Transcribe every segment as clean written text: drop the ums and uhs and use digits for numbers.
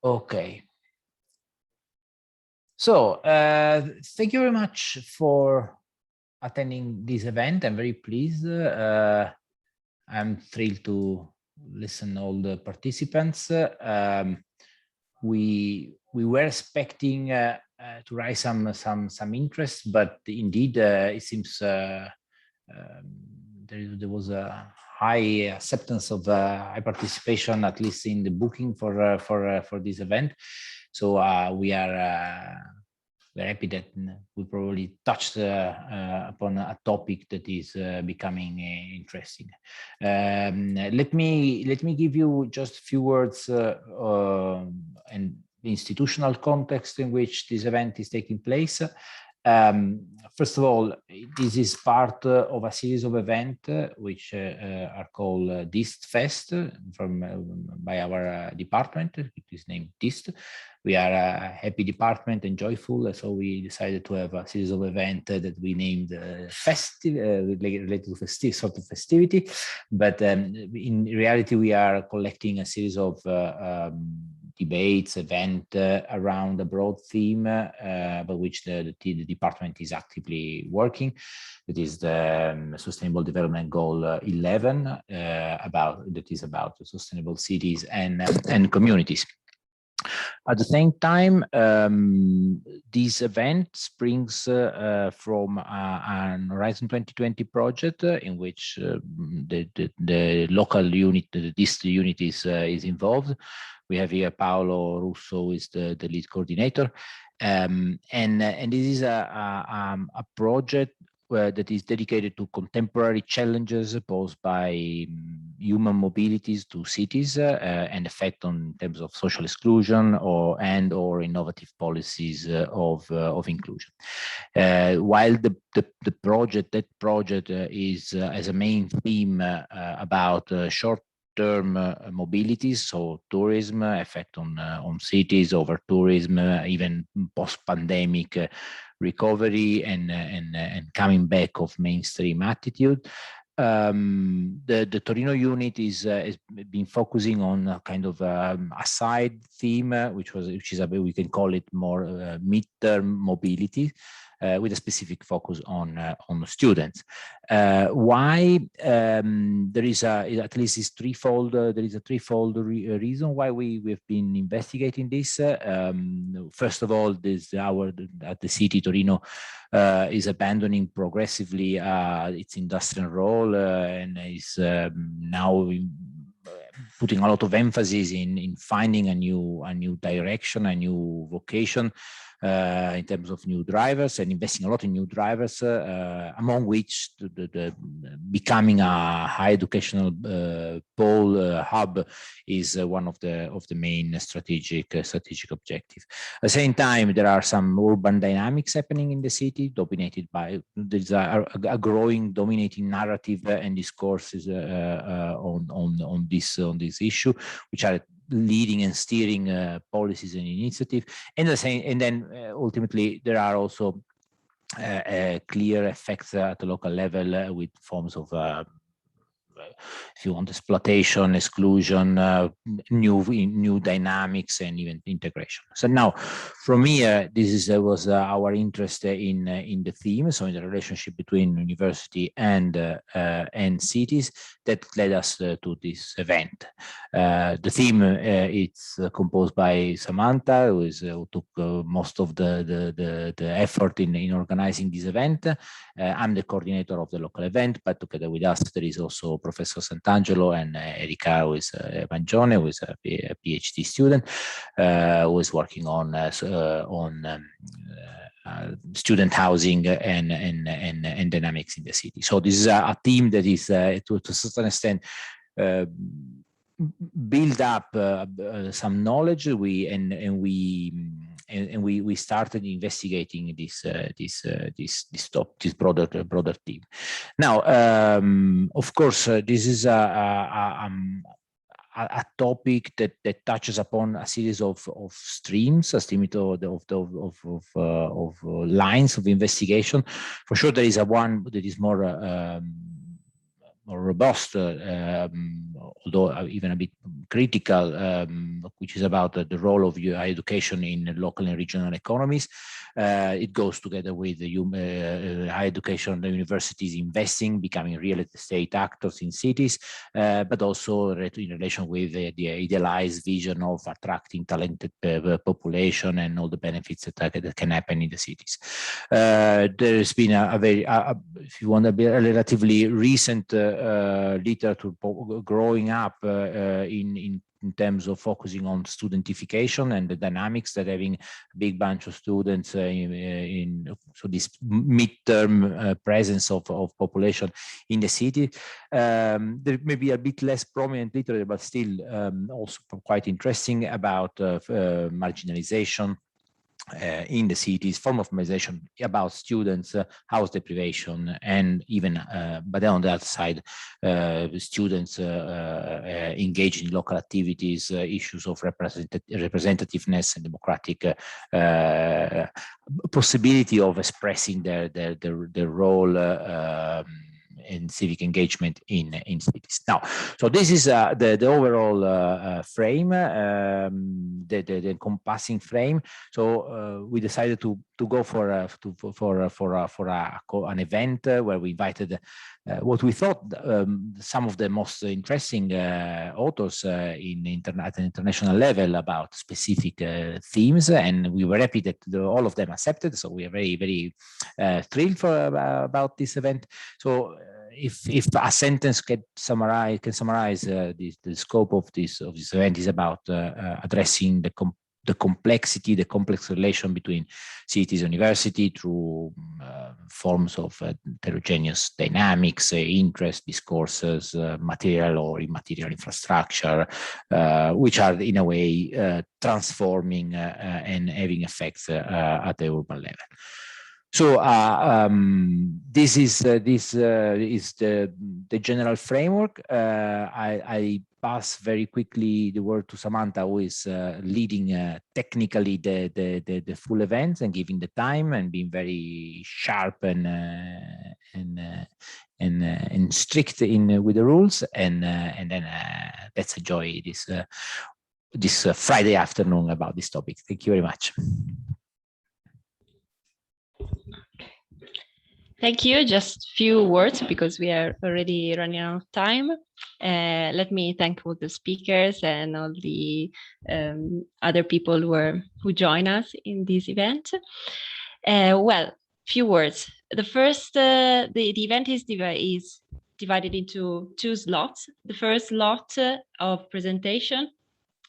Okay. So thank you very much for attending this event. I'm very pleased. I'm thrilled to listen to all the participants. We were expecting to raise some interest, but indeed it seems there was a high acceptance of high participation, at least in the booking for this event. So we are very happy that we probably touched upon a topic that is becoming interesting. Let me give you just a few words and the institutional context in which this event is taking place. First of all, this is part of a series of events which are called DISTFest by our department, which is named DIST. We are a happy department and joyful, so we decided to have a series of events that we named festive, related to festive, sort of festivity. But in reality, we are collecting a series of debates, event around a broad theme, about which the department is actively working. It is the Sustainable Development Goal 11, that is about sustainable cities and communities. At the same time, this event springs from an Horizon 2020 project in which the local unit, the DIST unit is involved. We have here Paolo Russo, who is the lead coordinator. And this is a project that is dedicated to contemporary challenges posed by human mobilities to cities and effect on terms of social exclusion or innovative policies of inclusion. While that project is as a main theme about short-term mobilities, so tourism, effect on cities, over tourism, even post-pandemic recovery and coming back of mainstream attitude. The Torino unit has been focusing on a kind of a side theme, which is we can call it more midterm mobility, with a specific focus on students. Why there is at least is threefold. There is a threefold reason why we've been investigating this. First of all, at the city Torino is abandoning progressively its industrial role and is now putting a lot of emphasis in finding a new direction, a new vocation in terms of new drivers, and investing a lot in new drivers, among which the becoming a high educational pole hub is one of the main strategic objectives. At the same time, there are some urban dynamics happening in the city, dominated by there's a growing dominating narrative and discourses on this issue, which are leading and steering policies and initiatives, and then ultimately there are also clear effects at the local level with forms of if you want, exploitation, exclusion, new dynamics, and even integration. So now, from here, this was our interest in the theme, so in the relationship between university and cities, that led us to this event. The theme it's composed by Samantha, who took most of the effort in organizing this event. I'm the coordinator of the local event, but together with us there is also Professor Sant'Angelo and Erika, who is Mangione, who is a PhD student, who is working on student housing and dynamics in the city. So this is a team that is to a certain extent build up some knowledge. We started investigating this broader theme. Now, of course, this is a topic that touches upon a series of streams, a stream of lines of investigation. For sure, there is one that is more robust, although even a bit critical, which is about the role of higher education in local and regional economies. It goes together with the higher education, the universities investing, becoming real estate actors in cities, but also in relation with the idealized vision of attracting talented population and all the benefits that can happen in the cities. There's been a very, if you want, a relatively recent literature growing up in terms of focusing on studentification and the dynamics that having a big bunch of students so this midterm presence of population in the city. There may be a bit less prominent literature, but still also quite interesting about marginalization in the cities, form of marginalization about students, house deprivation, and even, but then on the other side, students engaged in local activities, issues of representativeness and democratic possibility of expressing their role in civic engagement in cities. Now, so this is the overall frame, the encompassing frame. So we decided to go for an event where we invited what we thought some of the most interesting authors at an international level about specific themes, and we were happy that all of them accepted. So we are very, very thrilled about this event. So if a sentence can summarize the scope of this event is about addressing the complexity, the complex relation between cities and university through forms of heterogeneous dynamics, interest, discourses, material or immaterial infrastructure, which are in a way transforming and having effects at the urban level. So this is the general framework. I pass very quickly the word to Samantha, who is leading technically the full events and giving the time and being very sharp and strict with the rules. And then let's enjoy this Friday afternoon about this topic. Thank you very much. Thank you. Just few words because we are already running out of time. Let me thank all the speakers and all the other people who join us in this event. Well, few words. The first, the event is divided into 2 slots. The first slot of presentation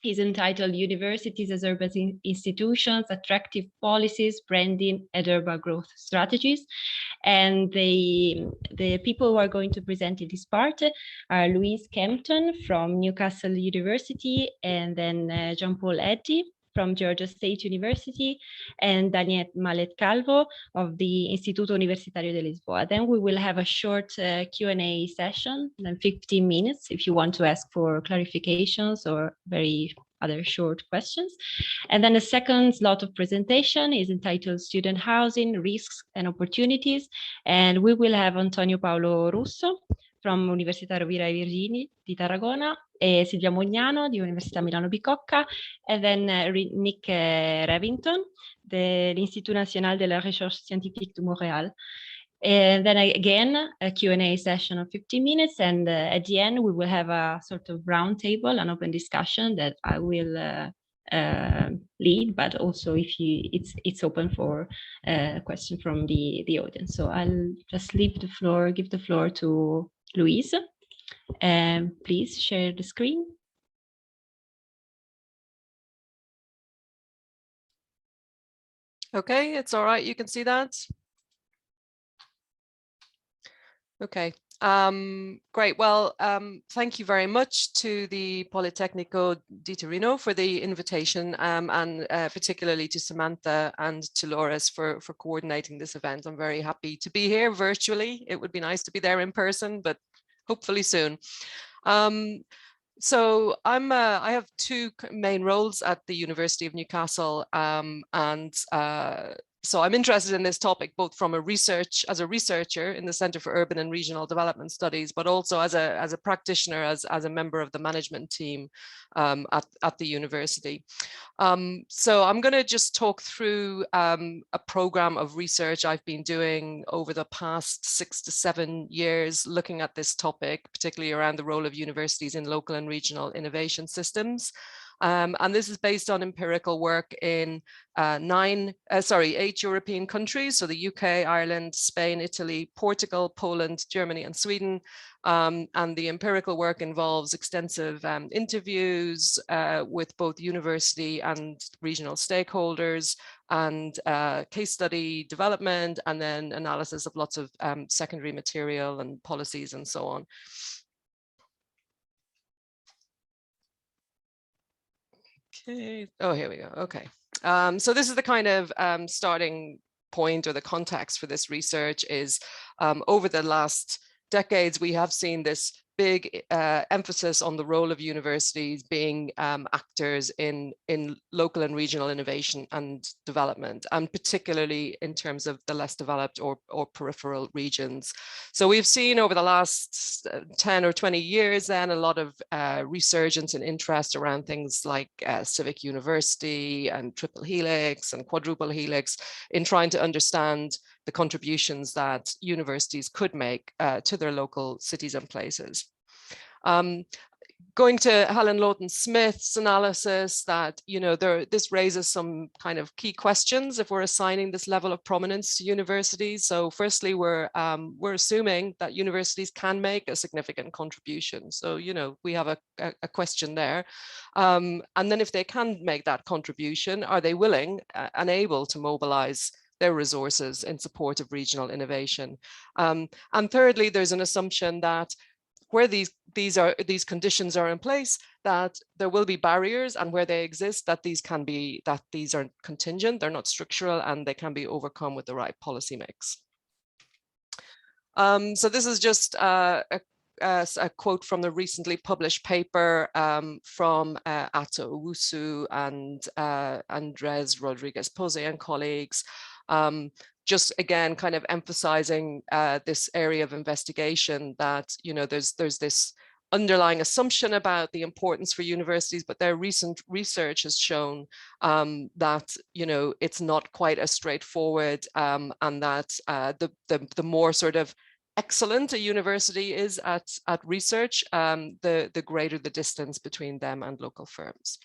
is entitled Universities as Urban Institutions, Attractive Policies, Branding, and Urban Growth Strategies. And the people who are going to present in this part are Louise Kempton from Newcastle University, and then Jean-Paul Eddy from Georgia State University, and Daniel Mallet Calvo of the Istituto Universitario de Lisboa. Then we will have a short Q&A session, then 15 minutes if you want to ask for clarifications or very other short questions. And then the second slot of presentation is entitled Student Housing, Risks and Opportunities. And we will have Antonio Paolo Russo from Università Rovira e Virgili di Tarragona, Silvia Mognano di Università Milano Bicocca, and then Nick Revington, l'Institut National de la Recherche Scientifique de Montréal. And then again, a Q&A session of 15 minutes. And at the end, we will have a sort of round table, an open discussion that I will lead, but also if it's open for a question from the audience. So I'll just give the floor to Louise. Please share the screen. Okay, it's all right. You can see that. Okay, great. Well, thank you very much to the Politecnico di Torino for the invitation, and particularly to Samantha and to Loris for coordinating this event. I'm very happy to be here virtually. It would be nice to be there in person, but hopefully soon. So I have 2 main roles at the University of Newcastle, and so I'm interested in this topic, both from as a researcher in the Center for Urban and Regional Development Studies, but also as a practitioner, as a member of the management team at the university. So I'm going to just talk through a program of research I've been doing over the past 6 to 7 years, looking at this topic, particularly around the role of universities in local and regional innovation systems. And this is based on empirical work in 8 European countries, so the UK, Ireland, Spain, Italy, Portugal, Poland, Germany, and Sweden. And the empirical work involves extensive interviews with both university and regional stakeholders, and case study development, and then analysis of lots of secondary material and policies and so on. Okay. Oh, here we go. Okay. So this is the kind of starting point, or the context for this research is over the last decades, we have seen this big emphasis on the role of universities being actors in local and regional innovation and development, and particularly in terms of the less developed or peripheral regions. So we've seen over the last 10 or 20 years then a lot of resurgence and interest around things like civic university and triple helix and quadruple helix, in trying to understand the contributions that universities could make to their local cities and places. Going to Helen Lawton-Smith's analysis, that this raises some kind of key questions if we're assigning this level of prominence to universities. So firstly, we're assuming that universities can make a significant contribution. So we have a question there, and then if they can make that contribution, are they willing and able to mobilize their resources in support of regional innovation? And thirdly, there's an assumption that where these conditions are in place, that there will be barriers, and where they exist, that these are contingent, they're not structural, and they can be overcome with the right policy mix. So this is just a quote from the recently published paper from Ato Owusu and Andres Rodriguez-Pose and colleagues, just again kind of emphasizing this area of investigation, that there's this underlying assumption about the importance for universities, but their recent research has shown that it's not quite as straightforward, and that the more sort of excellent a university is at research, the greater the distance between them and local firms.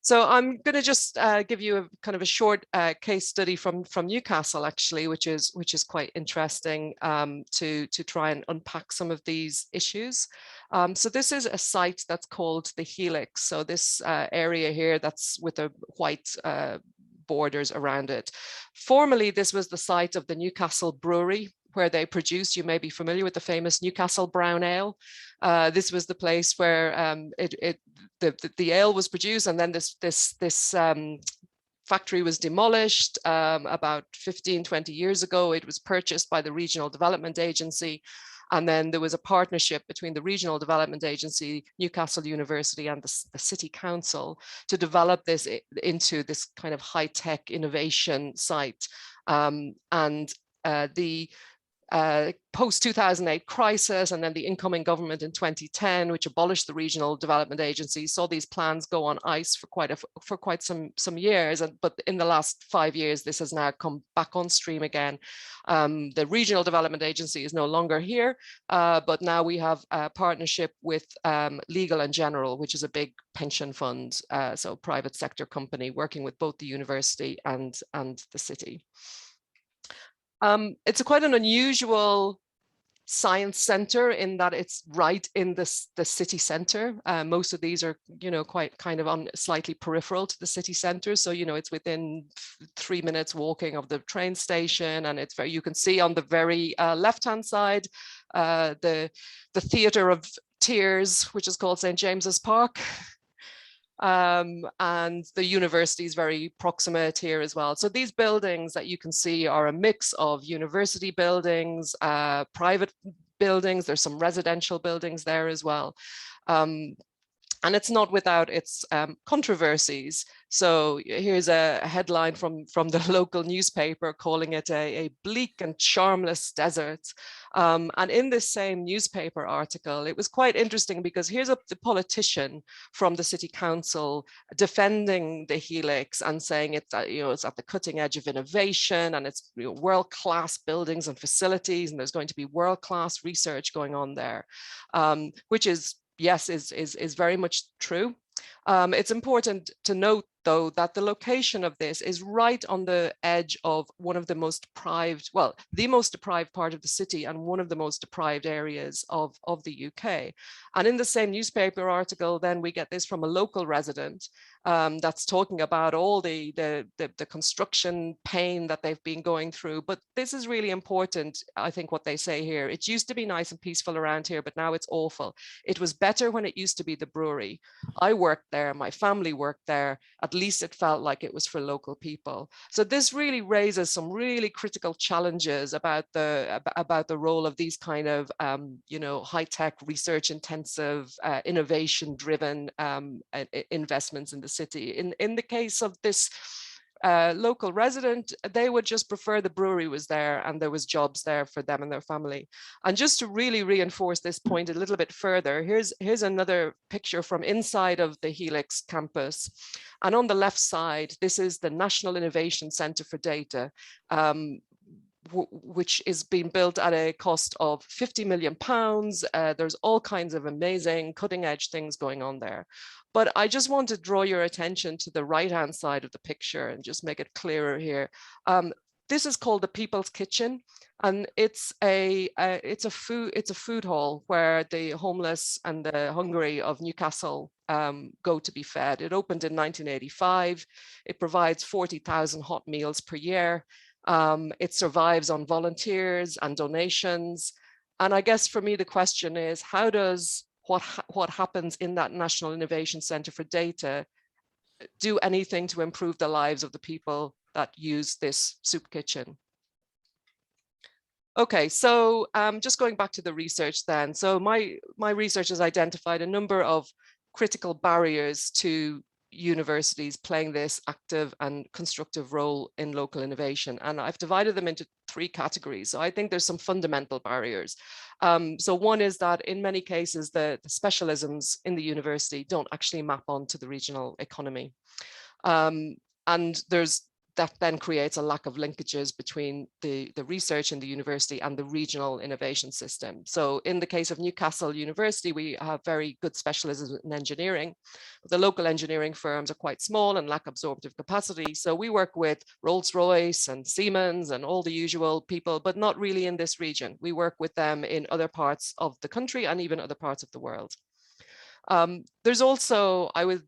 So I'm going to just give you a kind of a short case study from Newcastle, actually, which is quite interesting to try and unpack some of these issues. So this is a site that's called the Helix. So this area here, that's with the white borders around it. Formerly, this was the site of the Newcastle Brewery, where they produced, you may be familiar with the famous Newcastle Brown Ale. This was the place where the ale was produced, and then this factory was demolished about 15-20 years ago. It was purchased by the Regional Development Agency, and then there was a partnership between the Regional Development Agency, Newcastle University, and the City Council to develop this into this kind of high-tech innovation site. The post-2008 crisis, and then the incoming government in 2010, which abolished the Regional Development Agency, saw these plans go on ice for quite some years. But in the last 5 years, this has now come back on stream again. The Regional Development Agency is no longer here, but now we have a partnership with Legal and General, which is a big pension fund, so private sector company working with both the university and the city. It's quite an unusual science center in that it's right in the city center. Most of these are, quite kind of slightly peripheral to the city center. So, it's within 3 minutes walking of the train station, and it's you can see on the very left-hand side, the Theatre of Tears, which is called St. James's Park. And the university is very proximate here as well. So these buildings that you can see are a mix of university buildings, private buildings. There's some residential buildings there as well. And it's not without its controversies. So here's a headline from the local newspaper calling it a bleak and charmless desert. And in this same newspaper article, it was quite interesting because here's the politician from the city council defending the Helix and saying it's at the cutting edge of innovation, and it's world-class buildings and facilities, and there's going to be world-class research going on there, which is, yes, is very much true. It's important to note, though, that the location of this is right on the edge of one of the most deprived, well, the most deprived part of the city and one of the most deprived areas of the UK. And in the same newspaper article, then we get this from a local resident that's talking about all the construction pain that they've been going through. But this is really important, I think, what they say here. It used to be nice and peaceful around here, but now it's awful. It was better when it used to be the brewery. I worked there, my family worked there. At least it felt like it was for local people. So this really raises some really critical challenges about the role of these kind of high-tech, research-intensive, innovation-driven investments in the city. In the case of this local resident, they would just prefer the brewery was there and there was jobs there for them and their family. And just to really reinforce this point a little bit further, here's another picture from inside of the Helix campus. And on the left side, this is the National Innovation Centre for Data, which is being built at a cost of £50 million. There's all kinds of amazing cutting edge things going on there. But I just want to draw your attention to the right-hand side of the picture and just make it clearer here. This is called the People's Kitchen, and it's a food hall where the homeless and the hungry of Newcastle go to be fed. It opened in 1985. It provides 40,000 hot meals per year. It survives on volunteers and donations. And I guess for me, the question is, how does what happens in that National Innovation Centre for Data do anything to improve the lives of the people that use this soup kitchen? Okay, so just going back to the research then. So my research has identified a number of critical barriers to universities playing this active and constructive role in local innovation. And I've divided them into three categories. So I think there's some fundamental barriers. So one is that in many cases, the specialisms in the university don't actually map onto the regional economy. And that then creates a lack of linkages between the research in the university and the regional innovation system. So in the case of Newcastle University, we have very good specialisms in engineering, but the local engineering firms are quite small and lack absorptive capacity. So we work with Rolls-Royce and Siemens and all the usual people, but not really in this region. We work with them in other parts of the country and even other parts of the world. There's also, I would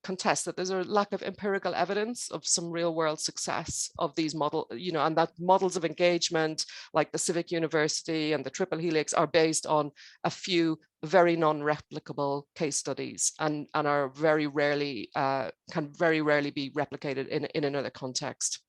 contest that there's a lack of empirical evidence of some real world success of these models, and that models of engagement like the Civic University and the Triple Helix are based on a few very non-replicable case studies and are very rarely, can very rarely be replicated in another context.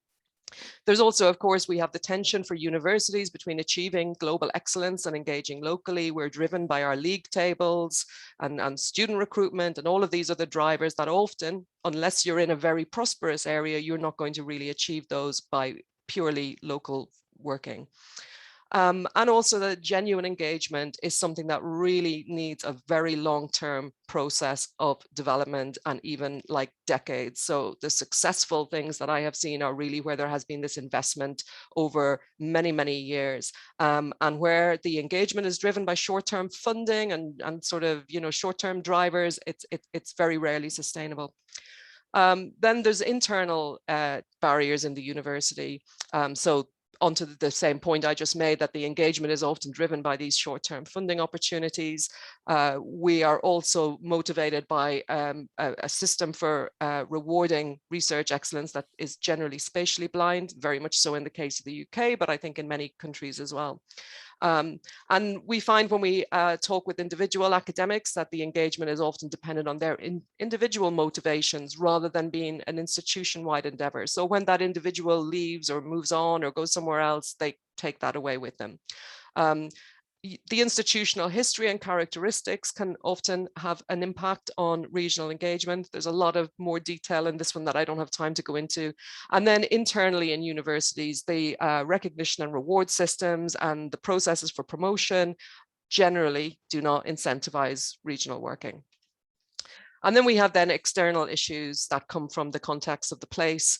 There's also, of course, we have the tension for universities between achieving global excellence and engaging locally. We're driven by our league tables and student recruitment and all of these other drivers that often, unless you're in a very prosperous area, you're not going to really achieve those by purely local working. And also the genuine engagement is something that really needs a very long-term process of development and even like decades. So the successful things that I have seen are really where there has been this investment over many, many years, and where the engagement is driven by short-term funding and sort of, short-term drivers, it's very rarely sustainable. Then there's internal barriers in the university. So onto the same point I just made, that the engagement is often driven by these short-term funding opportunities. We are also motivated by a system for rewarding research excellence that is generally spatially blind, very much so in the case of the UK, but I think in many countries as well. And we find when we talk with individual academics that the engagement is often dependent on their individual motivations rather than being an institution-wide endeavor. So when that individual leaves or moves on or goes somewhere else, they take that away with them. the institutional history and characteristics can often have an impact on regional engagement. There's a lot of more detail in this one that I don't have time to go into. And then internally in universities, the recognition and reward systems and the processes for promotion generally do not incentivize regional working. And then we have then external issues that come from the context of the place,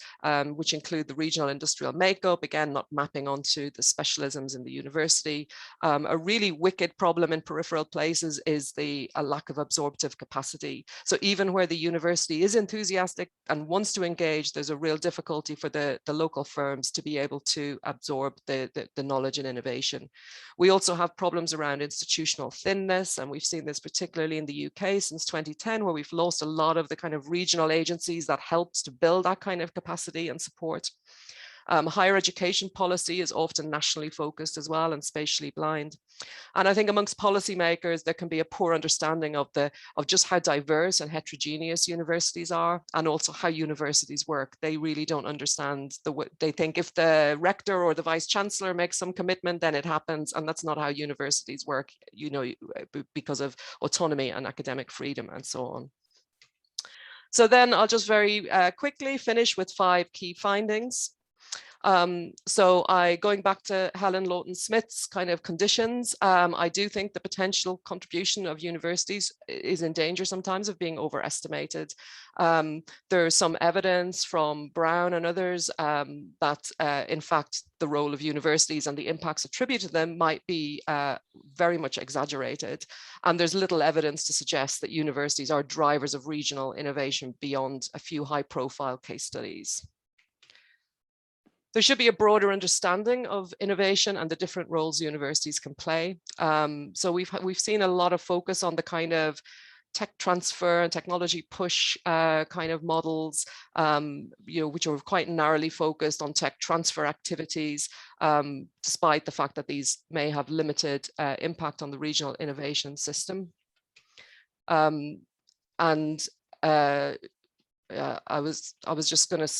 which include the regional industrial makeup, again, not mapping onto the specialisms in the university. A really wicked problem in peripheral places is a lack of absorptive capacity. So even where the university is enthusiastic and wants to engage, there's a real difficulty for the local firms to be able to absorb the knowledge and innovation. We also have problems around institutional thinness, and we've seen this particularly in the UK since 2010, where we've lost a lot of the kind of regional agencies that helped to build that kind of capacity and support. Higher education policy is often nationally focused as well and spatially blind. And I think amongst policymakers, there can be a poor understanding of just how diverse and heterogeneous universities are, and also how universities work. They really don't understand they think if the rector or the vice chancellor makes some commitment, then it happens. And that's not how universities work, you know, because of autonomy and academic freedom and so on. So then I'll just very quickly finish with 5 key findings. Going back to Helen Lawton-Smith's kind of conditions, I do think the potential contribution of universities is in danger sometimes of being overestimated. There's some evidence from Brown and others that in fact the role of universities and the impacts attributed to them might be very much exaggerated. And there's little evidence to suggest that universities are drivers of regional innovation beyond a few high-profile case studies. There should be a broader understanding of innovation and the different roles universities can play. So we've seen a lot of focus on the kind of tech transfer and technology push kind of models, you know, which are quite narrowly focused on tech transfer activities, despite the fact that these may have limited impact on the regional innovation system. I was just going to,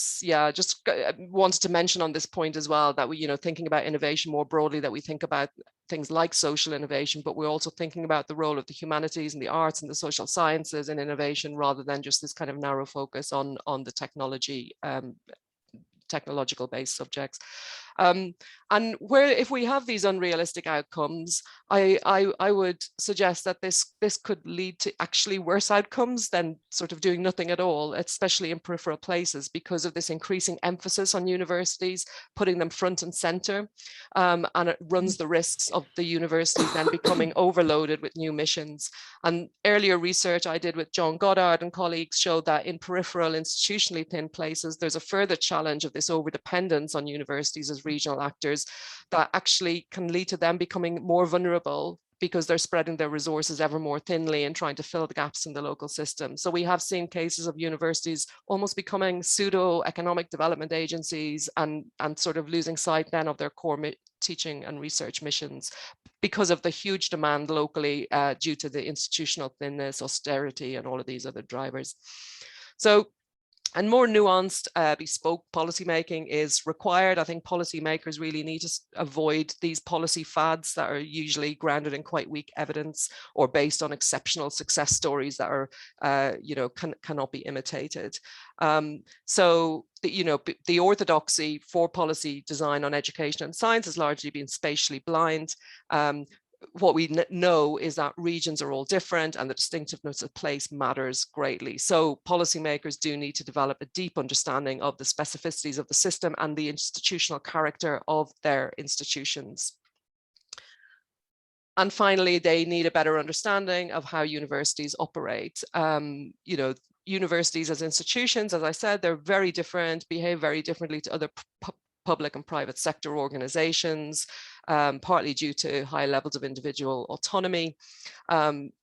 wanted to mention on this point as well that we, you know, thinking about innovation more broadly, that we think about things like social innovation, but we're also thinking about the role of the humanities and the arts and the social sciences in innovation, rather than just this kind of narrow focus on the technological based subjects. And where, if we have these unrealistic outcomes, I would suggest that this could lead to actually worse outcomes than sort of doing nothing at all, especially in peripheral places, because of this increasing emphasis on universities, putting them front and center. And it runs the risks of the university then becoming overloaded with new missions. And earlier research I did with John Goddard and colleagues showed that in peripheral, institutionally thin places, there's a further challenge of this overdependence on universities as regional actors that actually can lead to them becoming more vulnerable, because they're spreading their resources ever more thinly and trying to fill the gaps in the local system. So we have seen cases of universities almost becoming pseudo-economic development agencies and sort of losing sight then of their core teaching and research missions because of the huge demand locally due to the institutional thinness, austerity, and all of these other drivers. So, and more nuanced, bespoke policymaking is required. I think policymakers really need to avoid these policy fads that are usually grounded in quite weak evidence or based on exceptional success stories that are, you know, cannot be imitated. The orthodoxy for policy design on education and science has largely been spatially blind. What we know is that regions are all different and the distinctiveness of place matters greatly. So policymakers do need to develop a deep understanding of the specificities of the system and the institutional character of their institutions. And finally, they need a better understanding of how universities operate. You know, universities as institutions, as I said, they're very different, behave very differently to other public and private sector organizations, partly due to high levels of individual autonomy.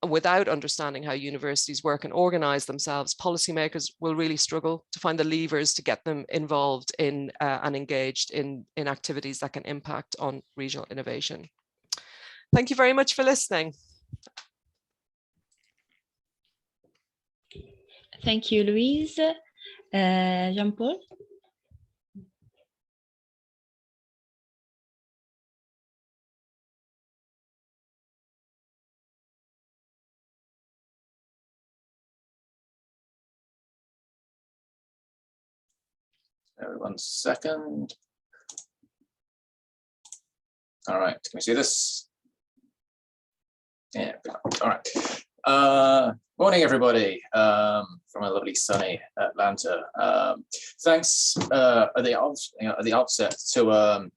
Without understanding how universities work and organize themselves, policymakers will really struggle to find the levers to get them involved in and engaged in activities that can impact on regional innovation. Thank you very much for listening. Thank you, Louise. Jean-Paul? 1 second. All right, can we see this? Yeah, all right. Morning, everybody, from a lovely sunny Atlanta. Thanks at the outset to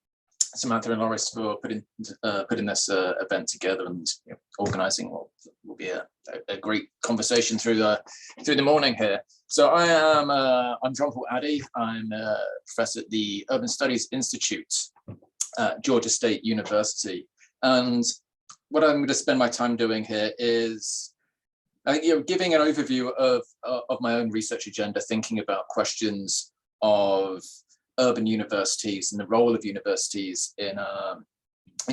Samantha and Loris for putting this event together and organizing what will be a great conversation through the morning here. So I'm John-Paul Addy. I'm a professor at the Urban Studies Institute at Georgia State University, and what I'm going to spend my time doing here is giving an overview of my own research agenda, thinking about questions of urban universities and the role of universities in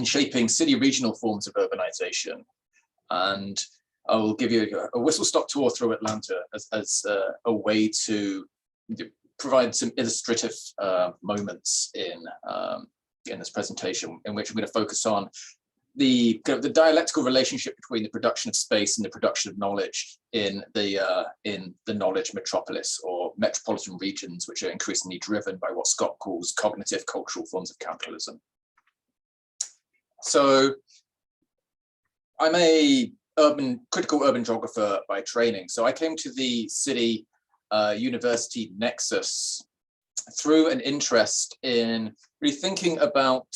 shaping city regional forms of urbanization. And I will give you a whistle-stop tour through Atlanta as a way to provide some illustrative moments in this presentation, in which I'm going to focus on the dialectical relationship between the production of space and the production of knowledge in the knowledge metropolis, or metropolitan regions, which are increasingly driven by what Scott calls cognitive cultural forms of capitalism. So I'm a critical urban geographer by training. So I came to the city university nexus through an interest in really thinking about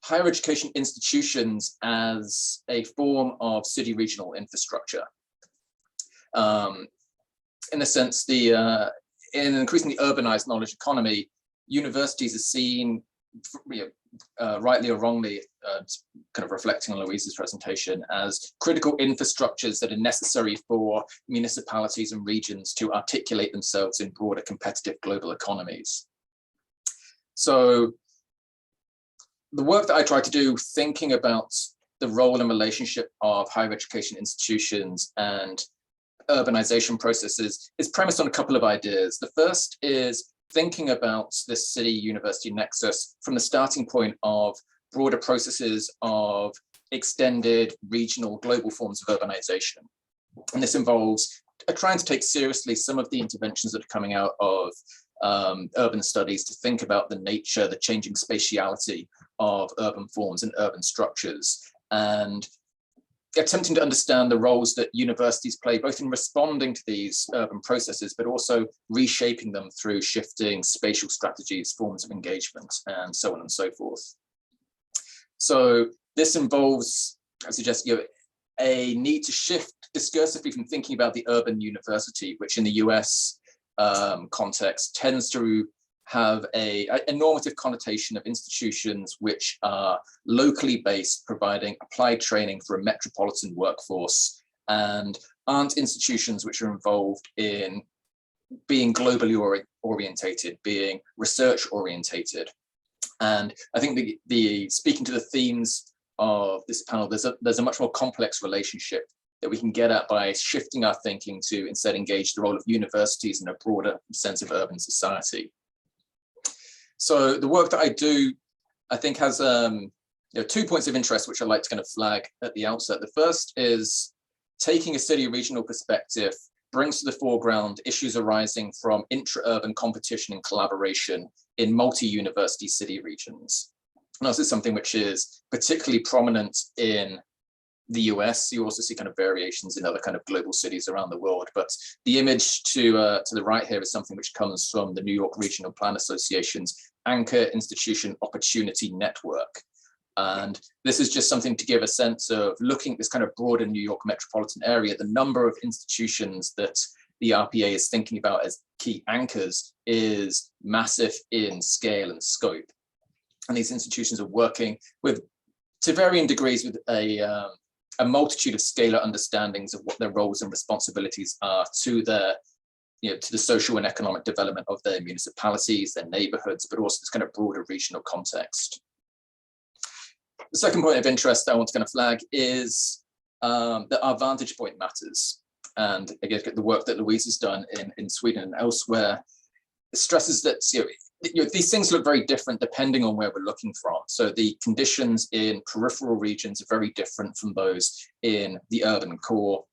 higher education institutions as a form of city regional infrastructure. In a sense, in an increasingly urbanized knowledge economy, universities are seen, rightly or wrongly, kind of reflecting on Louise's presentation, as critical infrastructures that are necessary for municipalities and regions to articulate themselves in broader competitive global economies. So the work that I try to do, thinking about the role and relationship of higher education institutions and urbanization processes, is premised on a couple of ideas. The first is thinking about this city-university nexus from the starting point of broader processes of extended regional global forms of urbanization. And this involves trying to take seriously some of the interventions that are coming out of urban studies to think about the nature, the changing spatiality of urban forms and urban structures, and attempting to understand the roles that universities play, both in responding to these urban processes, but also reshaping them through shifting spatial strategies, forms of engagement, and so on and so forth. So this involves, I suggest, a need to shift discursively from thinking about the urban university, which in the US context tends to have a normative connotation of institutions which are locally based, providing applied training for a metropolitan workforce, and aren't institutions which are involved in being globally orientated, being research orientated. And I think the speaking to the themes of this panel, there's a much more complex relationship that we can get at by shifting our thinking to instead engage the role of universities in a broader sense of urban society. So the work that I do, I think, has 2 points of interest which I'd like to kind of flag at the outset. The first is taking a city regional perspective brings to the foreground issues arising from intra-urban competition and collaboration in multi-university city regions. And this is something which is particularly prominent in the US. You also see kind of variations in other kind of global cities around the world. But the image to the right here is something which comes from the New York Regional Plan Association's Anchor Institution Opportunity Network. And this is just something to give a sense of looking at this kind of broader New York metropolitan area. The number of institutions that the RPA is thinking about as key anchors is massive in scale and scope. And these institutions are working with, to varying degrees, with a multitude of scalar understandings of what their roles and responsibilities are to their, to the social and economic development of their municipalities, their neighborhoods, but also this kind of broader regional context. The second point of interest I want to kind of flag is that our vantage point matters. And again, the work that Louise has done in Sweden and elsewhere stresses that these things look very different depending on where we're looking from. So the conditions in peripheral regions are very different from those in the urban core.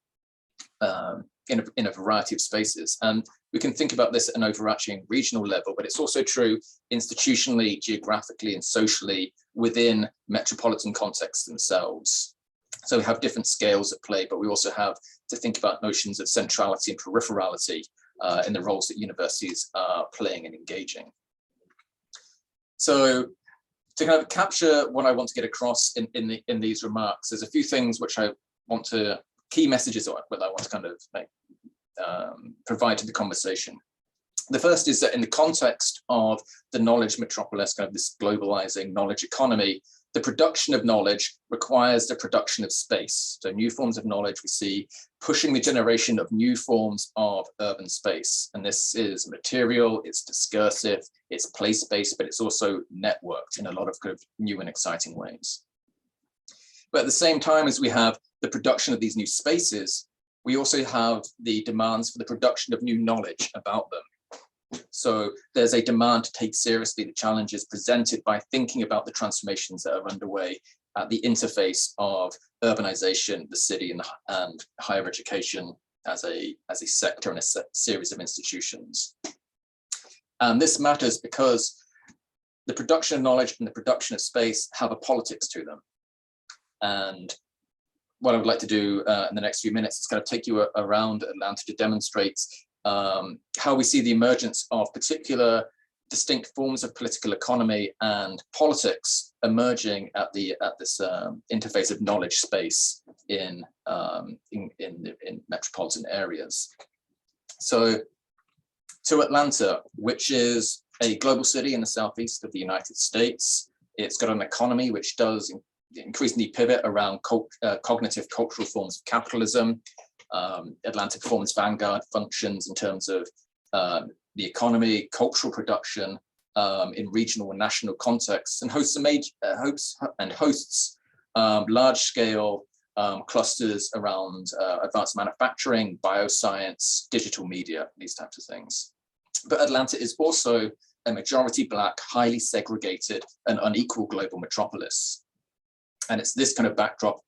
in a variety of spaces. And we can think about this at an overarching regional level, but it's also true institutionally, geographically, and socially within metropolitan contexts themselves. So we have different scales at play, but we also have to think about notions of centrality and peripherality in the roles that universities are playing and engaging. So to kind of capture what I want to get across in these remarks, there's a few things which I want to, key messages that I want to kind of provide to the conversation. The first is that in the context of the knowledge metropolis, kind of this globalizing knowledge economy, the production of knowledge requires the production of space. So new forms of knowledge we see pushing the generation of new forms of urban space. And this is material, it's discursive, it's place-based, but it's also networked in a lot of kind of new and exciting ways. But at the same time as we have the production of these new spaces, we also have the demands for the production of new knowledge about them. So there's a demand to take seriously the challenges presented by thinking about the transformations that are underway at the interface of urbanization, the city, and higher education as a sector and a series of institutions. And this matters because the production of knowledge and the production of space have a politics to them. And what I would like to do in the next few minutes is kind of take you around Atlanta to demonstrate how we see the emergence of particular distinct forms of political economy and politics emerging at this interface of knowledge space in metropolitan areas. So to Atlanta, which is a global city in the southeast of the United States, it's got an economy which does increasingly pivot around cognitive cultural forms of capitalism. Atlanta performs vanguard functions in terms of the economy, cultural production in regional and national contexts, and hosts large-scale clusters around advanced manufacturing, bioscience, digital media, these types of things. But Atlanta is also a majority Black, highly segregated and unequal global metropolis. And it's this kind of backdrop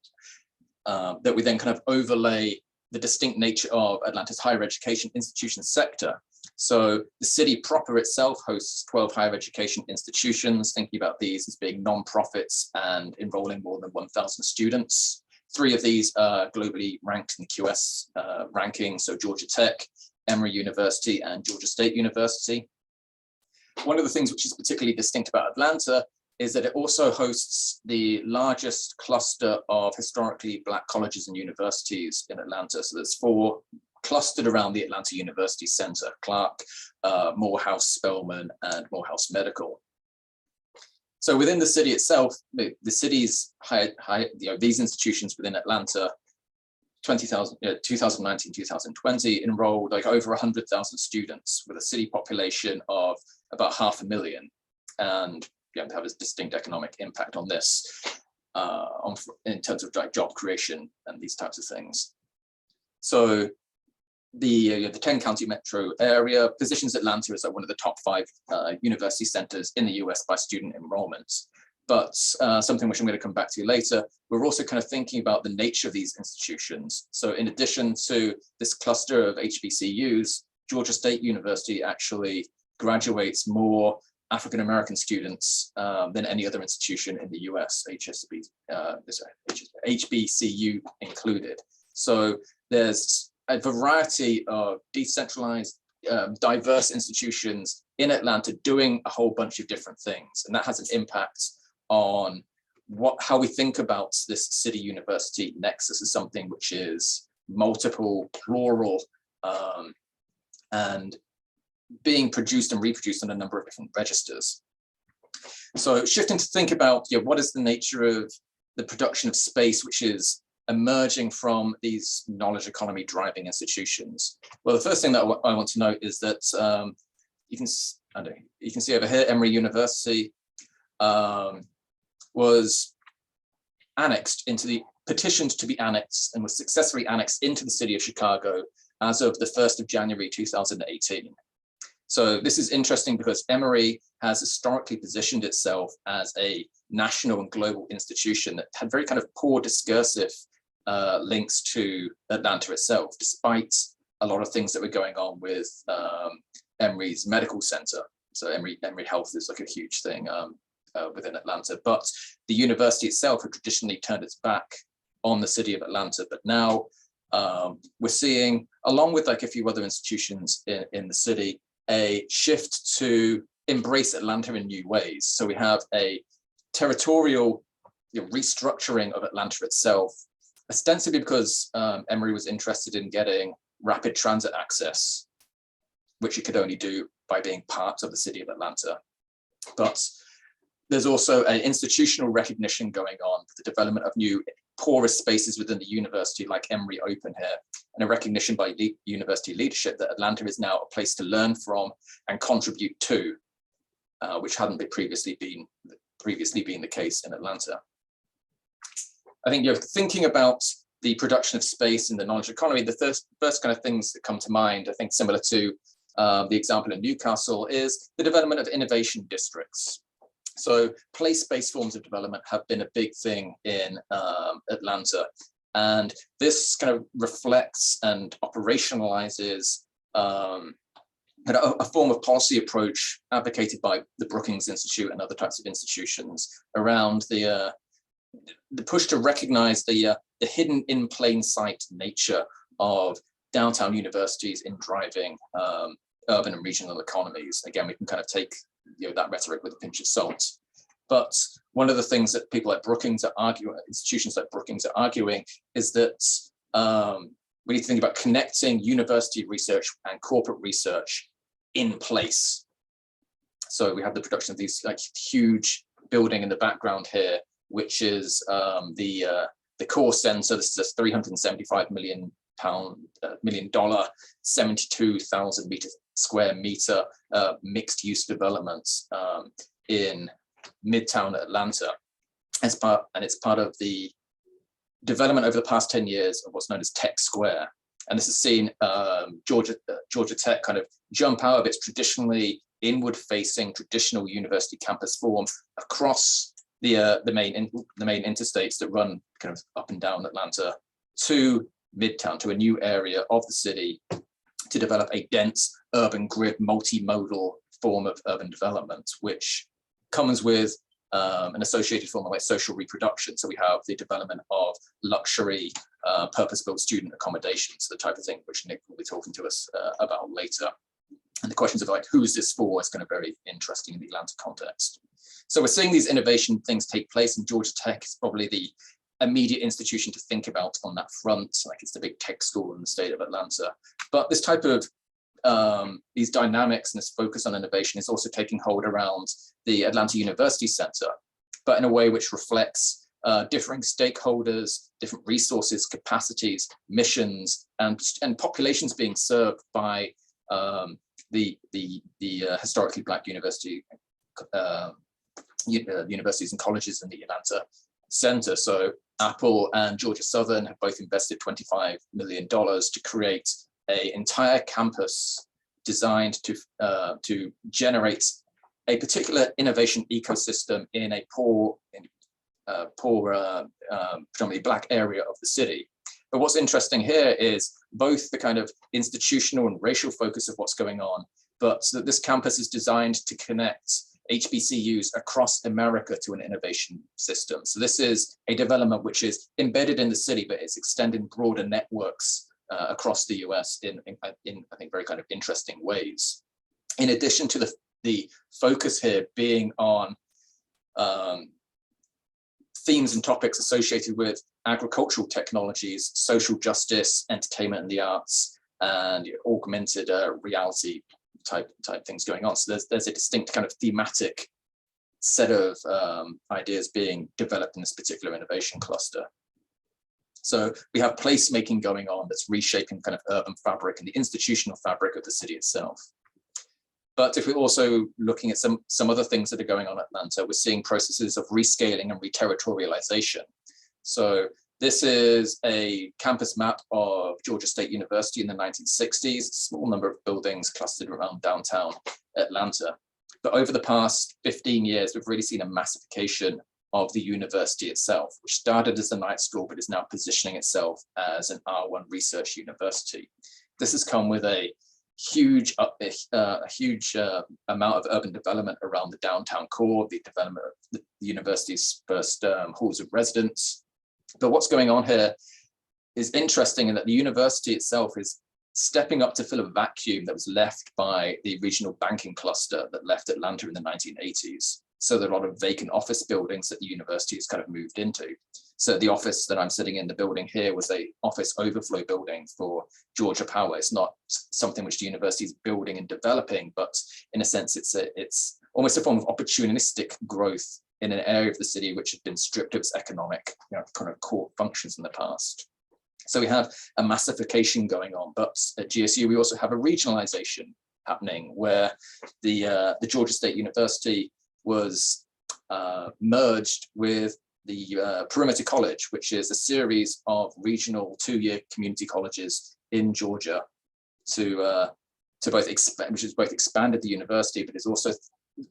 that we then kind of overlay the distinct nature of Atlanta's higher education institution sector. So the city proper itself hosts 12 higher education institutions, thinking about these as being non-profits and enrolling more than 1,000 students. 3 of these are globally ranked in the QS ranking, so Georgia Tech, Emory University, and Georgia State University. One of the things which is particularly distinct about Atlanta is that it also hosts the largest cluster of historically Black colleges and universities in Atlanta. So there's 4 clustered around the Atlanta University Center: Clark, Morehouse, Spelman, and Morehouse Medical. So within the city itself, the city's these institutions within Atlanta, 2019, 2020 enrolled like over 100,000 students with a city population of about 500,000, and they have a distinct economic impact on this in terms of like job creation and these types of things. So the 10-county metro area positions Atlanta as one of the top 5 university centers in the US by student enrollment. But something which I'm going to come back to later, we're also kind of thinking about the nature of these institutions. So in addition to this cluster of HBCUs, Georgia State University actually graduates more African-American students than any other institution in the US, HBCU included. So there's a variety of decentralized, diverse institutions in Atlanta doing a whole bunch of different things. And that has an impact on how we think about this city-university nexus as something which is multiple, plural, and being produced and reproduced on a number of different registers. So shifting to think about what is the nature of the production of space which is emerging from these knowledge economy driving institutions. Well, the first thing that I want to note is that you can see over here, Emory University was petitioned to be annexed and was successfully annexed into the city of Chicago as of the 1st of January 2018. So this is interesting because Emory has historically positioned itself as a national and global institution that had very kind of poor discursive links to Atlanta itself, despite a lot of things that were going on with Emory's medical center. So Emory Health is like a huge thing within Atlanta, but the university itself had traditionally turned its back on the city of Atlanta. But now we're seeing, along with like a few other institutions in the city, a shift to embrace Atlanta in new ways. So we have a territorial restructuring of Atlanta itself, ostensibly because Emory was interested in getting rapid transit access, which it could only do by being part of the city of Atlanta. But there's also an institutional recognition going on for the development of new porous spaces within the university, like Emory Open here, and a recognition by university leadership that Atlanta is now a place to learn from and contribute to, which hadn't previously been the case in Atlanta. I think you're thinking about the production of space in the knowledge economy. The first kind of things that come to mind, I think similar to the example in Newcastle, is the development of innovation districts. So place-based forms of development have been a big thing in Atlanta. And this kind of reflects and operationalizes a form of policy approach advocated by the Brookings Institute and other types of institutions around the push to recognize the hidden in plain sight nature of downtown universities in driving urban and regional economies. Again, we can kind of take that rhetoric with a pinch of salt. But one of the things that people like Brookings are arguing, institutions like Brookings are arguing, is that we need to think about connecting university research and corporate research in place. So we have the production of these like huge building in the background here, which is the core center. This is a $375 million, 72,000 square meter mixed use development in Midtown Atlanta. It's part of the development over the past 10 years of what's known as Tech Square. And this has seen Georgia Tech kind of jump out of its traditionally inward-facing traditional university campus form across the main interstates that run kind of up and down Atlanta to Midtown, to a new area of the city, to develop a dense urban grid multimodal form of urban development, which comes with an associated form of like social reproduction. So we have the development of luxury purpose-built student accommodations, the type of thing which Nick will be talking to us about later. And the questions of like, who is this for, is kind of very interesting in the Atlanta context. So we're seeing these innovation things take place, and Georgia Tech is probably the immediate institution to think about on that front. Like, it's the big tech school in the state of Atlanta. But this type of these dynamics and this focus on innovation is also taking hold around the Atlanta University Center, but in a way which reflects differing stakeholders, different resources, capacities, missions, and populations being served by the historically Black universities and colleges in the Atlanta Center. So Apple and Georgia Southern have both invested $25 million to create an entire campus designed to generate a particular innovation ecosystem in a poor, predominantly Black area of the city. But what's interesting here is both the kind of institutional and racial focus of what's going on, but so that this campus is designed to connect HBCUs across America to an innovation system. So this is a development which is embedded in the city, but it's extending broader networks across the US in I think very kind of interesting ways. In addition to the focus here being on themes and topics associated with agricultural technologies, social justice, entertainment and the arts, and augmented reality type things going on. So there's a distinct kind of thematic set of ideas being developed in this particular innovation cluster. So we have placemaking going on that's reshaping kind of urban fabric and the institutional fabric of the city itself. But if we're also looking at some other things that are going on in Atlanta, we're seeing processes of rescaling and reterritorialization. So this is a campus map of Georgia State University in the 1960s, a small number of buildings clustered around downtown Atlanta. But over the past 15 years, we've really seen a massification of the university itself, which started as a night school, but is now positioning itself as an R1 research university. This has come with a huge amount of urban development around the downtown core, the development of the university's first halls of residence. But what's going on here is interesting in that the university itself is stepping up to fill a vacuum that was left by the regional banking cluster that left Atlanta in the 1980s. So there are a lot of vacant office buildings that the university has kind of moved into. So the office that I'm sitting in, the building here, was a office overflow building for Georgia Power. It's not something which the university is building and developing, but in a sense, it's almost a form of opportunistic growth in an area of the city which had been stripped of its economic, kind of core functions in the past. So we have a massification going on, but at GSU we also have a regionalization happening, where the Georgia State University was merged with the Perimeter College, which is a series of regional 2-year community colleges in Georgia, to both expand, which has both expanded the university, but is also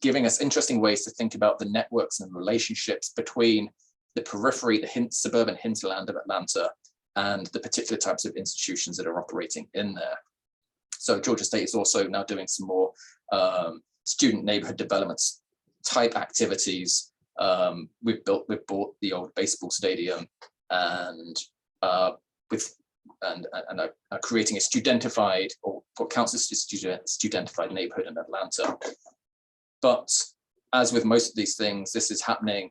giving us interesting ways to think about the networks and relationships between the periphery, the suburban hinterland of Atlanta, and the particular types of institutions that are operating in there. So Georgia State is also now doing some more student neighborhood developments type activities. We've bought the old baseball stadium, and are creating a studentified, or what counts as studentified neighborhood in Atlanta. But as with most of these things, this is happening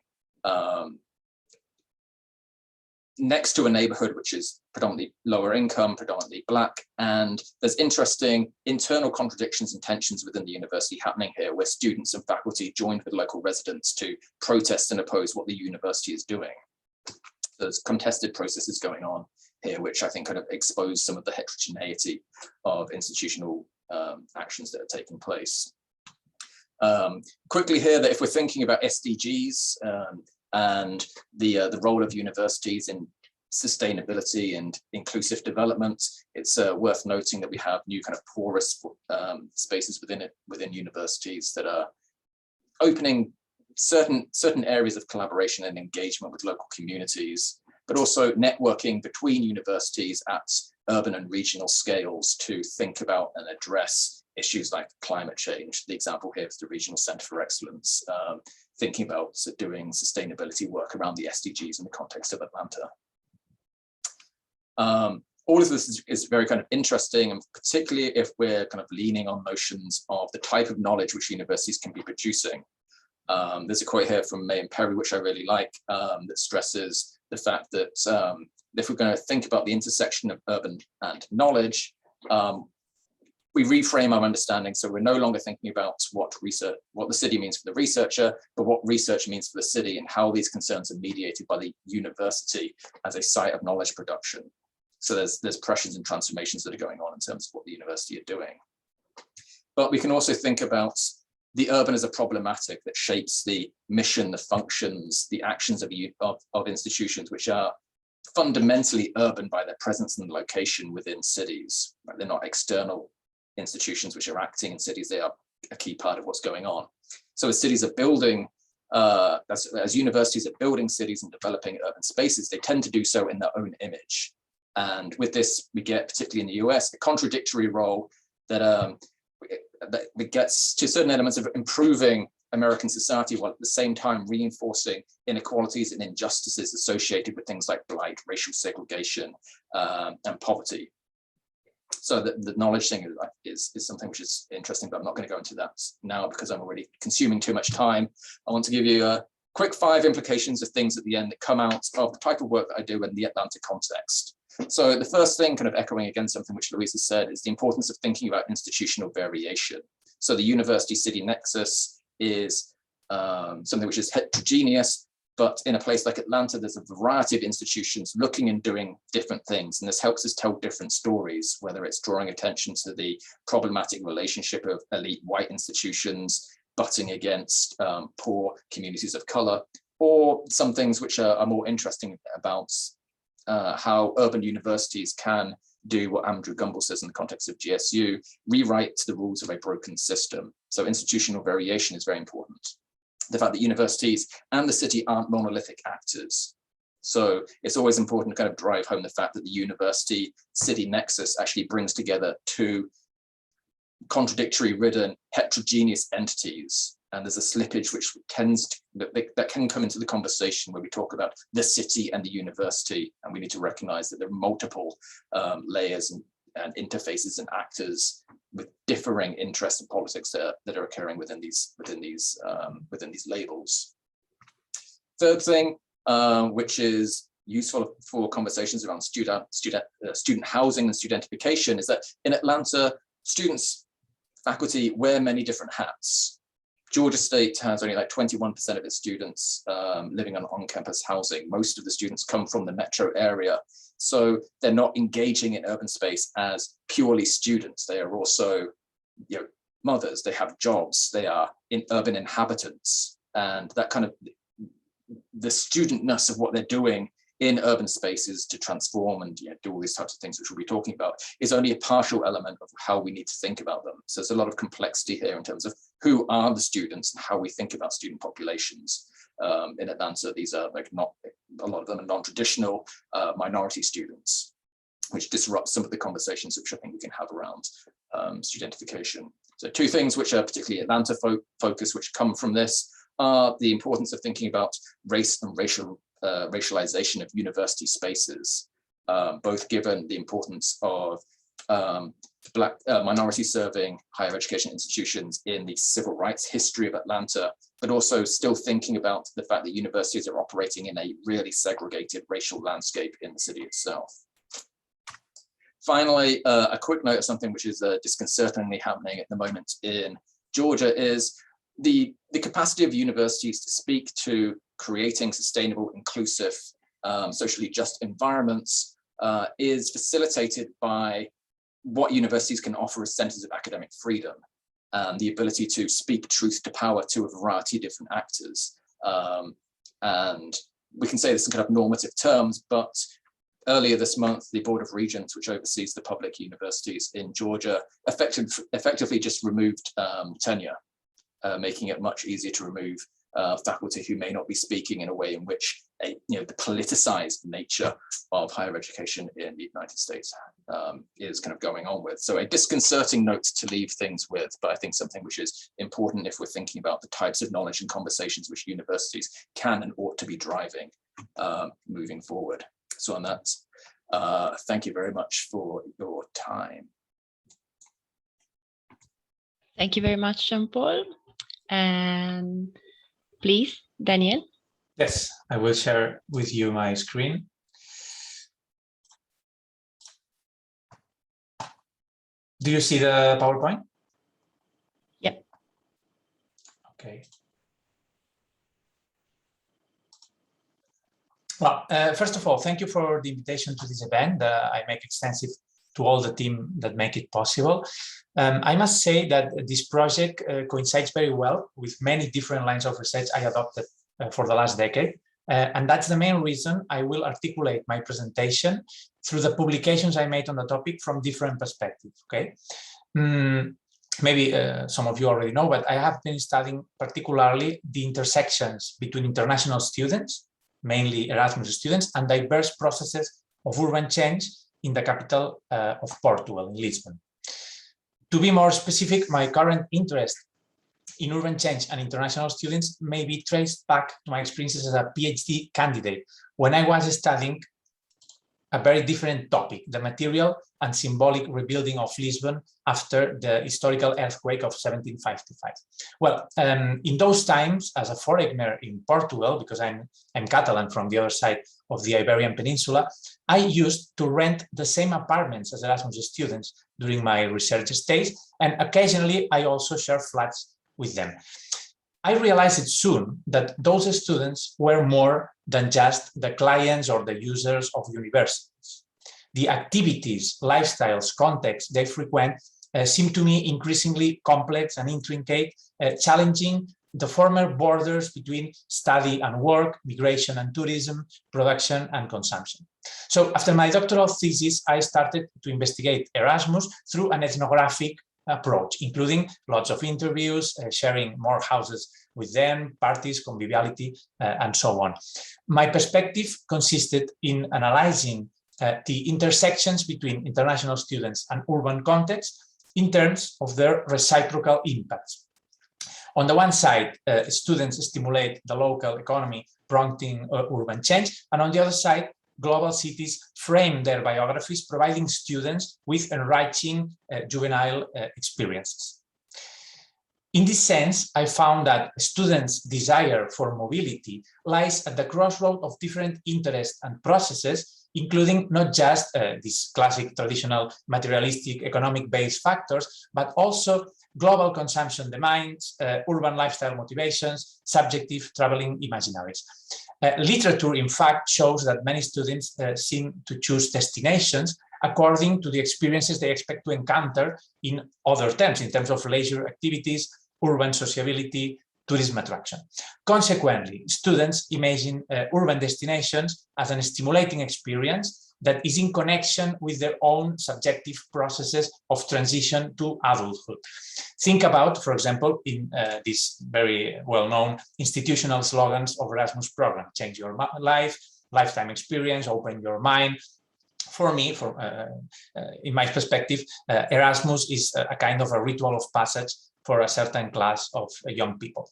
next to a neighborhood which is predominantly lower income, predominantly Black, and there's interesting internal contradictions and tensions within the university happening here, where students and faculty joined with local residents to protest and oppose what the university is doing. There's contested processes going on here, which I think kind of expose some of the heterogeneity of institutional actions that are taking place. Quickly here, that if we're thinking about SDGs and the role of universities in sustainability and inclusive development, it's worth noting that we have new kind of porous spaces within universities that are opening certain areas of collaboration and engagement with local communities, but also networking between universities at urban and regional scales to think about and address issues like climate change. The example here is the Regional Center for Excellence, thinking about doing sustainability work around the SDGs in the context of Atlanta. All of this is very kind of interesting, and particularly if we're kind of leaning on notions of the type of knowledge which universities can be producing. There's a quote here from May and Perry, which I really like, that stresses the fact that if we're going to think about the intersection of urban and knowledge, we reframe our understanding. So we're no longer thinking about what the city means for the researcher, but what research means for the city, and how these concerns are mediated by the university as a site of knowledge production. So there's pressures and transformations that are going on in terms of what the university are doing. But we can also think about the urban as a problematic that shapes the mission, the functions, the actions of institutions, which are fundamentally urban by their presence and location within cities. Right? They're not external institutions which are acting in cities. They are a key part of what's going on. So as cities are building, as universities are building cities and developing urban spaces, they tend to do so in their own image. And with this, we get, particularly in the US, a contradictory role that gets to certain elements of improving American society, while at the same time reinforcing inequalities and injustices associated with things like blight, racial segregation, and poverty. So the knowledge thing is something which is interesting, but I'm not going to go into that now because I'm already consuming too much time. I want to give you a quick 5 implications of things at the end that come out of the type of work that I do in the Atlanta context. So the first thing, kind of echoing again something which Louise has said, is the importance of thinking about institutional variation. So the university-city nexus is something which is heterogeneous, but in a place like Atlanta, there's a variety of institutions looking and doing different things. And this helps us tell different stories, whether it's drawing attention to the problematic relationship of elite white institutions butting against poor communities of color, or some things which are more interesting about how urban universities can do what Andrew Gumbel says in the context of GSU, rewrite the rules of a broken system. So institutional variation is very important. the fact that universities and the city aren't monolithic actors. So it's always important to kind of drive home the fact that the university-city nexus actually brings together two contradictory-ridden, heterogeneous entities. And there's a slippage which tends to, that can come into the conversation where we talk about the city and the university, and we need to recognize that there are multiple layers and interfaces and actors with differing interests and politics that are occurring within these labels. Third thing, which is useful for conversations around student housing and studentification, is that in Atlanta, students, faculty wear many different hats. Georgia State has only like 21% of its students living on on-campus housing. Most of the students come from the metro area. So they're not engaging in urban space as purely students. They are also, mothers, they have jobs, they are urban inhabitants. And that kind of, the studentness of what they're doing in urban spaces to transform and do all these types of things which we'll be talking about is only a partial element of how we need to think about them. So there's a lot of complexity here in terms of who are the students and how we think about student populations. In Atlanta, these are a lot of them are non-traditional minority students, which disrupts some of the conversations which I think we can have around studentification. So two things which are particularly Atlanta focused, which come from this, are the importance of thinking about race and racialization of university spaces, both given the importance of Black minority serving higher education institutions in the civil rights history of Atlanta, but also still thinking about the fact that universities are operating in a really segregated racial landscape in the city itself. Finally, a quick note of something which is disconcertingly happening at the moment in Georgia is the capacity of universities to speak to creating sustainable, inclusive, socially just environments is facilitated by what universities can offer as centers of academic freedom, and the ability to speak truth to power to a variety of different actors. And we can say this in kind of normative terms, but earlier this month, the Board of Regents, which oversees the public universities in Georgia, effectively just removed tenure, making it much easier to remove faculty who may not be speaking in a way in which the politicized nature of higher education in the United States is kind of going on with. So a disconcerting note to leave things with, but I think something which is important if we're thinking about the types of knowledge and conversations which universities can and ought to be driving moving forward. So on that, thank you very much for your time. Thank you very much, Jean-Paul. And please, Daniel. Yes, I will share with you my screen. Do you see the PowerPoint? Yep. Okay. Well, first of all, thank you for the invitation to this event. I make extensive to all the team that make it possible. I must say that this project coincides very well with many different lines of research I adopted for the last decade. And that's the main reason I will articulate my presentation through the publications I made on the topic from different perspectives, okay? Maybe some of you already know, but I have been studying particularly the intersections between international students, mainly Erasmus students, and diverse processes of urban change in the capital of Portugal, in Lisbon. To be more specific, my current interest in urban change and international students may be traced back to my experiences as a PhD candidate when I was studying a very different topic, the material and symbolic rebuilding of Lisbon after the historical earthquake of 1755. Well, in those times, as a foreigner in Portugal, because I'm Catalan from the other side of the Iberian Peninsula, I used to rent the same apartments as Erasmus students during my research stays, and occasionally I also share flats with them. I realized soon that those students were more than just the clients or the users of universities. The activities, lifestyles, contexts they frequent seem to me increasingly complex and intricate, challenging the former borders between study and work, migration and tourism, production and consumption. So after my doctoral thesis, I started to investigate Erasmus through an ethnographic approach, including lots of interviews, sharing more houses with them, parties, conviviality, and so on. My perspective consisted in analyzing the intersections between international students and urban contexts in terms of their reciprocal impacts. On the one side, students stimulate the local economy, prompting urban change, and on the other side, global cities frame their biographies, providing students with enriching juvenile experiences. In this sense, I found that students' desire for mobility lies at the crossroad of different interests and processes, including not just these classic traditional materialistic economic-based factors, but also global consumption demands, urban lifestyle motivations, subjective traveling imaginaries. Literature, in fact, shows that many students seem to choose destinations according to the experiences they expect to encounter in other terms, in terms of leisure activities, urban sociability, tourism attraction. Consequently, students imagine urban destinations as a stimulating experience that is in connection with their own subjective processes of transition to adulthood. Think about, for example, in these very well-known institutional slogans of Erasmus program: change your life, lifetime experience, open your mind. For me, in my perspective, Erasmus is a kind of a ritual of passage for a certain class of young people.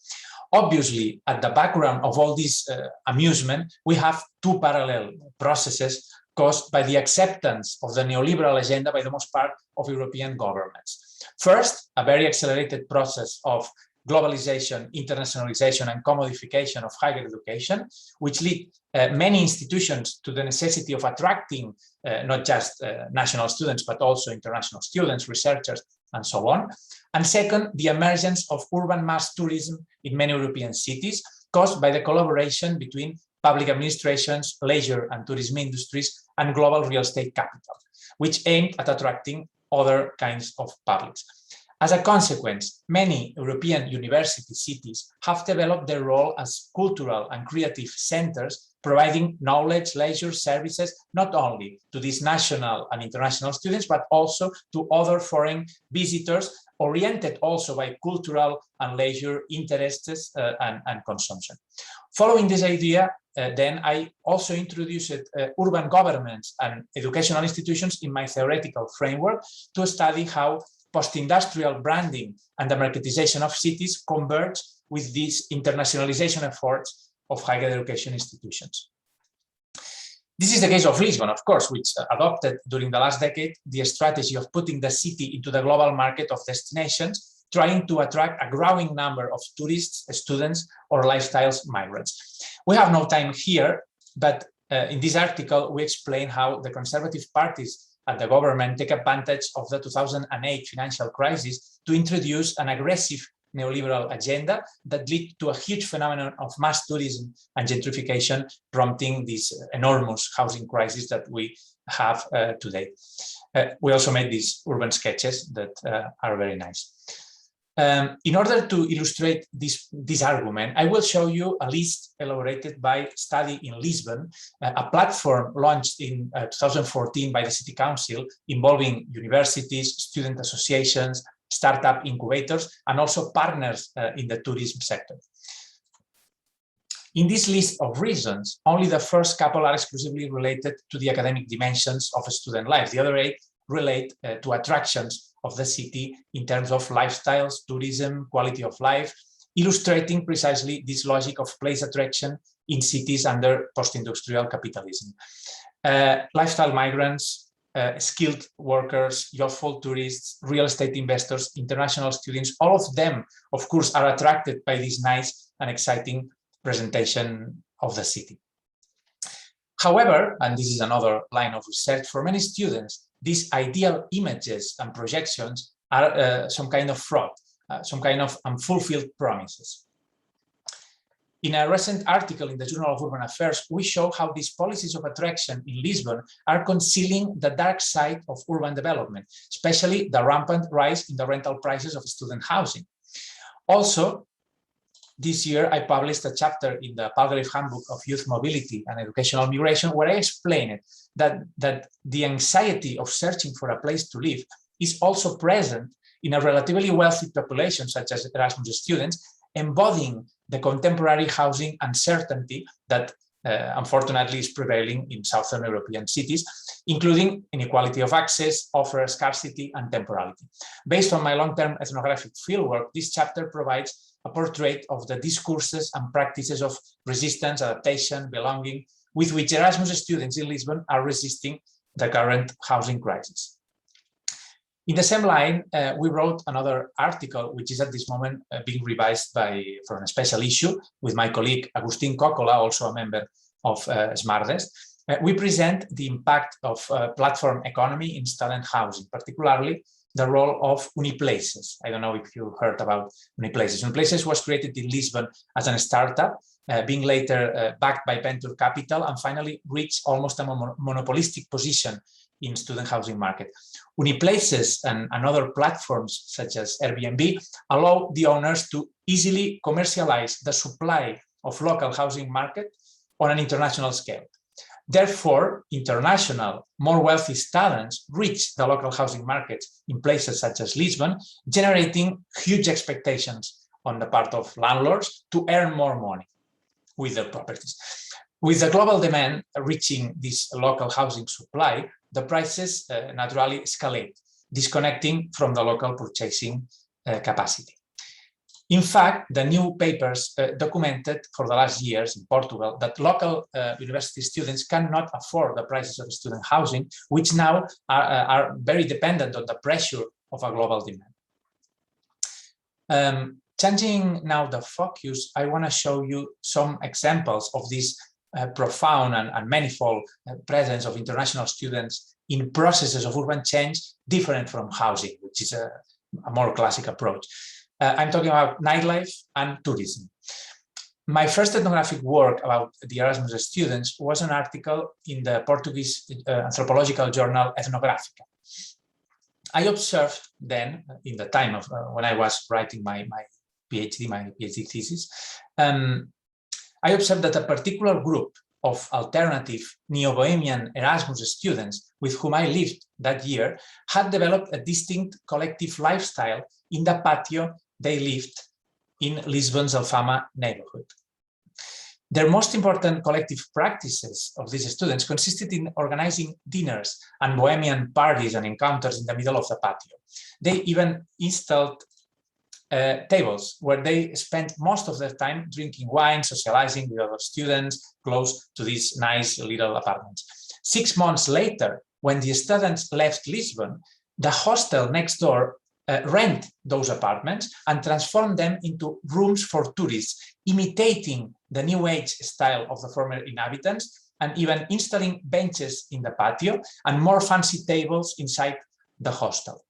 Obviously, at the background of all this amusement, we have two parallel processes caused by the acceptance of the neoliberal agenda by the most part of European governments. First, a very accelerated process of globalization, internationalization, and commodification of higher education, which lead many institutions to the necessity of attracting not just national students, but also international students, researchers, and so on. And second, the emergence of urban mass tourism in many European cities, caused by the collaboration between public administrations, leisure and tourism industries, and global real estate capital, which aimed at attracting other kinds of publics. As a consequence, many European university cities have developed their role as cultural and creative centers, providing knowledge, leisure, services, not only to these national and international students, but also to other foreign visitors, oriented also by cultural and leisure interests and consumption. Following this idea, then I also introduced urban governments and educational institutions in my theoretical framework to study how post-industrial branding and the marketization of cities converge with these internationalization efforts of higher education institutions. This is the case of Lisbon, of course, which adopted during the last decade the strategy of putting the city into the global market of destinations, trying to attract a growing number of tourists, students, or lifestyles migrants. We have no time here, but in this article, we explain how the conservative parties at the government take advantage of the 2008 financial crisis to introduce an aggressive neoliberal agenda that led to a huge phenomenon of mass tourism and gentrification, prompting this enormous housing crisis that we have today. We also made these urban sketches that are very nice. In order to illustrate this argument, I will show you a list elaborated by Study in Lisbon, a platform launched in 2014 by the City Council involving universities, student associations, startup incubators, and also partners in the tourism sector. In this list of reasons, only the first couple are exclusively related to the academic dimensions of student life. The other 8 relate to attractions of the city in terms of lifestyles, tourism, quality of life, illustrating precisely this logic of place attraction in cities under post-industrial capitalism. Lifestyle migrants, skilled workers, youthful tourists, real estate investors, international students, all of them, of course, are attracted by this nice and exciting presentation of the city. However, and this is another line of research, for many students, these ideal images and projections are some kind of fraud, some kind of unfulfilled promises. In a recent article in the Journal of Urban Affairs, we show how these policies of attraction in Lisbon are concealing the dark side of urban development, especially the rampant rise in the rental prices of student housing. Also, this year, I published a chapter in the Palgrave Handbook of Youth Mobility and Educational Migration, where I explained that the anxiety of searching for a place to live is also present in a relatively wealthy population, such as Erasmus students, embodying the contemporary housing uncertainty that unfortunately is prevailing in Southern European cities, including inequality of access, offer scarcity, and temporality. Based on my long-term ethnographic fieldwork, this chapter provides a portrait of the discourses and practices of resistance, adaptation, belonging, with which Erasmus students in Lisbon are resisting the current housing crisis. In the same line, we wrote another article, which is at this moment being revised for a special issue with my colleague Agustin Coccola, also a member of SmartDest. We present the impact of platform economy in student housing, particularly the role of Uniplaces. I don't know if you heard about Uniplaces. Uniplaces was created in Lisbon as a startup, being later backed by venture capital, and finally reached almost a monopolistic position in student housing market. Uniplaces and other platforms such as Airbnb allow the owners to easily commercialize the supply of local housing market on an international scale. Therefore, international, more wealthy students reach the local housing markets in places such as Lisbon, generating huge expectations on the part of landlords to earn more money with their properties. With the global demand reaching this local housing supply, the prices naturally escalate, disconnecting from the local purchasing capacity. In fact, the new papers documented for the last years in Portugal that local university students cannot afford the prices of student housing, which now are very dependent on the pressure of a global demand. Changing now the focus, I want to show you some examples of this profound and manifold presence of international students in processes of urban change different from housing, which is a more classic approach. I'm talking about nightlife and tourism. My first ethnographic work about the Erasmus students was an article in the Portuguese anthropological journal Ethnográfica. I observed then, in the time of when I was writing my PhD thesis, I observed that a particular group of alternative neo-Bohemian Erasmus students with whom I lived that year had developed a distinct collective lifestyle in the patio they lived in Lisbon's Alfama neighborhood. Their most important collective practices of these students consisted in organizing dinners and Bohemian parties and encounters in the middle of the patio. They even installed tables where they spent most of their time drinking wine, socializing with other students close to these nice little apartments. 6 months later, when the students left Lisbon, the hostel next door rent those apartments and transform them into rooms for tourists, imitating the New Age style of the former inhabitants, and even installing benches in the patio and more fancy tables inside the hostel.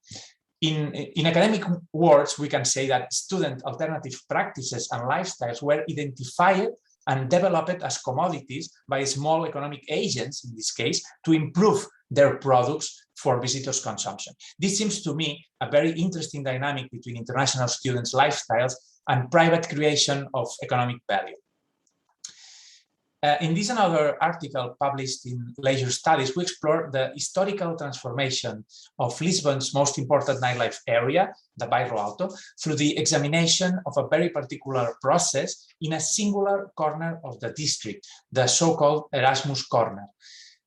In academic words, we can say that student alternative practices and lifestyles were identified and developed as commodities by small economic agents, in this case, to improve their products for visitors' consumption. This seems to me a very interesting dynamic between international students' lifestyles and private creation of economic value. In this another article published in Leisure Studies, we explore the historical transformation of Lisbon's most important nightlife area, the Bairro Alto, through the examination of a very particular process in a singular corner of the district, the so-called Erasmus corner.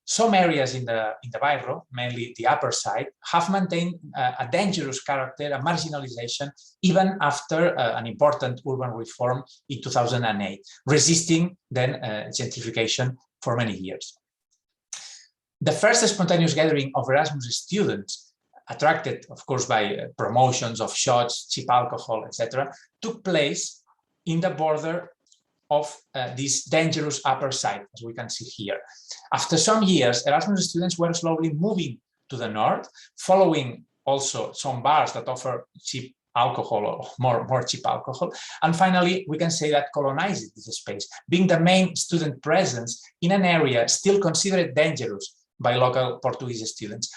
Some areas in the Bairro, mainly the upper side, have maintained a dangerous character, a marginalization, even after an important urban reform in 2008, resisting then gentrification for many years. The first spontaneous gathering of Erasmus students, attracted, of course, by promotions of shots, cheap alcohol, etc., took place in the border of this dangerous upper side, as we can see here. After some years, Erasmus students were slowly moving to the north, following also some bars that offer cheap alcohol or more cheap alcohol. And finally, we can say that colonized this space, being the main student presence in an area still considered dangerous by local Portuguese students.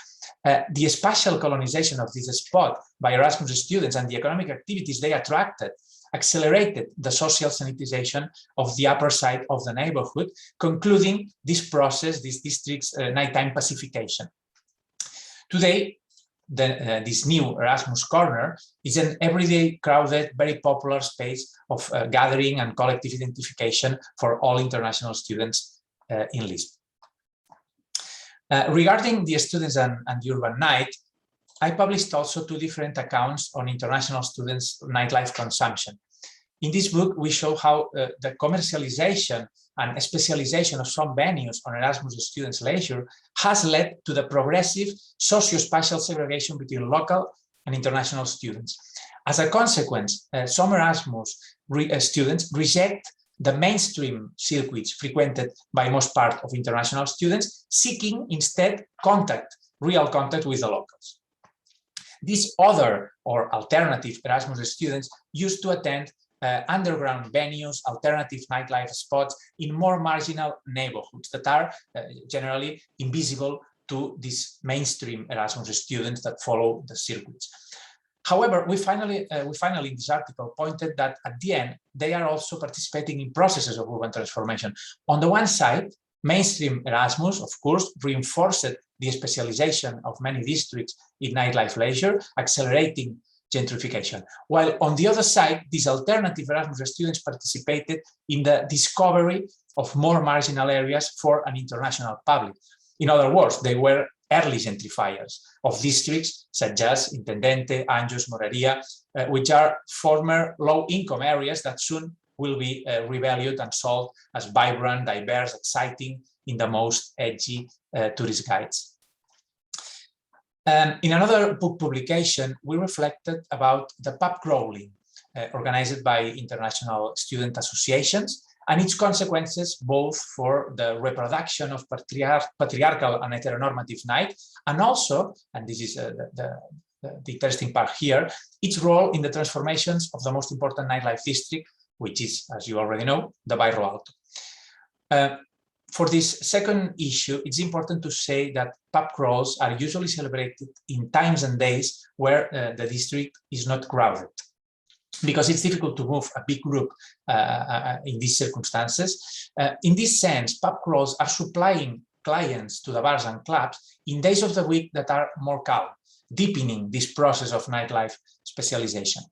The spatial colonization of this spot by Erasmus students and the economic activities they attracted accelerated the social sanitization of the upper side of the neighborhood, concluding this process, this district's nighttime pacification. Today, this new Erasmus Corner is an everyday, crowded, very popular space of gathering and collective identification for all international students in Lisbon. Regarding the students and the urban night, I published also 2 different accounts on international students' nightlife consumption. In this book, we show how the commercialization and specialization of some venues on Erasmus students' leisure has led to the progressive socio-spatial segregation between local and international students. As a consequence, some Erasmus students reject the mainstream circuits frequented by most part of international students, seeking instead real contact with the locals. These other or alternative Erasmus students used to attend underground venues, alternative nightlife spots in more marginal neighborhoods that are generally invisible to these mainstream Erasmus students that follow the circuits. However, we finally in this article pointed that at the end, they are also participating in processes of urban transformation. On the one side, mainstream Erasmus, of course, reinforced the specialization of many districts in nightlife leisure, accelerating gentrification. While on the other side, these alternative Erasmus students participated in the discovery of more marginal areas for an international public. In other words, they were early gentrifiers of districts such as Intendente, Anjos, Moreria, which are former low-income areas that soon will be revalued and sold as vibrant, diverse, exciting in the most edgy tourist guides. In another book publication, we reflected about the pub crawling organized by international student associations and its consequences both for the reproduction of patriarchal and heteronormative night, and also, and this is the interesting part here, its role in the transformations of the most important nightlife district, which is, as you already know, the Bairro Alto. For this second issue, it's important to say that pub crawls are usually celebrated in times and days where the district is not crowded, because it's difficult to move a big group in these circumstances. In this sense, pub crawls are supplying clients to the bars and clubs in days of the week that are more calm, deepening this process of nightlife specialization.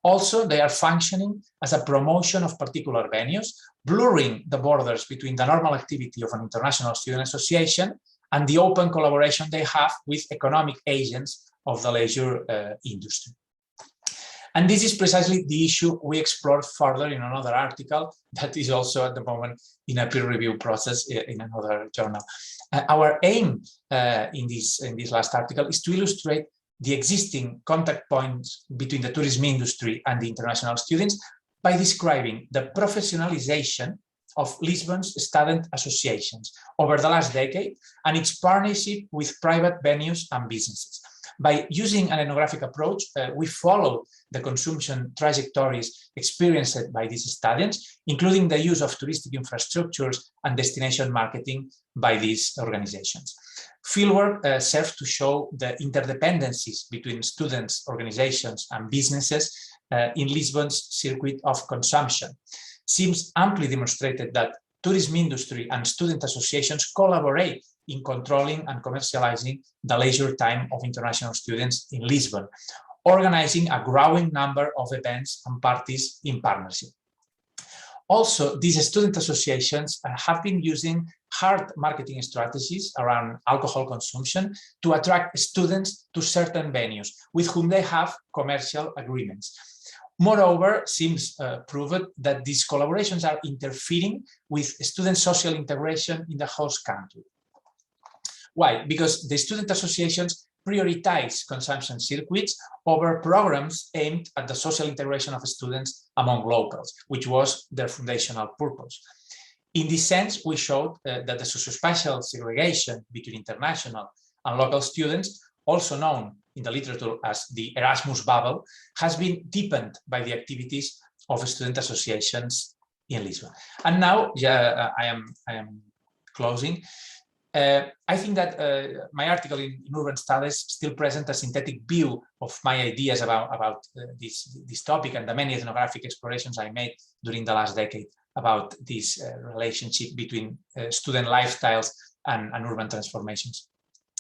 Also, they are functioning as a promotion of particular venues, blurring the borders between the normal activity of an international student association and the open collaboration they have with economic agents of the leisure industry. And this is precisely the issue we explored further in another article that is also at the moment in a peer review process in another journal. Our aim in this last article is to illustrate the existing contact points between the tourism industry and the international students by describing the professionalization of Lisbon's student associations over the last decade and its partnership with private venues and businesses. By using an ethnographic approach, we follow the consumption trajectories experienced by these students, including the use of touristic infrastructures and destination marketing by these organizations. Fieldwork serves to show the interdependencies between students, organizations, and businesses in Lisbon's circuit of consumption. Seems amply demonstrated that tourism industry and student associations collaborate in controlling and commercializing the leisure time of international students in Lisbon, organizing a growing number of events and parties in partnership. Also, these student associations have been using hard marketing strategies around alcohol consumption to attract students to certain venues with whom they have commercial agreements. Moreover, seems proved that these collaborations are interfering with student social integration in the host country. Why? Because the student associations prioritize consumption circuits over programs aimed at the social integration of students among locals, which was their foundational purpose. In this sense, we showed that the socio-spatial segregation between international and local students, also known in the literature as the Erasmus bubble, has been deepened by the activities of student associations in Lisbon. And now, I am closing. I think that my article in Urban Studies still presents a synthetic view of my ideas about this topic and the many ethnographic explorations I made during the last decade about this relationship between student lifestyles and urban transformations.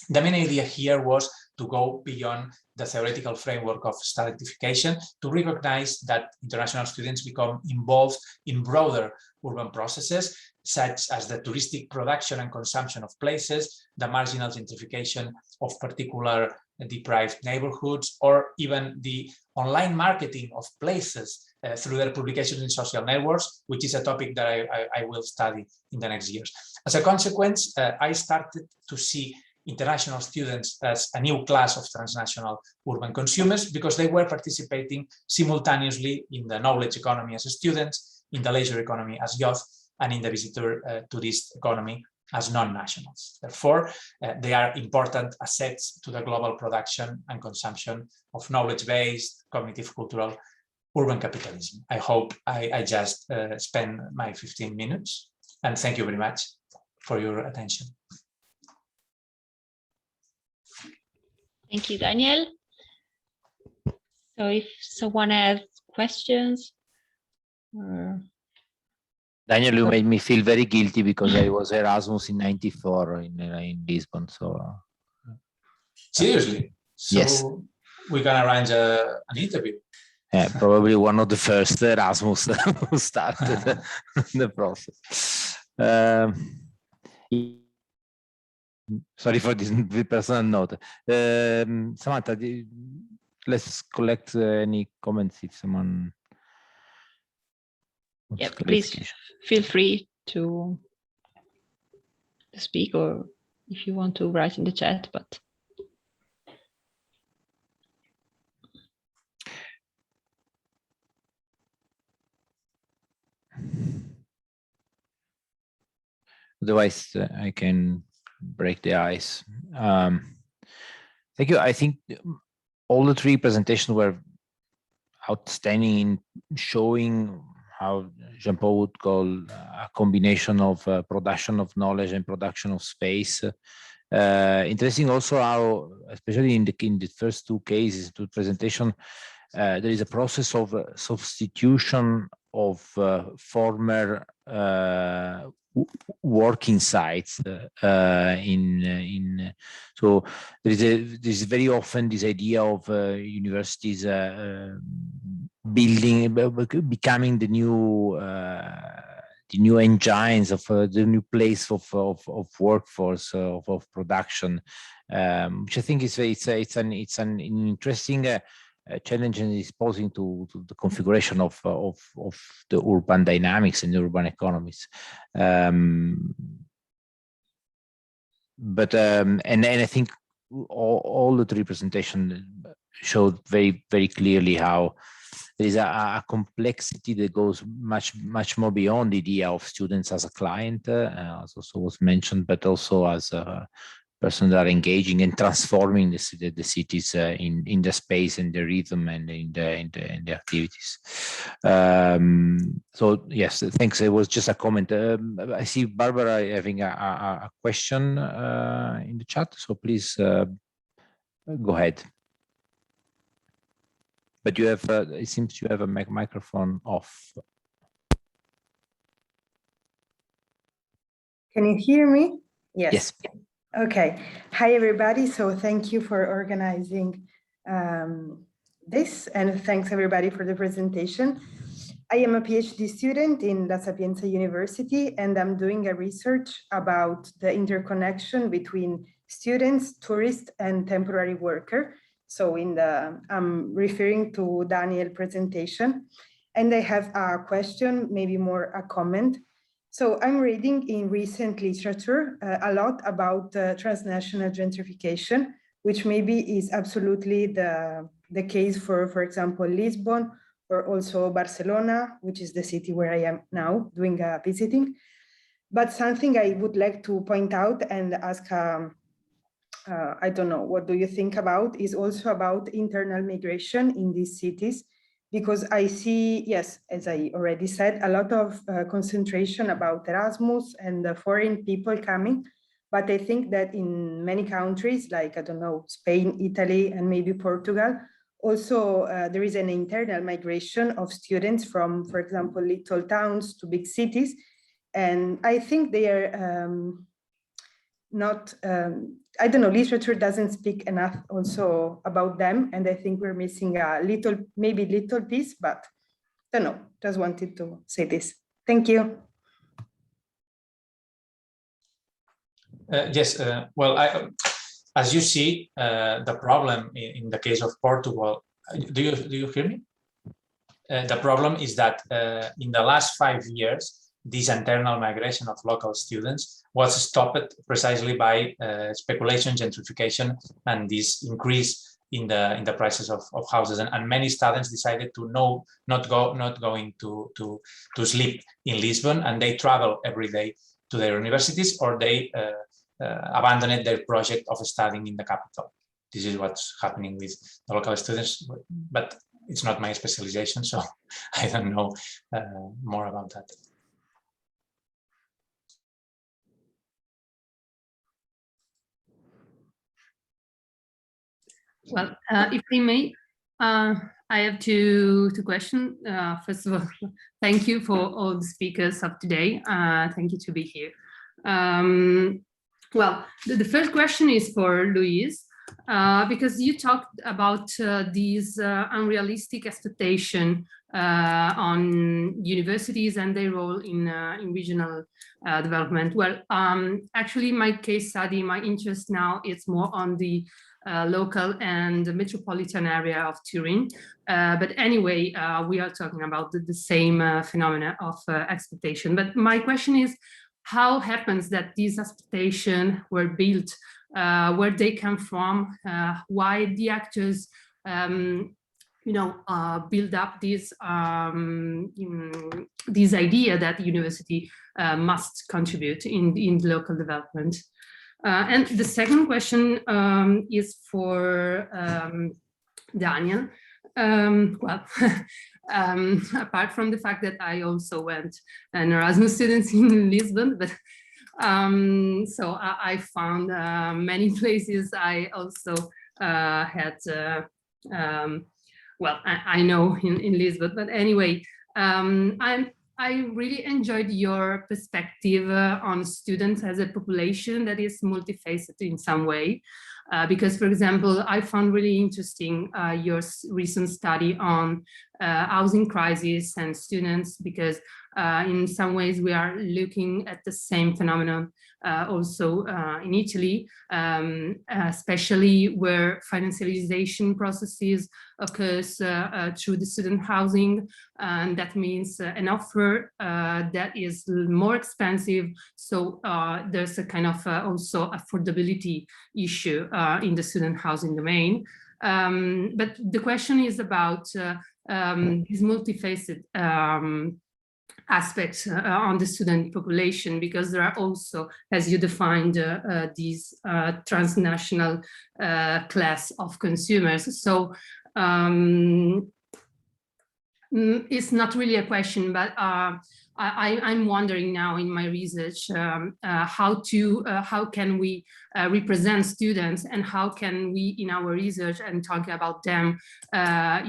The main idea here was to go beyond the theoretical framework of stratification, to recognize that international students become involved in broader urban processes, such as the touristic production and consumption of places, the marginal gentrification of particular deprived neighborhoods, or even the online marketing of places through their publications in social networks, which is a topic that I will study in the next years. As a consequence, I started to see international students as a new class of transnational urban consumers, because they were participating simultaneously in the knowledge economy as students, in the leisure economy as youth, and in the visitor tourist economy as non-nationals. Therefore, they are important assets to the global production and consumption of knowledge-based, cognitive, cultural, urban capitalism. I hope I just spent my 15 minutes, and thank you very much for your attention. Thank you, Daniel. So if someone has questions, Daniel, you made me feel very guilty because I was Erasmus in '94 in Lisbon. So seriously, so yes, we're gonna arrange an interview. Yeah, probably one of the first Erasmus who started the process. Sorry for this personal note. Samantha, let's collect any comments if someone. Yeah, please feel free to speak, or if you want to write in the chat, but. Otherwise, I can break the ice. Thank you. I think all the three presentations were outstanding in showing how Jean-Paul would call a combination of production of knowledge and production of space. Interesting also how, especially in the first two cases, two presentation, there is a process of substitution of former working sites so there's very often this idea of universities becoming the new engines of the new place of workforce of production, which I think it's an interesting challenge and is posing to the configuration of the urban dynamics and the urban economies. But I think all the three presentations showed very, very clearly how there is a complexity that goes much more beyond the idea of students as a client, as also was mentioned, but also as a person that are engaging and transforming the cities in the space and the rhythm and in the activities. So yes, thanks. It was just a comment. I see Barbara having a question in the chat, so please go ahead. But you have, it seems you have a microphone off. Can you hear me? Yes. Yes. Okay. Hi, everybody. So thank you for organizing this, and thanks everybody for the presentation. I am a PhD student in La Sapienza University, and I'm doing a research about the interconnection between students, tourists, and temporary worker. So I'm referring to Daniel's presentation, and I have a question, maybe more a comment. So I'm reading in recent literature a lot about transnational gentrification, which maybe is absolutely the case for example, Lisbon, or also Barcelona, which is the city where I am now doing a visiting. But something I would like to point out and ask, I don't know, what do you think about, is also about internal migration in these cities. Because I see, yes, as I already said, a lot of concentration about Erasmus and the foreign people coming. But I think that in many countries, like, I don't know, Spain, Italy, and maybe Portugal, also there is an internal migration of students from, for example, little towns to big cities. And I think they are not, I don't know, literature doesn't speak enough also about them. And I think we're missing a little, maybe little piece, but I don't know, just wanted to say this. Thank you. Yes, well, as you see, the problem in the case of Portugal, do you hear me? The problem is that in the last 5 years, this internal migration of local students was stopped precisely by speculation, gentrification, and this increase in the prices of houses. And many students decided to not going to sleep in Lisbon, and they travel every day to their universities, or they abandoned their project of studying in the capital. This is what's happening with the local students, but it's not my specialization, so I don't know more about that. Well, if I may, I have two questions. First of all, thank you for all the speakers of today. Thank you to be here. Well, the first question is for Louise, because you talked about these unrealistic expectation on universities and their role in regional development. Well, actually, my case study, my interest now is more on the local and metropolitan area of Turin. But anyway, we are talking about the same phenomena of expectation. But my question is, how happens that these expectations were built, where they come from, why the actors, build up this idea that the university must contribute in local development. And the second question is for Daniel. Well, apart from the fact that I also went an Erasmus student in Lisbon, but so I found many places I also had, well, I know in Lisbon, but anyway, I really enjoyed your perspective on students as a population that is multifaceted in some way. Because, for example, I found really interesting your recent study on housing crisis and students, because in some ways we are looking at the same phenomenon also in Italy, especially where financialization processes occurs through the student housing, and that means an offer that is more expensive. So there's a kind of also affordability issue in the student housing domain. But the question is about these multifaceted aspects on the student population, because there are also, as you defined, these transnational class of consumers. So it's not really a question, but I'm wondering now in my research how can we represent students, and how can we in our research and talk about them, have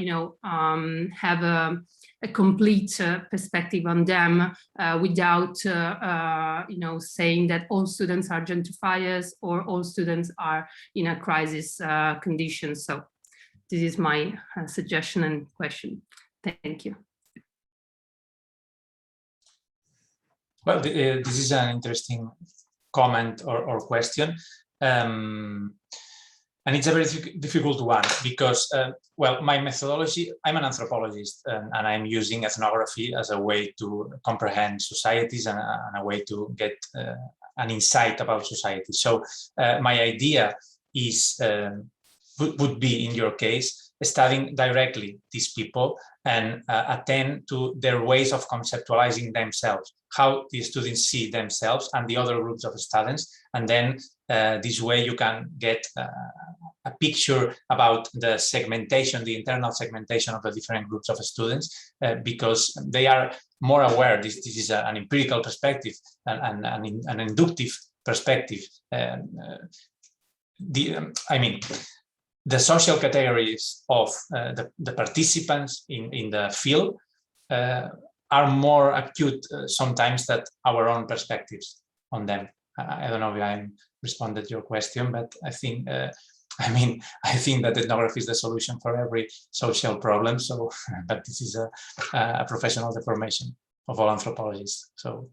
a complete perspective on them without saying that all students are gentrifiers or all students are in a crisis condition. So this is my suggestion and question. Thank you. Well, this is an interesting comment or question. And it's a very difficult one because, well, my methodology, I'm an anthropologist, and I'm using ethnography as a way to comprehend societies and a way to get an insight about society. So my idea is, would be in your case, studying directly these people and attend to their ways of conceptualizing themselves, how the students see themselves and the other groups of students. And then this way you can get a picture about the segmentation, the internal segmentation of the different groups of students, because they are more aware. This is an empirical perspective and an inductive perspective. The social categories of the participants in the field are more acute sometimes than our own perspectives on them. I don't know if I'm responded to your question, but I think, I think that ethnography is the solution for every social problem. So, but this is a professional deformation of all anthropologists. So,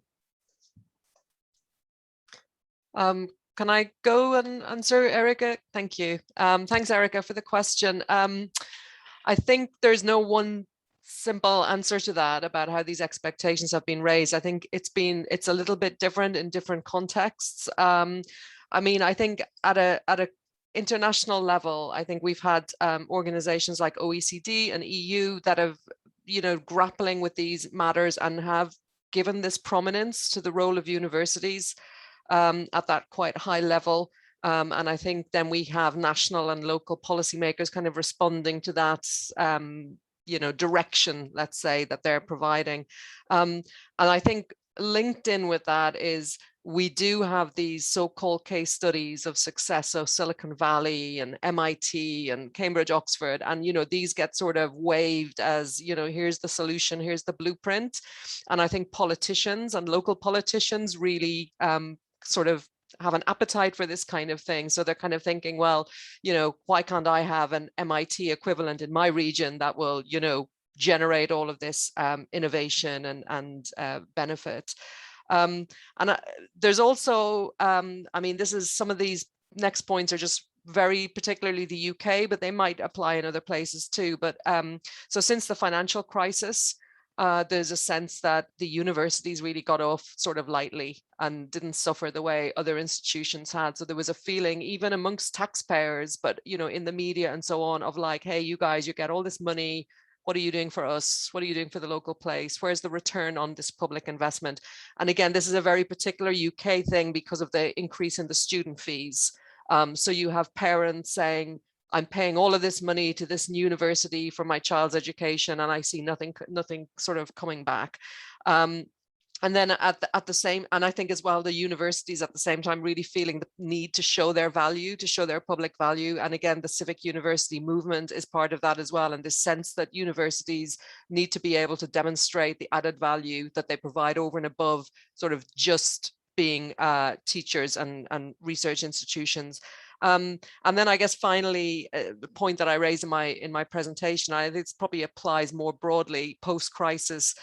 can I go and answer, Erica? Thank you. Thanks, Erica, for the question. I think there's no one simple answer to that about how these expectations have been raised. I think it's a little bit different in different contexts. I think at a international level, I think we've had organizations like OECD and EU that have, grappling with these matters and have given this prominence to the role of universities at that quite high level. And I think then we have national and local policymakers kind of responding to that, direction, let's say, that they're providing. And I think linked in with that is we do have these so-called case studies of success of Silicon Valley and MIT and Cambridge, Oxford, and these get sort of waved as, here's the solution, here's the blueprint. And I think politicians and local politicians really sort of have an appetite for this kind of thing. So they're kind of thinking, well, why can't I have an MIT equivalent in my region that will, generate all of this innovation and benefit. There's also, this is some of these next points are just very particularly the UK, but they might apply in other places too. But so since the financial crisis, there's a sense that the universities really got off sort of lightly and didn't suffer the way other institutions had. So there was a feeling even amongst taxpayers, but in the media and so on, of like, hey, you guys, you get all this money. What are you doing for us? What are you doing for the local place? Where's the return on this public investment? And again, this is a very particular UK thing because of the increase in the student fees. So you have parents saying, I'm paying all of this money to this university for my child's education, and I see nothing sort of coming back. And then at the same, and I think as well, the universities at the same time really feeling the need to show their value, to show their public value. And again, the civic university movement is part of that as well. And this sense that universities need to be able to demonstrate the added value that they provide over and above sort of just being teachers and research institutions. And then I guess finally, the point that I raised in my presentation, I think this probably applies more broadly post-crisis,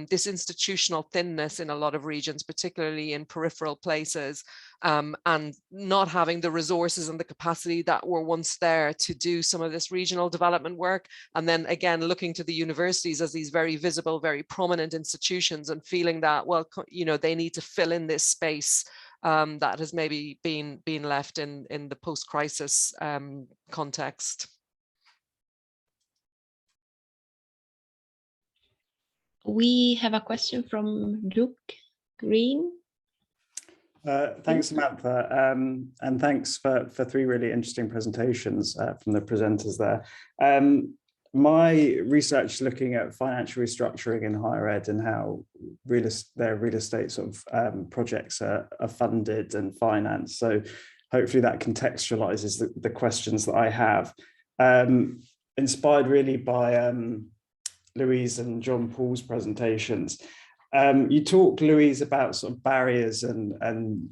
this institutional thinness in a lot of regions, particularly in peripheral places, and not having the resources and the capacity that were once there to do some of this regional development work. And then again, looking to the universities as these very visible, very prominent institutions and feeling that, well, they need to fill in this space that has maybe been left in the post-crisis context. We have a question from Luke Green. Thanks, Samantha, and thanks for 3 really interesting presentations from the presenters there. My research looking at financial restructuring in higher ed and how their real estate sort of projects are funded and financed. So hopefully that contextualizes the questions that I have. Inspired really by Louise and John Paul's presentations. You talk, Louise, about sort of barriers and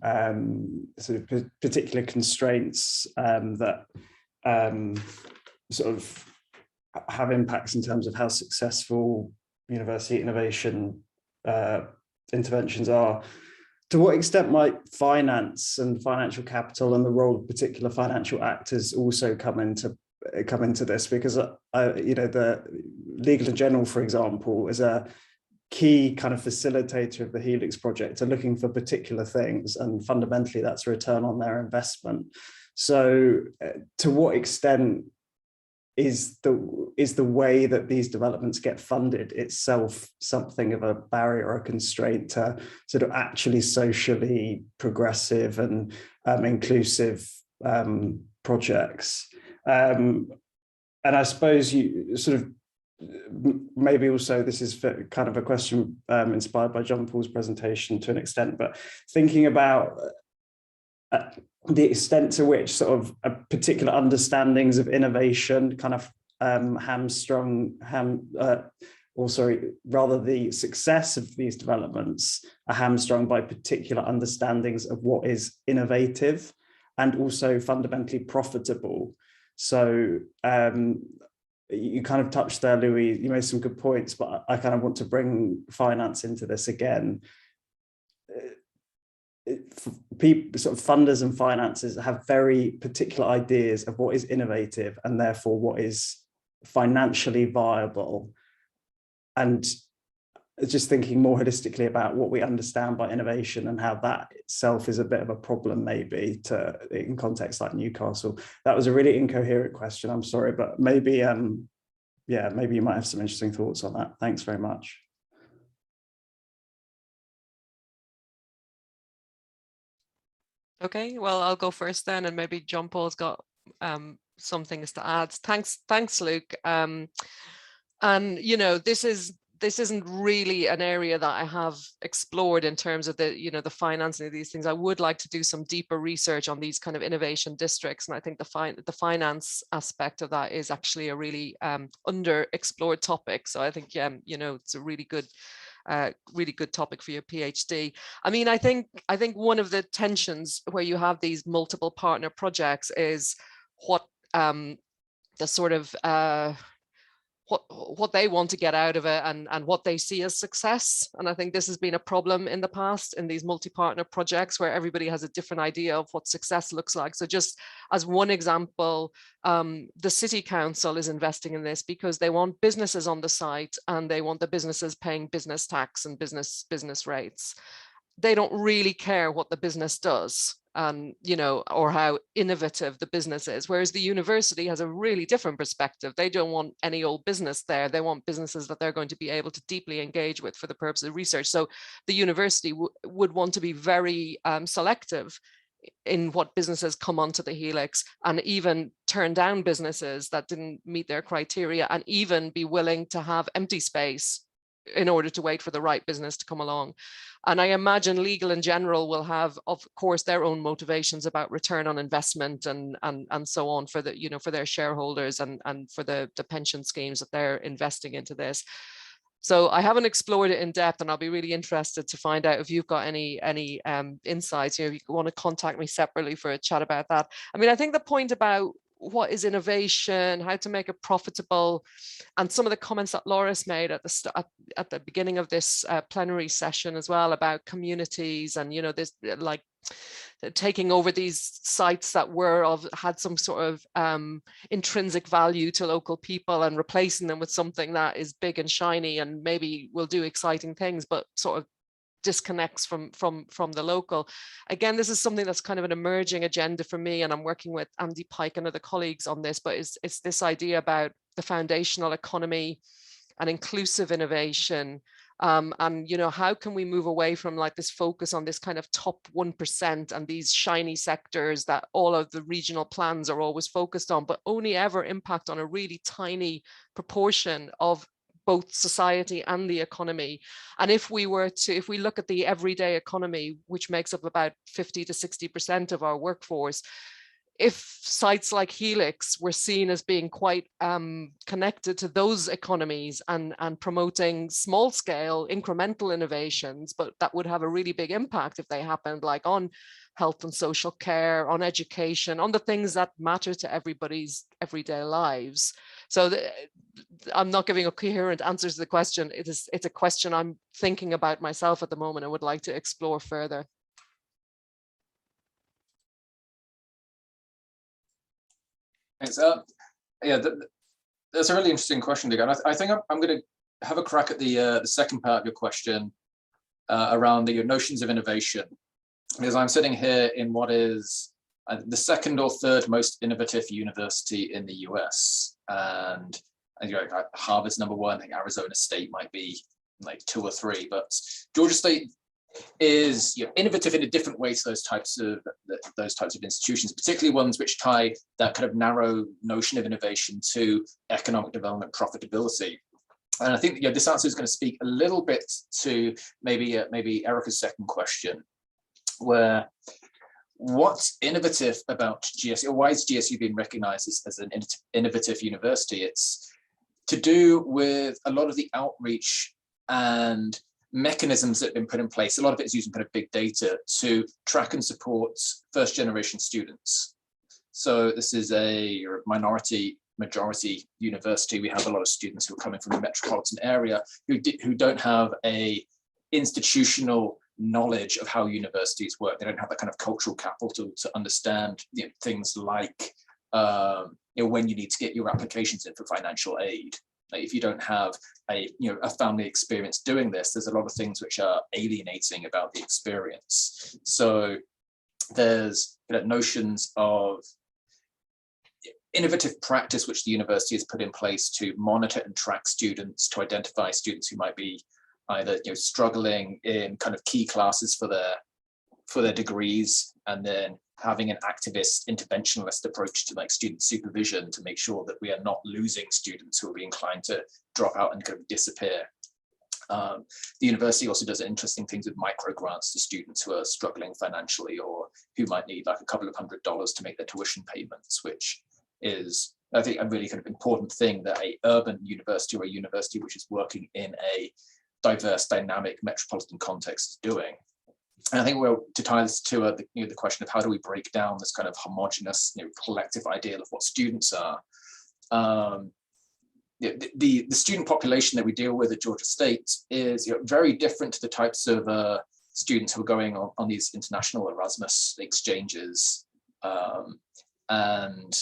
sort of particular constraints that sort of have impacts in terms of how successful university innovation interventions are. To what extent might finance and financial capital and the role of particular financial actors also come into this? Because the Legal and General, for example, is a key kind of facilitator of the Helix project, are looking for particular things, and fundamentally that's a return on their investment. So to what extent is the way that these developments get funded itself something of a barrier or a constraint to sort of actually socially progressive and inclusive projects? And I suppose you sort of maybe also this is kind of a question inspired by John Paul's presentation to an extent, but thinking about the extent to which sort of a particular understandings of innovation kind of rather the success of these developments are hamstrung by particular understandings of what is innovative. and also fundamentally profitable. So you kind of touched there, Louis, you made some good points, but I kind of want to bring finance into this again. People, sort of funders and finances have very particular ideas of what is innovative and therefore what is financially viable. And just thinking more holistically about what we understand by innovation and how that itself is a bit of a problem, maybe in contexts like Newcastle. That was a really incoherent question, I'm sorry, but maybe, yeah, maybe you might have some interesting thoughts on that. Thanks very much. Okay, well, I'll go first then, and maybe John Paul's got some things to add. Thanks, Luke. And you know, this isn't really an area that I have explored in terms of the the financing of these things. I would like to do some deeper research on these kind of innovation districts, and I think the finance aspect of that is actually a really underexplored topic. So I think you know, it's a really good topic for your PhD. I mean, I think one of the tensions where you have these multiple partner projects is what the sort of what they want to get out of it and what they see as success. And I think this has been a problem in the past in these multi-partner projects where everybody has a different idea of what success looks like. So just as one example, the city council is investing in this because they want businesses on the site and they want the businesses paying business tax and business rates. They don't really care what the business does, you know, or how innovative the business is. Whereas the university has a really different perspective. They don't want any old business there. They want businesses that they're going to be able to deeply engage with for the purpose of research. So the university would want to be very selective in what businesses come onto the Helix, and even turn down businesses that didn't meet their criteria, and even be willing to have empty space in order to wait for the right business to come along. And I imagine legal in general will have, of course, their own motivations about return on investment and so on for the, you know, for their shareholders and for the pension schemes that they're investing into this. So I haven't explored it in depth, and I'll be really interested to find out if you've got any insights. You know, if you want to contact me separately for a chat about that. I mean, I think the point about what is innovation, how to make it profitable, and some of the comments that Loris made at the beginning of this plenary session as well about communities and, you know, this like taking over these sites that had some sort of intrinsic value to local people and replacing them with something that is big and shiny and maybe will do exciting things, but sort of disconnects from the local. Again, this is something that's kind of an emerging agenda for me, and I'm working with Andy Pike and other colleagues on this, but it's this idea about the foundational economy and inclusive innovation. And, you know, how can we move away from like this focus on this kind of top 1% and these shiny sectors that all of the regional plans are always focused on, but only ever impact on a really tiny proportion of both society and the economy. And if we look at the everyday economy, which makes up about 50 to 60% of our workforce, if sites like Helix were seen as being quite connected to those economies and promoting small scale incremental innovations, but that would have a really big impact if they happened, like on health and social care, on education, on the things that matter to everybody's everyday lives. So I'm not giving a coherent answer to the question. It's a question I'm thinking about myself at the moment and would like to explore further. Thanks. Yeah, that's a really interesting question, Dick. And I think I'm going to have a crack at the second part of your question around your notions of innovation, because I'm sitting here in what is the second or third most innovative university in the US, and you know, Harvard's number one. I think Arizona State might be like 2 or 3, but Georgia State is, you know, innovative in a different way to those types of institutions, particularly ones which tie that kind of narrow notion of innovation to economic development profitability. And I think, you know, this answer is going to speak a little bit to maybe Erica's second question, where what's innovative about GSU, or why is GSU being recognized as an innovative university? It's to do with a lot of the outreach and mechanisms that have been put in place. A lot of it is using kind of big data to track and support first generation students. So this is a majority university. We have a lot of students who are coming from the metropolitan area who don't have a institutional knowledge of how universities work. They don't have that kind of cultural capital to understand, you know, things like you know, when you need to get your applications in for financial aid. Like if you don't have a family experience doing this, there's a lot of things which are alienating about the experience. So there's notions of innovative practice which the university has put in place to monitor and track students, to identify students who might be either struggling in kind of key classes for their degrees, and then having an activist interventionalist approach to like student supervision to make sure that we are not losing students who will be inclined to drop out and kind of disappear. The university also does interesting things with micro grants to students who are struggling financially or who might need like a couple of $100s to make their tuition payments, which is, I think, a really kind of important thing that a urban university or a university which is working in a diverse, dynamic metropolitan context is doing. And I think to tie this to the question of how do we break down this kind of homogenous, collective ideal of what students are. The student population that we deal with at Georgia State is very different to the types of students who are going on these international Erasmus exchanges. And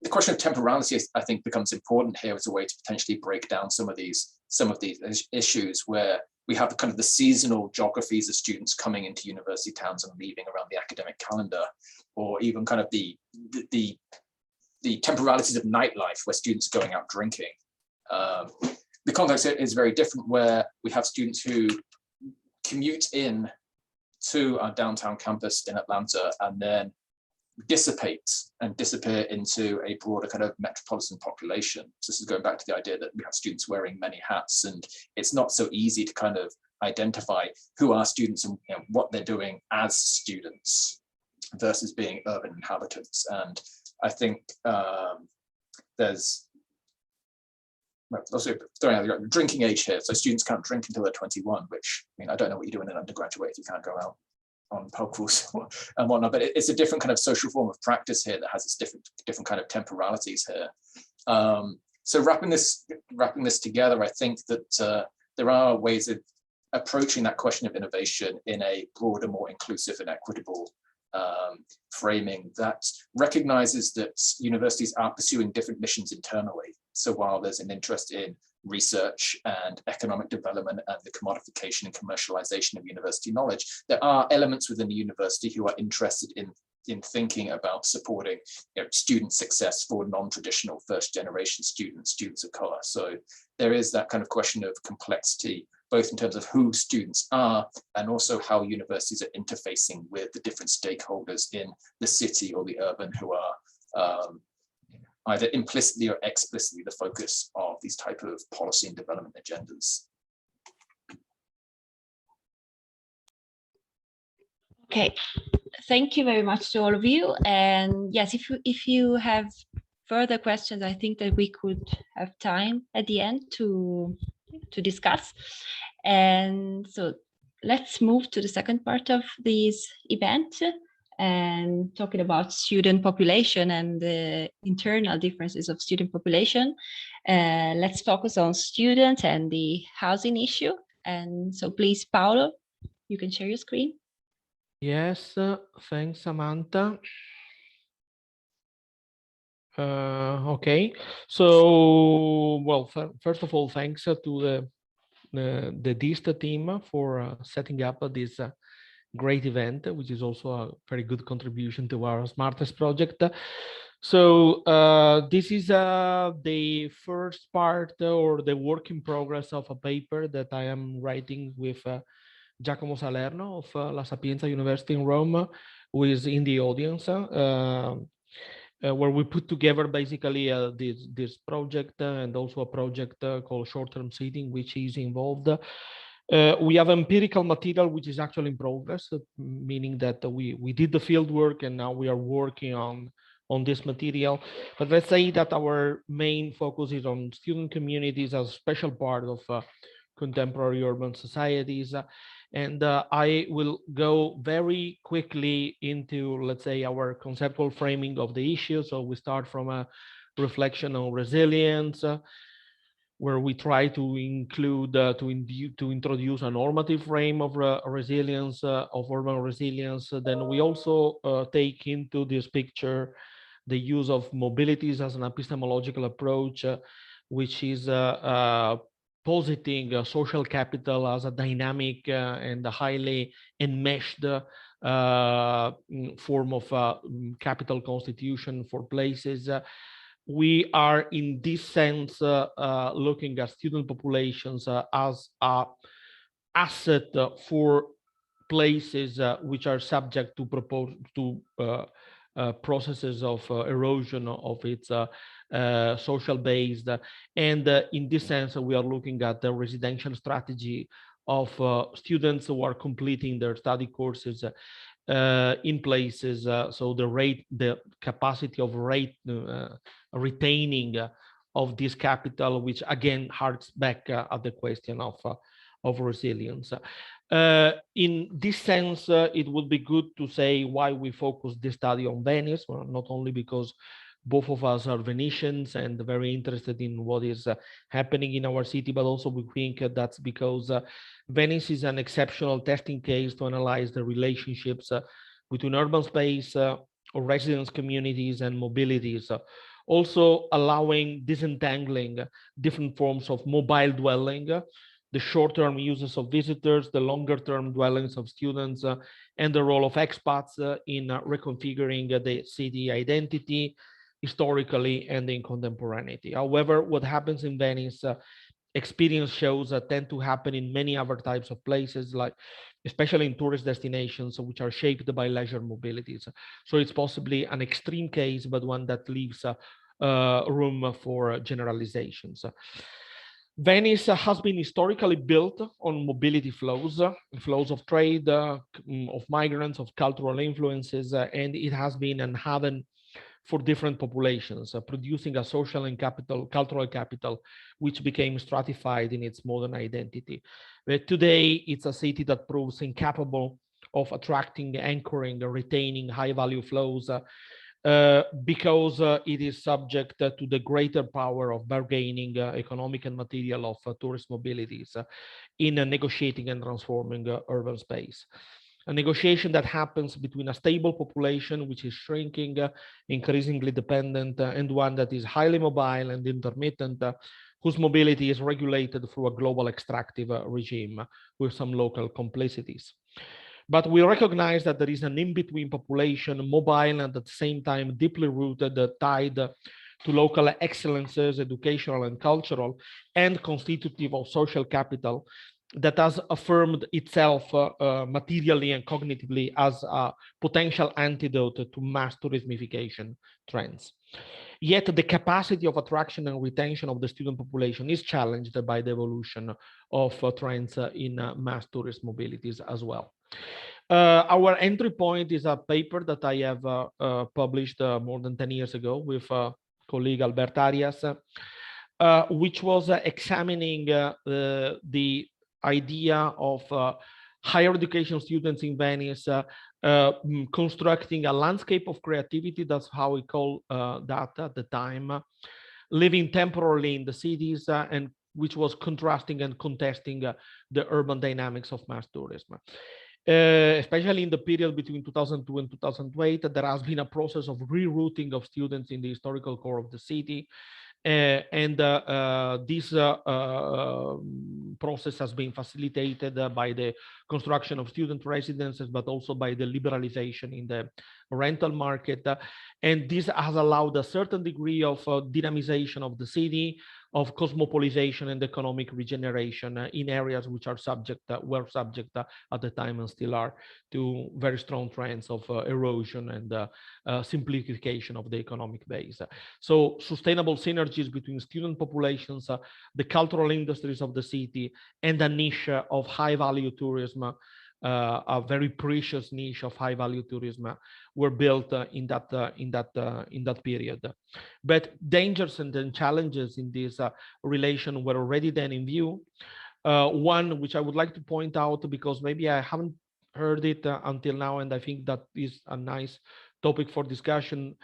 the question of temporality, I think, becomes important here as a way to potentially break down some of these issues where we have kind of the seasonal geographies of students coming into university towns and leaving around the academic calendar, or even kind of the temporalities of nightlife where students are going out drinking. The context is very different, where we have students who commute in to our downtown campus in Atlanta and then dissipate and disappear into a broader kind of metropolitan population. So this is going back to the idea that we have students wearing many hats, and it's not so easy to kind of identify who are students and what they're doing as students versus being urban inhabitants. And I think there's also throwing out the drinking age here. So students can't drink until they're 21, which, I mean, I don't know what you do in an undergraduate if you can't go out on pub crawls and whatnot, but it's a different kind of social form of practice here that has its different kind of temporalities here. So wrapping this together, I think that there are ways of approaching that question of innovation in a broader, more inclusive and equitable framing that recognizes that universities are pursuing different missions internally. So while there's an interest in research and economic development and the commodification and commercialization of university knowledge, there are elements within the university who are interested in thinking about supporting student success for non-traditional first generation students of color. So there is that kind of question of complexity, both in terms of who students are and also how universities are interfacing with the different stakeholders in the city or the urban who are either implicitly or explicitly the focus of these type of policy and development agendas. Okay, thank you very much to all of you. And yes, if you have further questions, I think that we could have time at the end to discuss. And so let's move to the second part of this event and talking about student population and the internal differences of student population. Let's focus on students and the housing issue. And so please, Paolo, you can share your screen. Yes, thanks, Samantha. Okay, so, well, first of all, thanks to the DIST team for setting up this great event, which is also a very good contribution to our Smartest project. So this is the first part or the work in progress of a paper that I am writing with Giacomo Salerno of La Sapienza University in Rome, who is in the audience, where we put together basically this project and also a project called Short-Term Seating, which is involved. We have empirical material which is actually in progress, meaning that we did the field work and now we are working on this material. But let's say that our main focus is on student communities as a special part of contemporary urban societies. And I will go very quickly into, let's say, our conceptual framing of the issue. So we start from a reflection on resilience, where we try to include, to introduce a normative frame of resilience, of urban resilience. Then we also take into this picture the use of mobilities as an epistemological approach, which is positing social capital as a dynamic and a highly enmeshed form of capital constitution for places. We are in this sense looking at student populations as an asset for places which are subject to processes of erosion of its social base. And in this sense, we are looking at the residential strategy of students who are completing their study courses in places. So the capacity of retaining of this capital, which again harks back at the question of resilience. In this sense, it would be good to say why we focus this study on Venice, well, not only because both of us are Venetians and very interested in what is happening in our city, but also we think that's because Venice is an exceptional testing case to analyze the relationships between urban space, or residence communities and mobilities, also allowing disentangling different forms of mobile dwelling, the short-term uses of visitors, the longer-term dwellings of students, and the role of expats in reconfiguring the city identity historically and in contemporaneity. However, what happens in Venice, experience shows tend to happen in many other types of places, like especially in tourist destinations, which are shaped by leisure mobilities. So it's possibly an extreme case, but one that leaves room for generalizations. Venice has been historically built on mobility flows, flows of trade, of migrants, of cultural influences, and it has been an haven for different populations, producing a social and cultural capital, which became stratified in its modern identity. But today, it's a city that proves incapable of attracting, anchoring, retaining high-value flows because it is subject to the greater power of bargaining, economic and material of tourist mobilities in negotiating and transforming urban space. A negotiation that happens between a stable population, which is shrinking, increasingly dependent, and one that is highly mobile and intermittent, whose mobility is regulated through a global extractive regime with some local complicities. But we recognize that there is an in-between population, mobile and at the same time deeply rooted, tied to local excellences, educational and cultural, and constitutive of social capital, that has affirmed itself materially and cognitively as a potential antidote to mass tourismification trends. Yet the capacity of attraction and retention of the student population is challenged by the evolution of trends in mass tourist mobilities as well. Our entry point is a paper that I have published more than 10 years ago with colleague Albert Arias, which was examining the idea of higher education students in Venice constructing a landscape of creativity. That's how we call that at the time, living temporarily in the cities, and which was contrasting and contesting the urban dynamics of mass tourism. Especially in the period between 2002 and 2008, there has been a process of rerouting of students in the historical core of the city. This process has been facilitated by the construction of student residences, but also by the liberalization in the rental market. And this has allowed a certain degree of dynamization of the city, of cosmopolization and economic regeneration in areas which are were subject at the time and still are to very strong trends of erosion and simplification of the economic base. So sustainable synergies between student populations, the cultural industries of the city, and a niche of high-value tourism, a very precious niche of high-value tourism, were built in that period. But dangers and then challenges in this relation were already then in view. One which I would like to point out, because maybe I haven't heard it until now, and I think that is a nice topic for discussion.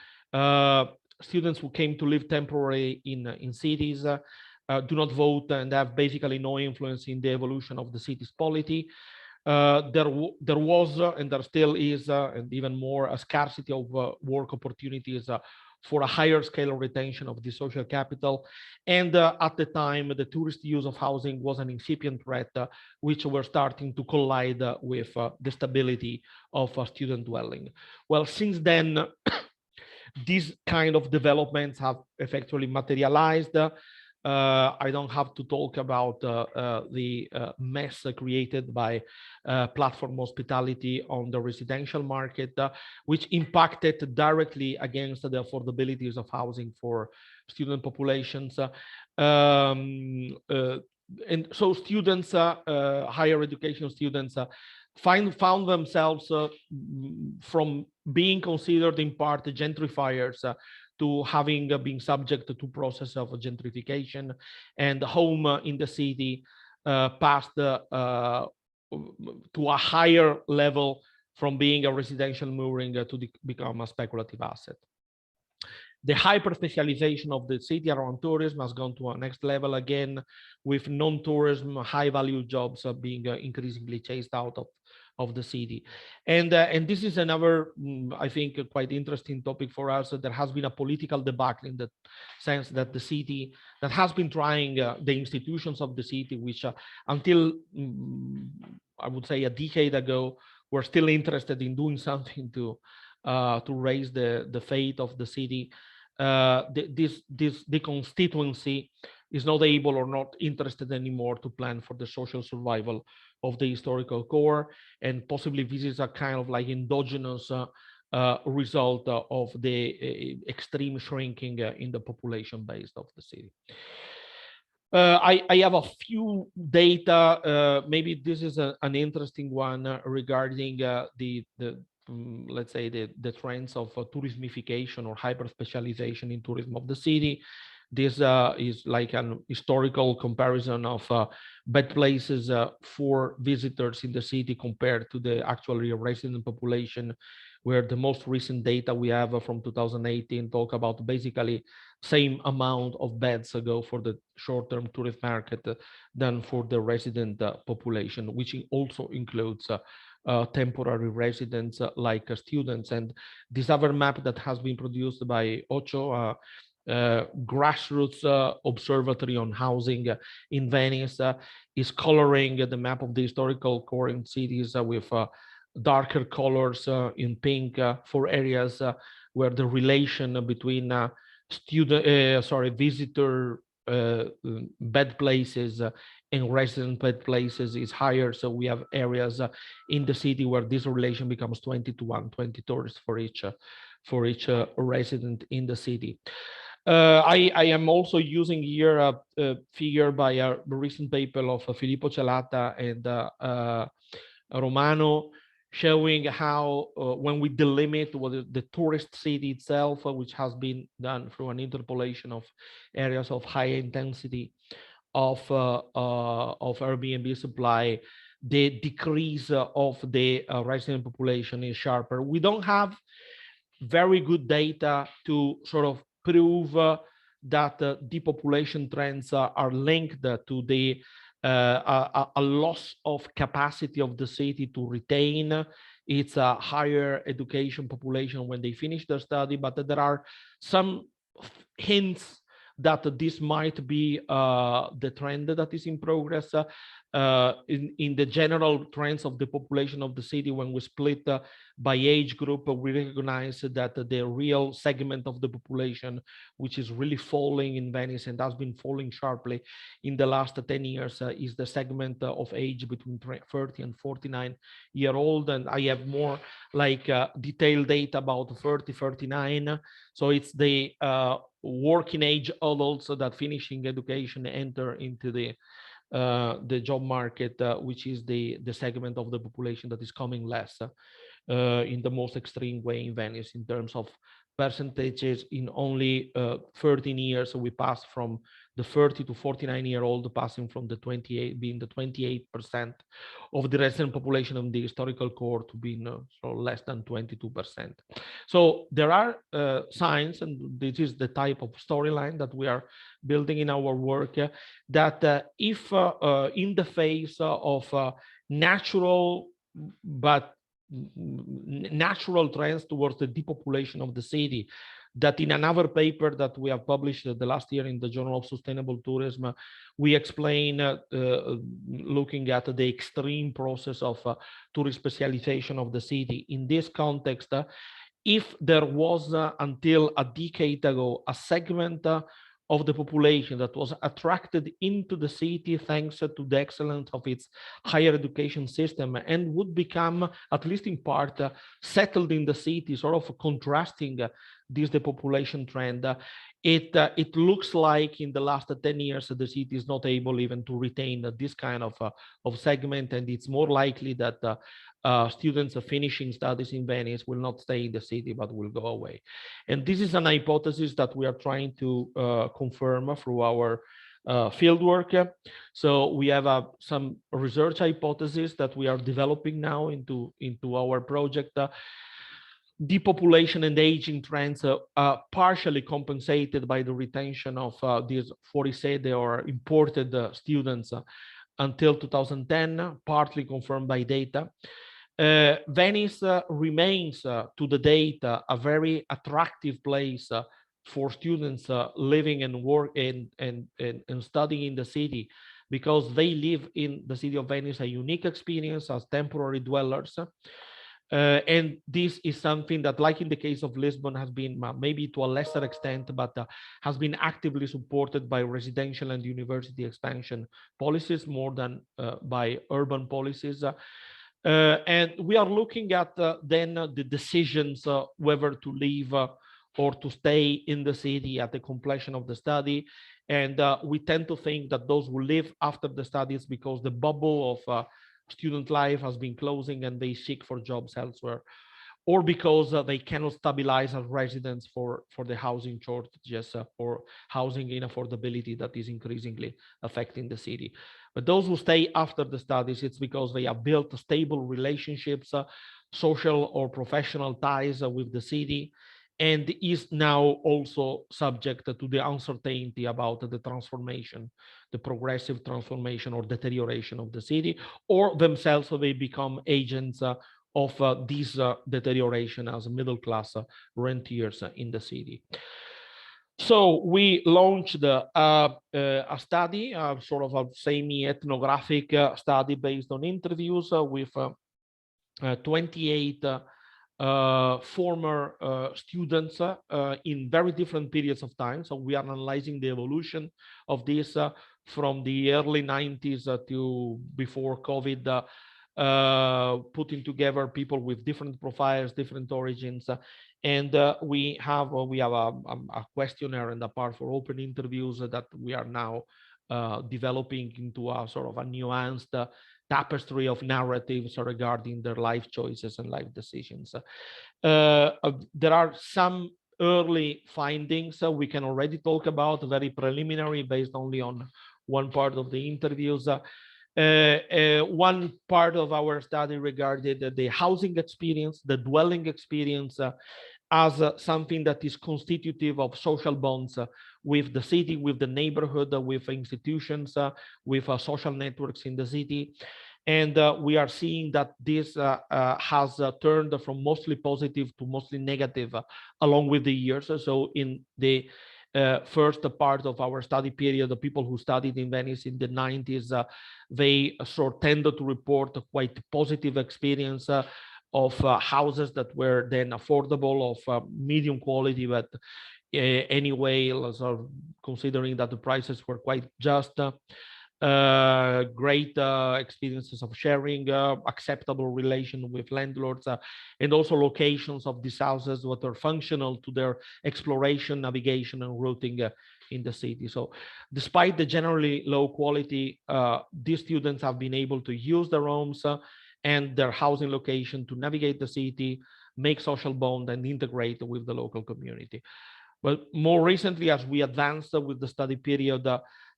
Students who came to live temporarily in cities do not vote and have basically no influence in the evolution of the city's polity. There was and there still is, and even more, a scarcity of work opportunities for a higher scale of retention of the social capital. And at the time, the tourist use of housing was an incipient threat, which were starting to collide with the stability of student dwelling. Well, since then, these kind of developments have effectively materialized. I don't have to talk about the mess created by platform hospitality on the residential market, which impacted directly against the affordabilities of housing for student populations. And so students, higher education students, found themselves from being considered in part gentrifiers to having been subject to process of gentrification, and home in the city passed to a higher level from being a residential mooring to become a speculative asset. The hyper-specialization of the city around tourism has gone to a next level again, with non-tourism, high-value jobs being increasingly chased out of the city. And this is another, I think, quite interesting topic for us. There has been a political debacle in the sense that the city, that has been trying, the institutions of the city, which until, I would say, a decade ago, were still interested in doing something to raise the fate of the city. The constituency is not able or not interested anymore to plan for the social survival of the historical core, and possibly this is a kind of like endogenous result of the extreme shrinking in the population base of the city. I have a few data. Maybe this is an interesting one regarding let's say the trends of tourismification or hyper specialization in tourism of the city. This is like an historical comparison of bed places for visitors in the city compared to the actually resident population, where the most recent data we have from 2018 talk about basically same amount of beds go for the short-term tourist market than for the resident population, which also includes temporary residents like students. And this other map that has been produced by Ocho, grassroots observatory on housing in Venice, is coloring the map of the historical core in cities with darker colors in pink for areas where the relation between visitor bed places and resident bed places is higher. So we have areas in the city where this relation becomes 20 to 1, 20 tourists for each resident in the city. I am also using here a figure by a recent paper of Filippo Celata and Romano, showing how when we delimit the tourist city itself, which has been done through an interpolation of areas of high intensity of Airbnb supply, the decrease of the resident population is sharper. We don't have very good data to sort of prove that depopulation trends are linked to the a loss of capacity of the city to retain its higher education population when they finish their study, but there are some hints that this might be the trend that is in progress. In the general trends of the population of the city, when we split by age group, we recognize that the real segment of the population, which is really falling in Venice and has been falling sharply in the last 10 years, is the segment of age between 30 and 49-year-old. And I have more like detailed data about 30, 39. So it's the working age adults that finishing education enter into the job market, which is the segment of the population that is coming less in the most extreme way in Venice in terms of percentages in only 13 years. So we passed from the 30 to 49-year-old, passing from the 28, being the 28% of the resident population of the historical core to being so less than 22%. So there are signs, and this is the type of storyline that we are building in our work, that if in the face of natural trends towards the depopulation of the city, that in another paper that we have published the last year in the Journal of Sustainable Tourism, we explain looking at the extreme process of tourist specialization of the city. In this context, if there was until a decade ago a segment of the population that was attracted into the city thanks to the excellence of its higher education system and would become, at least in part, settled in the city, sort of contrasting this depopulation trend, it looks like in the last 10 years the city is not able even to retain this kind of segment, and it's more likely that students finishing studies in Venice will not stay in the city but will go away. And this is an hypothesis that we are trying to confirm through our fieldwork. So we have some research hypotheses that we are developing now into our project. Depopulation and aging trends are partially compensated by the retention of these fuorisede or imported students until 2010, partly confirmed by data. Venice remains to the date a very attractive place for students living and work and studying in the city, because they live in the city of Venice a unique experience as temporary dwellers. And this is something that, like in the case of Lisbon, has been maybe to a lesser extent, but has been actively supported by residential and university expansion policies more than by urban policies. And we are looking at then the decisions whether to leave or to stay in the city at the completion of the study. And we tend to think that those who live after the studies, because the bubble of student life has been closing and they seek for jobs elsewhere, or because they cannot stabilize as residents for the housing shortages or housing inaffordability that is increasingly affecting the city. But those who stay after the studies, it's because they have built stable relationships, social or professional ties with the city, and is now also subject to the uncertainty about the transformation, the progressive transformation or deterioration of the city, or themselves they become agents of this deterioration as middle-class rentiers in the city. So we launched a study, sort of a semi-ethnographic study based on interviews with 28 former students in very different periods of time. So we are analyzing the evolution of this from the early 90s to before COVID, putting together people with different profiles, different origins, and we have a questionnaire and a part for open interviews that we are now developing into a sort of a nuanced tapestry of narratives regarding their life choices and life decisions. There are some early findings we can already talk about, very preliminary, based only on one part of the interviews. One part of our study regarded the housing experience, the dwelling experience, as something that is constitutive of social bonds with the city, with the neighborhood, with institutions, with social networks in the city. And we are seeing that this has turned from mostly positive to mostly negative along with the years. So in the first part of our study period, the people who studied in Venice in the 90s, they sort of tended to report a quite positive experience of houses that were then affordable, of medium quality, but anyway, sort of considering that the prices were quite just, great experiences of sharing, acceptable relation with landlords, and also locations of these houses that are functional to their exploration, navigation, and routing in the city. So despite the generally low quality, these students have been able to use their homes and their housing location to navigate the city, make social bond and integrate with the local community. But more recently, as we advanced with the study period,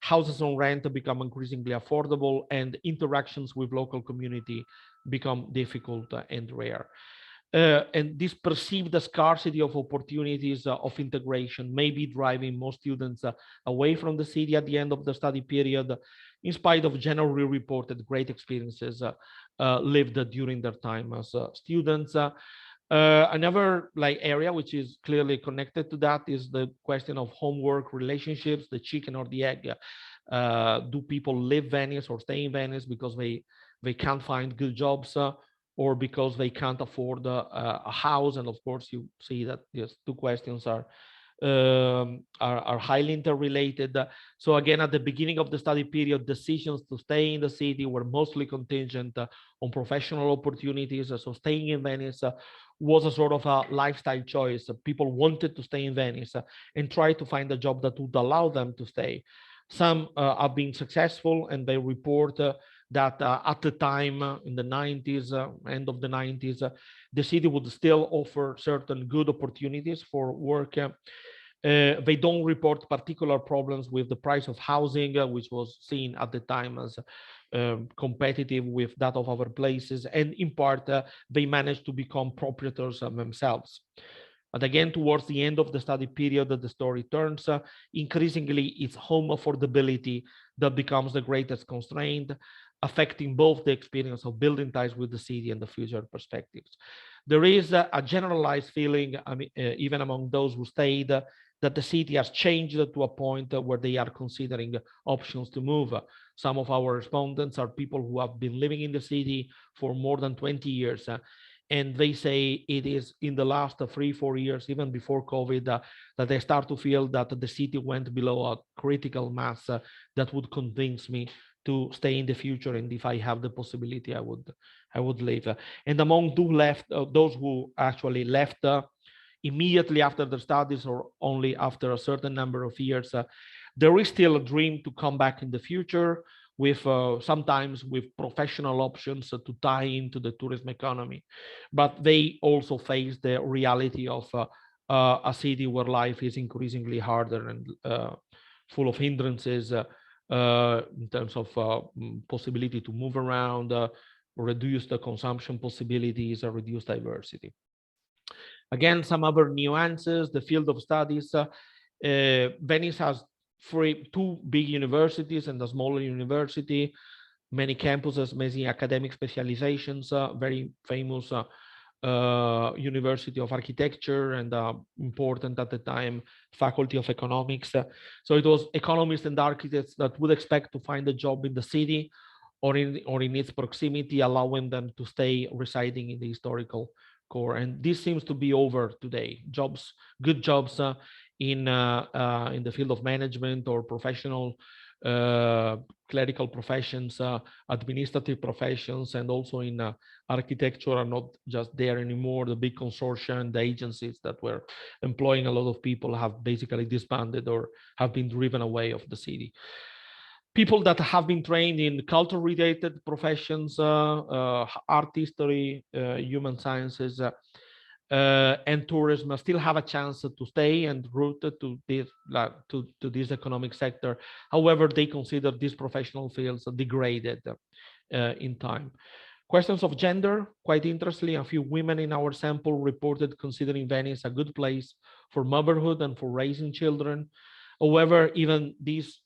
houses on rent become increasingly affordable and interactions with local community become difficult and rare. And this perceived scarcity of opportunities of integration may be driving most students away from the city at the end of the study period, in spite of generally reported great experiences lived during their time as students. Another area which is clearly connected to that is the question of homework relationships, the chicken or the egg. Do people leave Venice or stay in Venice because they can't find good jobs, or because they can't afford a house? And of course, you see that these two questions are highly interrelated. So again, at the beginning of the study period, decisions to stay in the city were mostly contingent on professional opportunities. So staying in Venice was a sort of a lifestyle choice. People wanted to stay in Venice and try to find a job that would allow them to stay. Some have been successful, and they report that at the time in the 90s, end of the 90s, the city would still offer certain good opportunities for work. They don't report particular problems with the price of housing, which was seen at the time as competitive with that of other places. And in part, they managed to become proprietors themselves. But again, towards the end of the study period, the story turns. Increasingly, it's home affordability that becomes the greatest constraint, affecting both the experience of building ties with the city and the future perspectives. There is a generalized feeling, even among those who stayed, that the city has changed to a point where they are considering options to move. Some of our respondents are people who have been living in the city for more than 20 years. And they say it is in the last 3-4 years, even before COVID, that they start to feel that the city went below a critical mass that would convince me to stay in the future. And if I have the possibility, I would leave. And among those who actually left immediately after the studies or only after a certain number of years, there is still a dream to come back in the future, with sometimes with professional options to tie into the tourism economy. But they also face the reality of a city where life is increasingly harder and full of hindrances in terms of possibility to move around, reduce the consumption possibilities, or reduce diversity. Again, some other nuances: the field of studies. Venice has two big universities and a smaller university, many campuses, many academic specializations, very famous University of Architecture, and important at the time Faculty of Economics. So it was economists and architects that would expect to find a job in the city or in its proximity, allowing them to stay residing in the historical core. And this seems to be over today. Good jobs in the field of management or professional clerical professions, administrative professions, and also in architecture are not just there anymore. The big consortia and the agencies that were employing a lot of people have basically disbanded or have been driven away of the city. People that have been trained in culture-related professions, art history, human sciences, and tourism still have a chance to stay and root to this economic sector. However, they consider these professional fields degraded in time. Questions of gender, quite interestingly, a few women in our sample reported considering Venice a good place for motherhood and for raising children. However, even this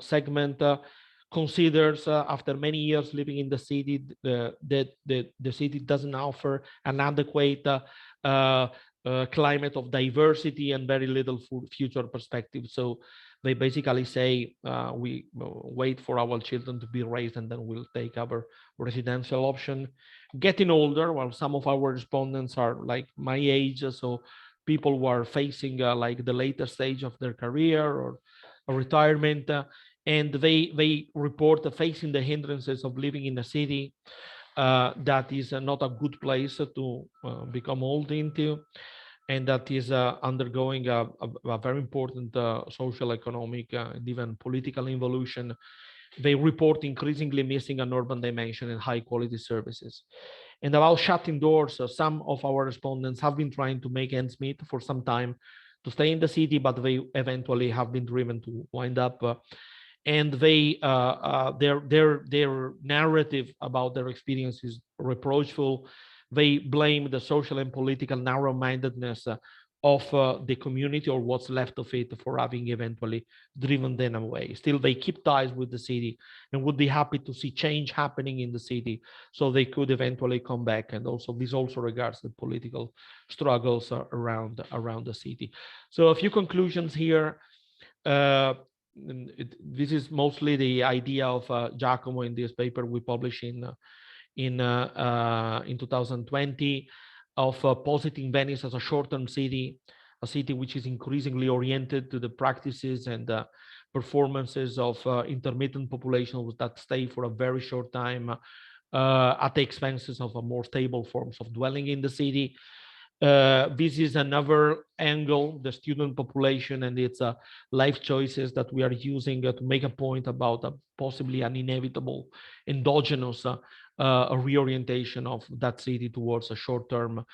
segment considers, after many years living in the city, that the city doesn't offer an adequate climate of diversity and very little future perspective. So they basically say, we wait for our children to be raised and then we'll take our residential option. Getting older, well, some of our respondents are like my age, so people who are facing like the later stage of their career or a retirement, and they report facing the hindrances of living in a city that is not a good place to become old into, and that is undergoing a very important social, economic, and even political evolution. They report increasingly missing an urban dimension and high quality services. And about shutting doors, some of our respondents have been trying to make ends meet for some time to stay in the city, but they eventually have been driven to wind up. And they, their narrative about their experience is reproachful. They blame the social and political narrow-mindedness of the community, or what's left of it, for having eventually driven them away. Still, they keep ties with the city and would be happy to see change happening in the city so they could eventually come back. And also, this also regards the political struggles around the city. So a few conclusions here. This is mostly the idea of Giacomo in this paper we published in 2020, of positing Venice as a short-term city, a city which is increasingly oriented to the practices and performances of intermittent populations that stay for a very short time at the expenses of a more stable forms of dwelling in the city. This is another angle, the student population and its life choices that we are using to make a point about possibly an inevitable endogenous a reorientation of that city towards a short term,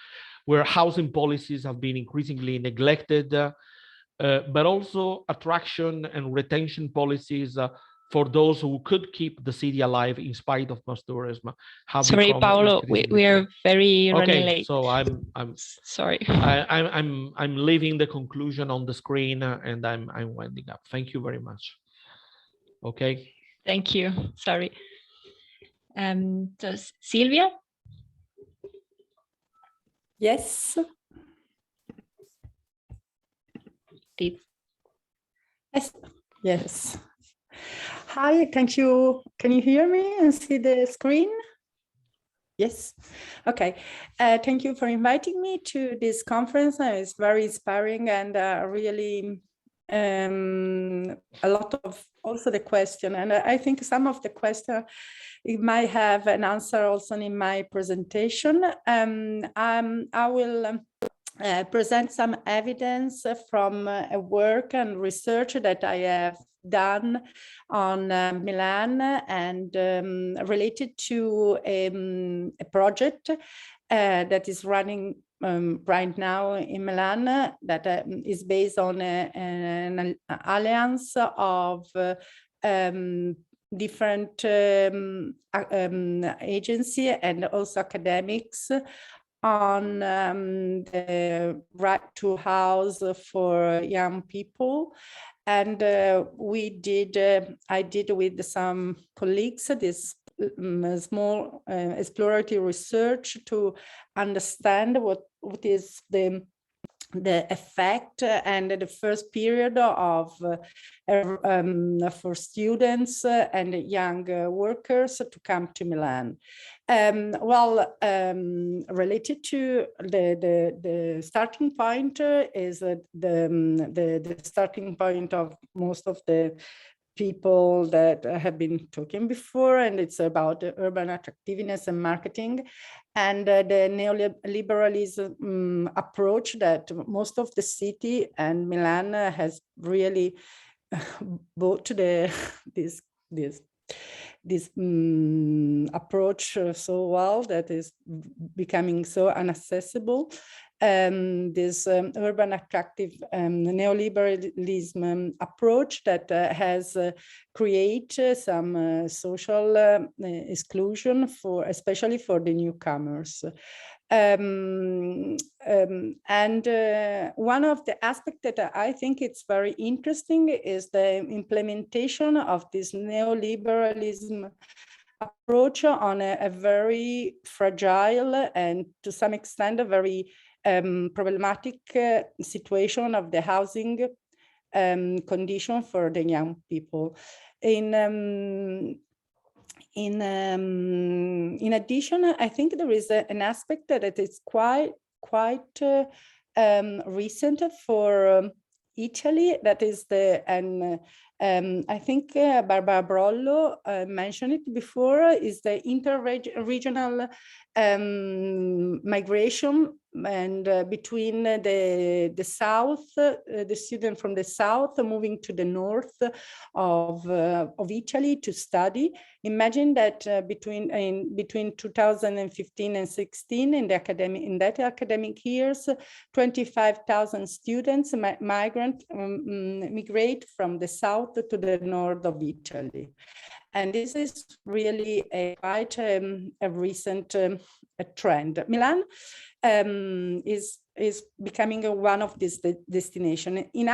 where housing policies have been increasingly neglected, but also attraction and retention policies for those who could keep the city alive in spite of mass tourism. Sorry, Paolo, we are very running late. So I'm sorry. I'm leaving the conclusion on the screen and I'm winding up. Thank you very much. Okay. Thank you. Sorry. So Silvia? Yes. Yes. Yes. Hi, thank you. Can you hear me and see the screen? Yes. Okay. Thank you for inviting me to this conference. It's very inspiring and really a lot of also the question. And I think some of the question, it might have an answer also in my presentation. I will present some evidence from a work and research that I have done on Milan and related to a project that is running right now in Milan that is based on an alliance of different agency and also academics on the right to house for young people. And I did with some colleagues this small exploratory research to understand what is the effect and the first period of for students and young workers to come to Milan. Related to the starting point is the starting point of most of the people that have been talking before, and it's about urban attractiveness and marketing, and the neoliberalism approach that most of the city and Milan has really bought this approach so well that is becoming so inaccessible. This urban attractive neoliberalism approach that has created some social exclusion especially for the newcomers. And one of the aspects that I think it's very interesting is the implementation of this neoliberalism approach on a very fragile and to some extent a very problematic situation of the housing condition for the young people. In addition, I think there is an aspect that it is quite recent for Italy, that is I think Barbara Brollo mentioned it before, is the interregional migration and between the south, the student from the south moving to the north of Italy to study. Imagine that between 2015 and 16 in that academic years, 25,000 students migrate from the south to the north of Italy. And this is really quite a recent trend. Milan is becoming one of these destinations. In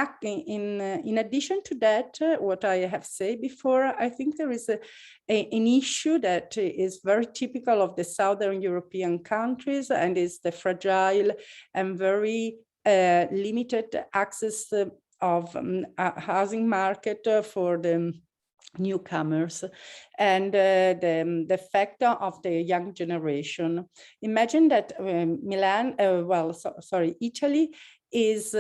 addition to that, what I have said before, I think there is an issue that is very typical of the Southern European countries, and is the fragile and very limited access of housing market for the newcomers, and the effect of the young generation. Imagine that Italy is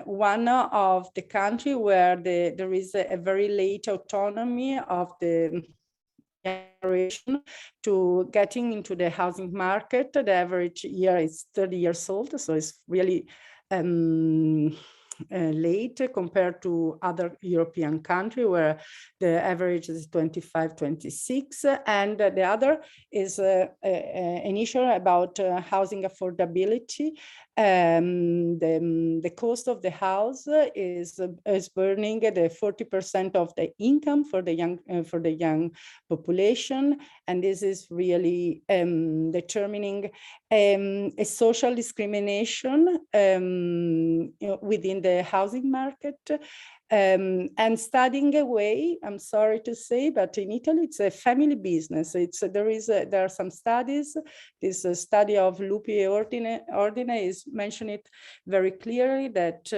one of the country where there is a very late autonomy of the generation to getting into the housing market. The average year is 30 years old, so it's really late compared to other European countries where the average is 25, 26. And the other is an issue about housing affordability. The cost of the house is burning the 40% of the income for the young population, and this is really determining a social discrimination within the housing market. And studying away, I'm sorry to say, but in Italy it's a family business. There are some studies. This study of Lupi Ordine is mentioning it very clearly that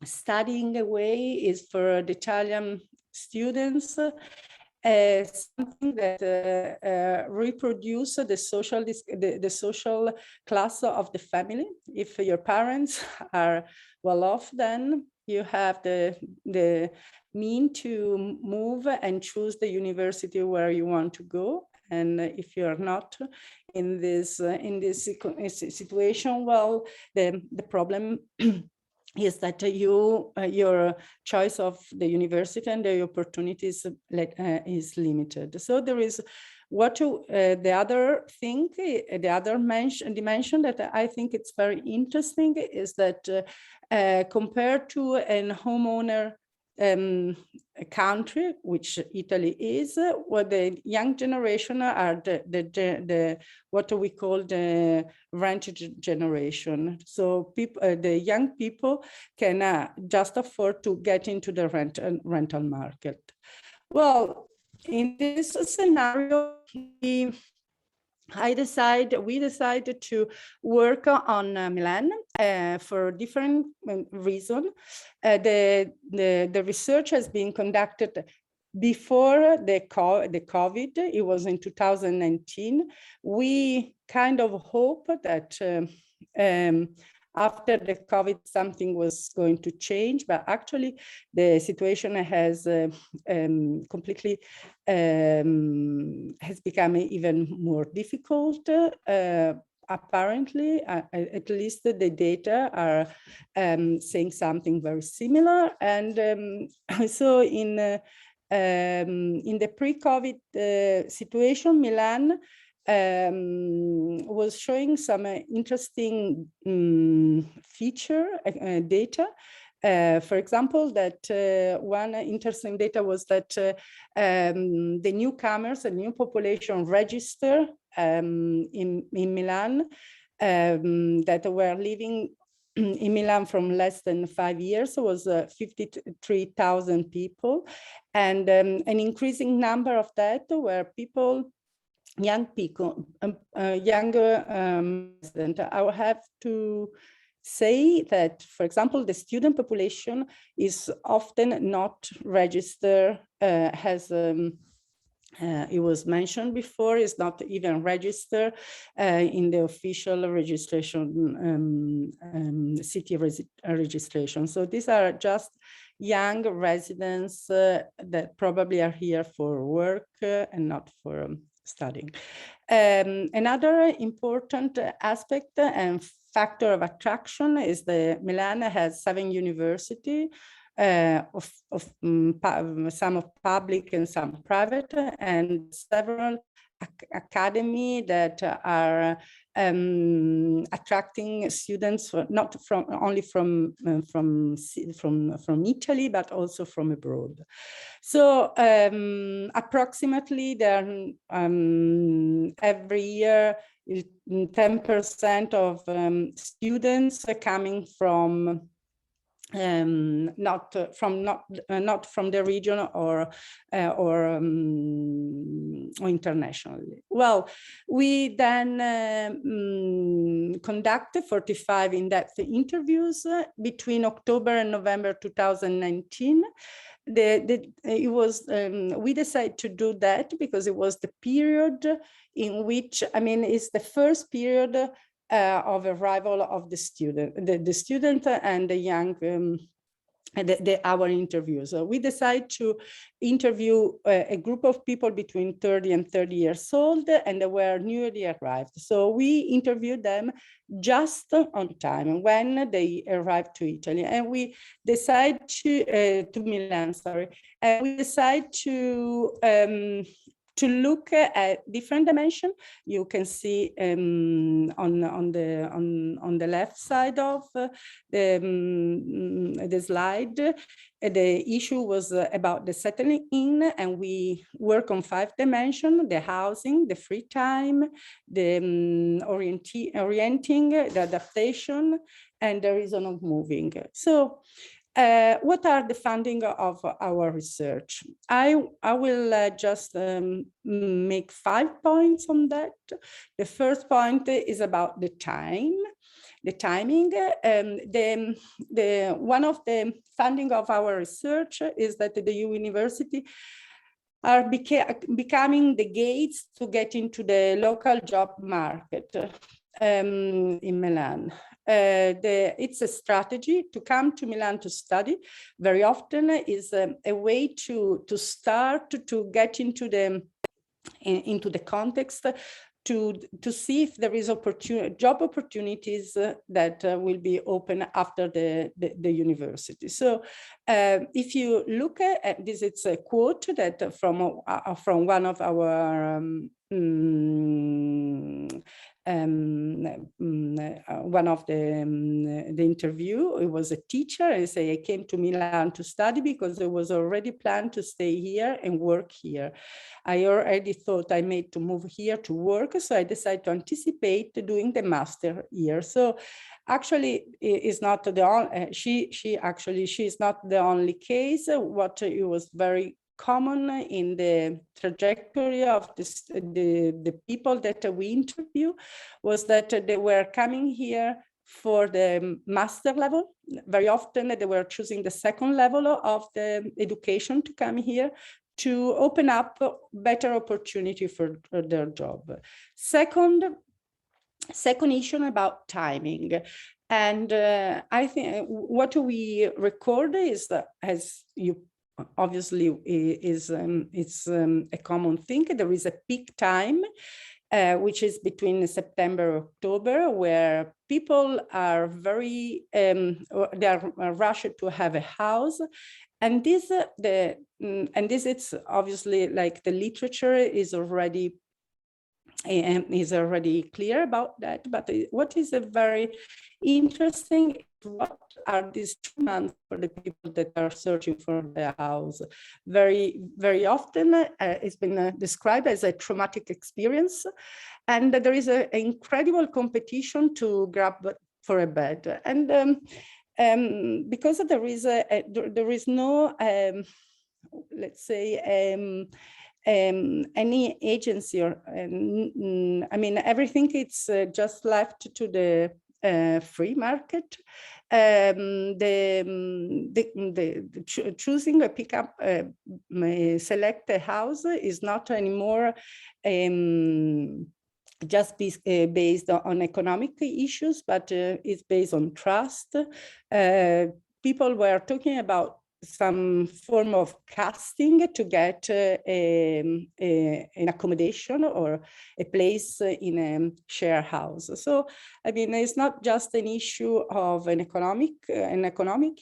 studying away is for the Italian students something that reproduce the social class of the family. If your parents are well off, then you have the mean to move and choose the university where you want to go. And if you are not in this situation, well, the problem is that your choice of the university and the opportunities is limited. So there is the other thing, the other dimension that I think it's very interesting is that compared to an homeowner country, which Italy is, where the young generation are the what we call the Vantage generation. So the young people can just afford to get into the rental market. Well, in this scenario, we decided to work on Milan for different reasons. The research has been conducted before the COVID. It was in 2019. We kind of hope that after the COVID, something was going to change, but actually the situation has completely has become even more difficult. Apparently, at least the data are saying something very similar. And so in the pre-COVID situation, Milan was showing some interesting feature data. For example, that one interesting data was that the newcomers, the new population register in Milan that were living in Milan from less than 5 years was 53,000 people. And an increasing number of that were people, young people, younger residents. I will have to say that, for example, the student population is often not registered as it was mentioned before, is not even registered in the official registration, city registration. So these are just young residents that probably are here for work and not for studying. Another important aspect and factor of attraction is that Milan has 7 universities, some of public and some private, and several academy that are attracting students not from only from Italy, but also from abroad. So approximately there every year 10% of students are coming from not from the region or internationally. Well, we then conducted 45 in-depth interviews between October and November 2019. It was we decided to do that because it was the period in which, I mean, it's the first period of arrival of the student, the student and the young, our interviews. So we decided to interview a group of people between 30 and 30 years old, and they were newly arrived. So we interviewed them just on time when they arrived to Italy, and we decided to Milan, sorry, and we decided to look at different dimension. You can see on the left side of the slide, the issue was about the settling in, and we work on 5 dimensions: the housing, the free time, the orienting, the adaptation, and the reason of moving. So what are the funding of our research? I will just make 5 points on that. The first point is about the time, the timing. One of the funding of our research is that the university are becoming the gates to get into the local job market in Milan. It's a strategy to come to Milan to study. Very often is a way to start to get into the context, to see if there is job opportunities that will be open after the university. So if you look at this, it's a quote that from one of our one of the interview. It was a teacher. I say, I came to Milan to study because I was already planned to stay here and work here. I already thought I made to move here to work, so I decided to anticipate doing the master here. So actually, is not the only. She's not the only case. What it was very common in the trajectory of the people that we interview was that they were coming here for the master level. Very often they were choosing the second level of the education to come here to open up better opportunity for their job. Second issue about timing. And I think what we record is that, as you obviously it's a common thing. There is a peak time, which is between September and October, where people are very, they are rushed to have a house. And this it's obviously like the literature is already clear about that. But what is a very interesting, what are these 2 months for the people that are searching for their house? Very, very often it's been described as a traumatic experience, and there is an incredible competition to grab for a bed. And because there is no, let's say, any agency or I mean, everything it's just left to the free market. Choosing a pickup, select a house is not anymore just based on economic issues, but it's based on trust. People were talking about some form of casting to get an accommodation or a place in a share house. So, I mean, it's not just an issue of an economic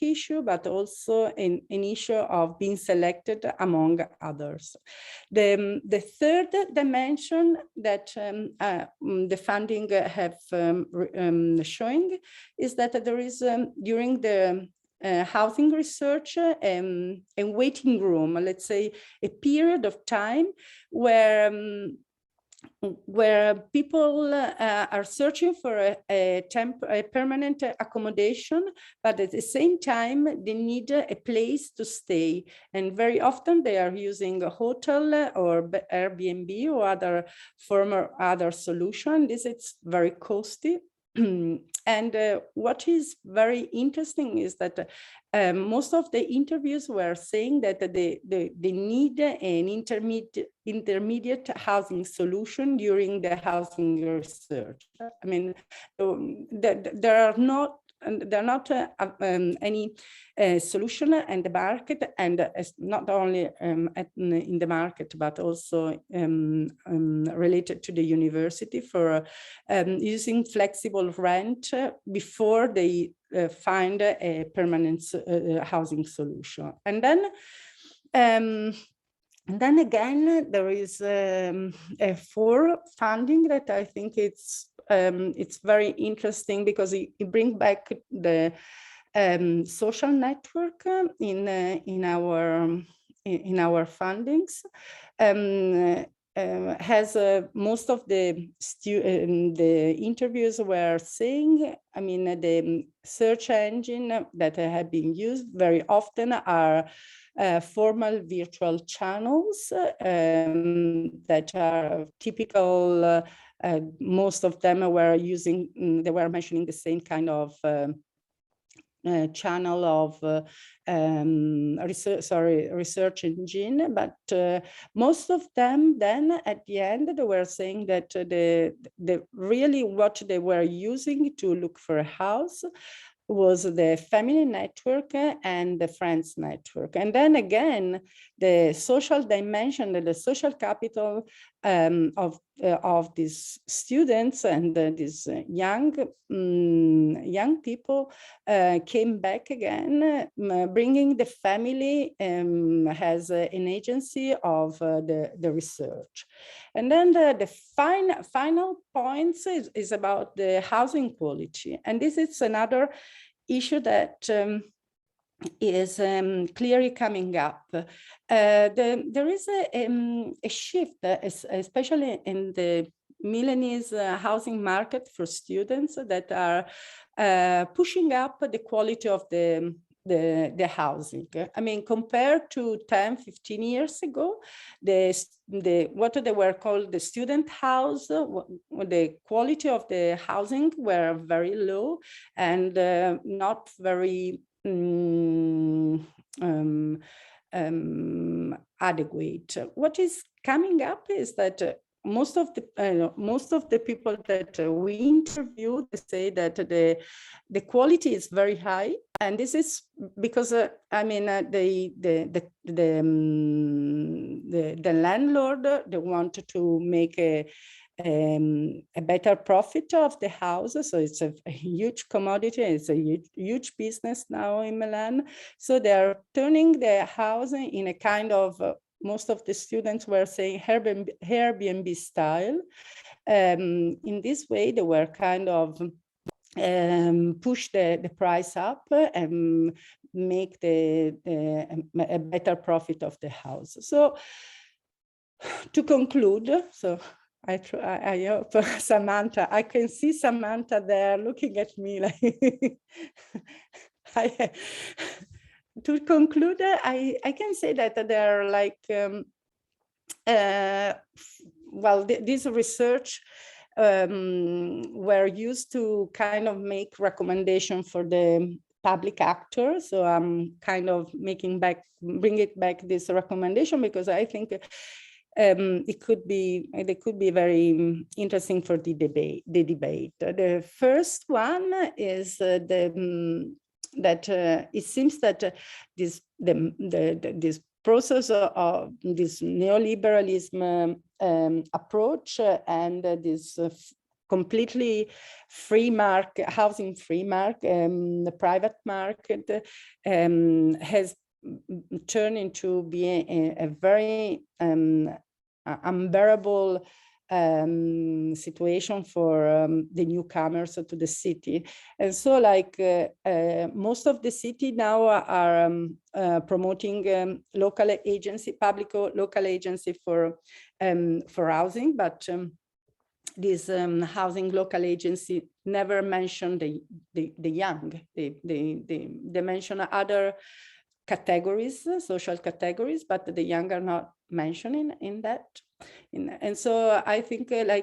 issue, but also an issue of being selected among others. The third dimension that the funding have showing is that there is during the housing research and waiting room, let's say a period of time where people are searching for a permanent accommodation, but at the same time they need a place to stay, and very often they are using a hotel or Airbnb or other solution. This is very costly. And what is very interesting is that most of the interviews were saying that they need an intermediate housing solution during the housing research. I mean, there are not any solution in the market, and not only in the market, but also related to the university for using flexible rent before they find a permanent housing solution. And then again, there is a for funding that I think it's very interesting because it brings back the social network in our fundings. Has most of the interviews were saying, I mean, the search engine that have been used very often are formal virtual channels that are typical. Most of them were using, they were mentioning the same kind of channel of research engine, but most of them then at the end they were saying that the really what they were using to look for a house was the family network and the friends network. And then again, the social dimension, the social capital of these students and these young people came back again, bringing the family as an agency of the research. And then the final points is about the housing quality. And this is another issue that is clearly coming up. There is a shift, especially in the Milanese housing market for students that are pushing up the quality of the housing. I mean, compared to 10, 15 years ago, what they were called the student house, the quality of the housing were very low and not very adequate. What is coming up is that most of the people that we interviewed say that the quality is very high, and this is because I mean the landlord, they wanted to make a better profit of the house, so it's a huge commodity. It's a huge business now in Milan. So they are turning the house in a kind of most of the students were saying Airbnb style. In this way, they were kind of push the price up and make a better profit of the house. So to conclude, so I hope Samantha, I can see Samantha there looking at me like to conclude, I can say that there are like, well, this research were used to kind of make recommendation for the public actor. So I'm kind of bring it back this recommendation, because I think they could be very interesting for the debate. The first one is that it seems that this process of this neoliberalism approach and this completely free market, housing free market, the private market has turned into being a very unbearable situation for the newcomers to the city. And so like most of the city now are promoting local agency, public local agency for housing, but this housing local agency never mentioned the young. They mention other categories, social categories, but the young are not mentioning in that. And so I think it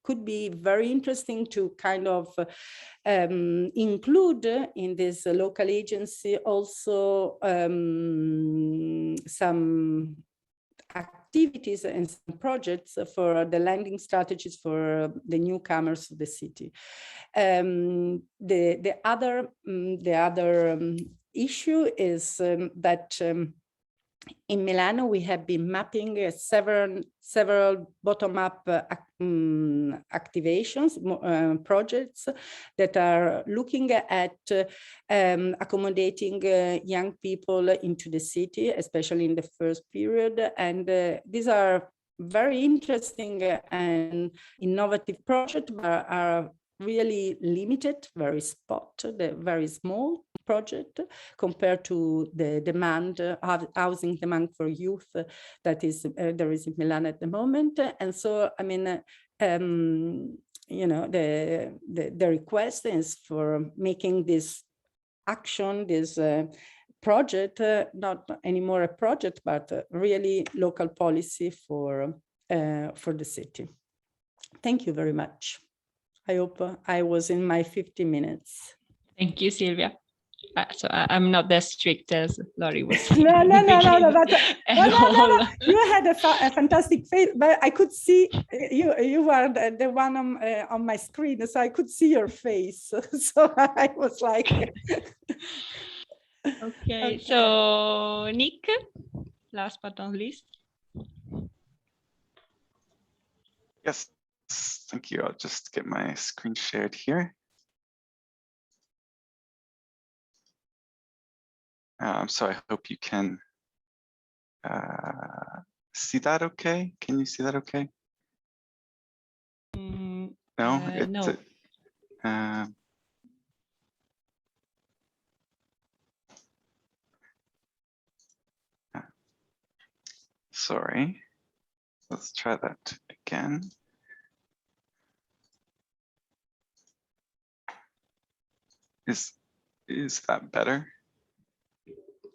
could be very interesting to kind of include in this local agency also some activities and some projects for the landing strategies for the newcomers to the city. The other issue is that in Milano, we have been mapping several bottom-up activations, projects that are looking at accommodating young people into the city, especially in the first period. And these are very interesting and innovative projects, but are really limited, very very small project compared to the demand, housing demand for youth that is there is in Milan at the moment. And so, I mean, you know, the request is for making this action, this project, not anymore a project, but really local policy for the city. Thank you very much. I hope I was in my 50 minutes. Thank you, Silvia. So I'm not that strict as Laurie was. No. You had a fantastic face, but I could see you were the one on my screen, so I could see your face. So I was like, okay. So Nick, last but not least. Yes, thank you. I'll just get my screen shared here. So I hope you can see that okay? Can you see that okay? No? No. Sorry. Let's try that again. Is that better?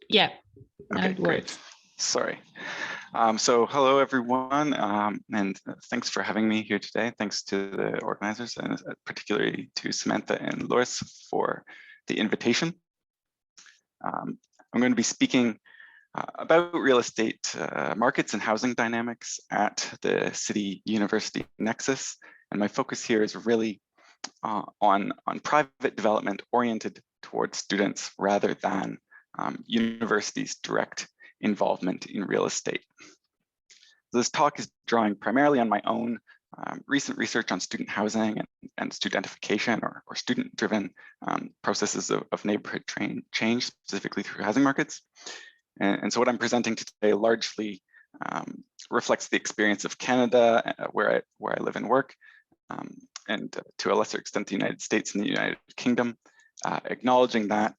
Yeah. Okay, great. Sorry. So hello, everyone, and thanks for having me here today. Thanks to the organizers, and particularly to Samantha and Loris for the invitation. I'm going to be speaking about real estate markets and housing dynamics at the City University Nexus. And my focus here is really on private development oriented towards students rather than universities' direct involvement in real estate. This talk is drawing primarily on my own recent research on student housing and studentification or student-driven processes of neighborhood change, specifically through housing markets. And so what I'm presenting today largely reflects the experience of Canada, where I live and work, and to a lesser extent, the United States and the United Kingdom, acknowledging that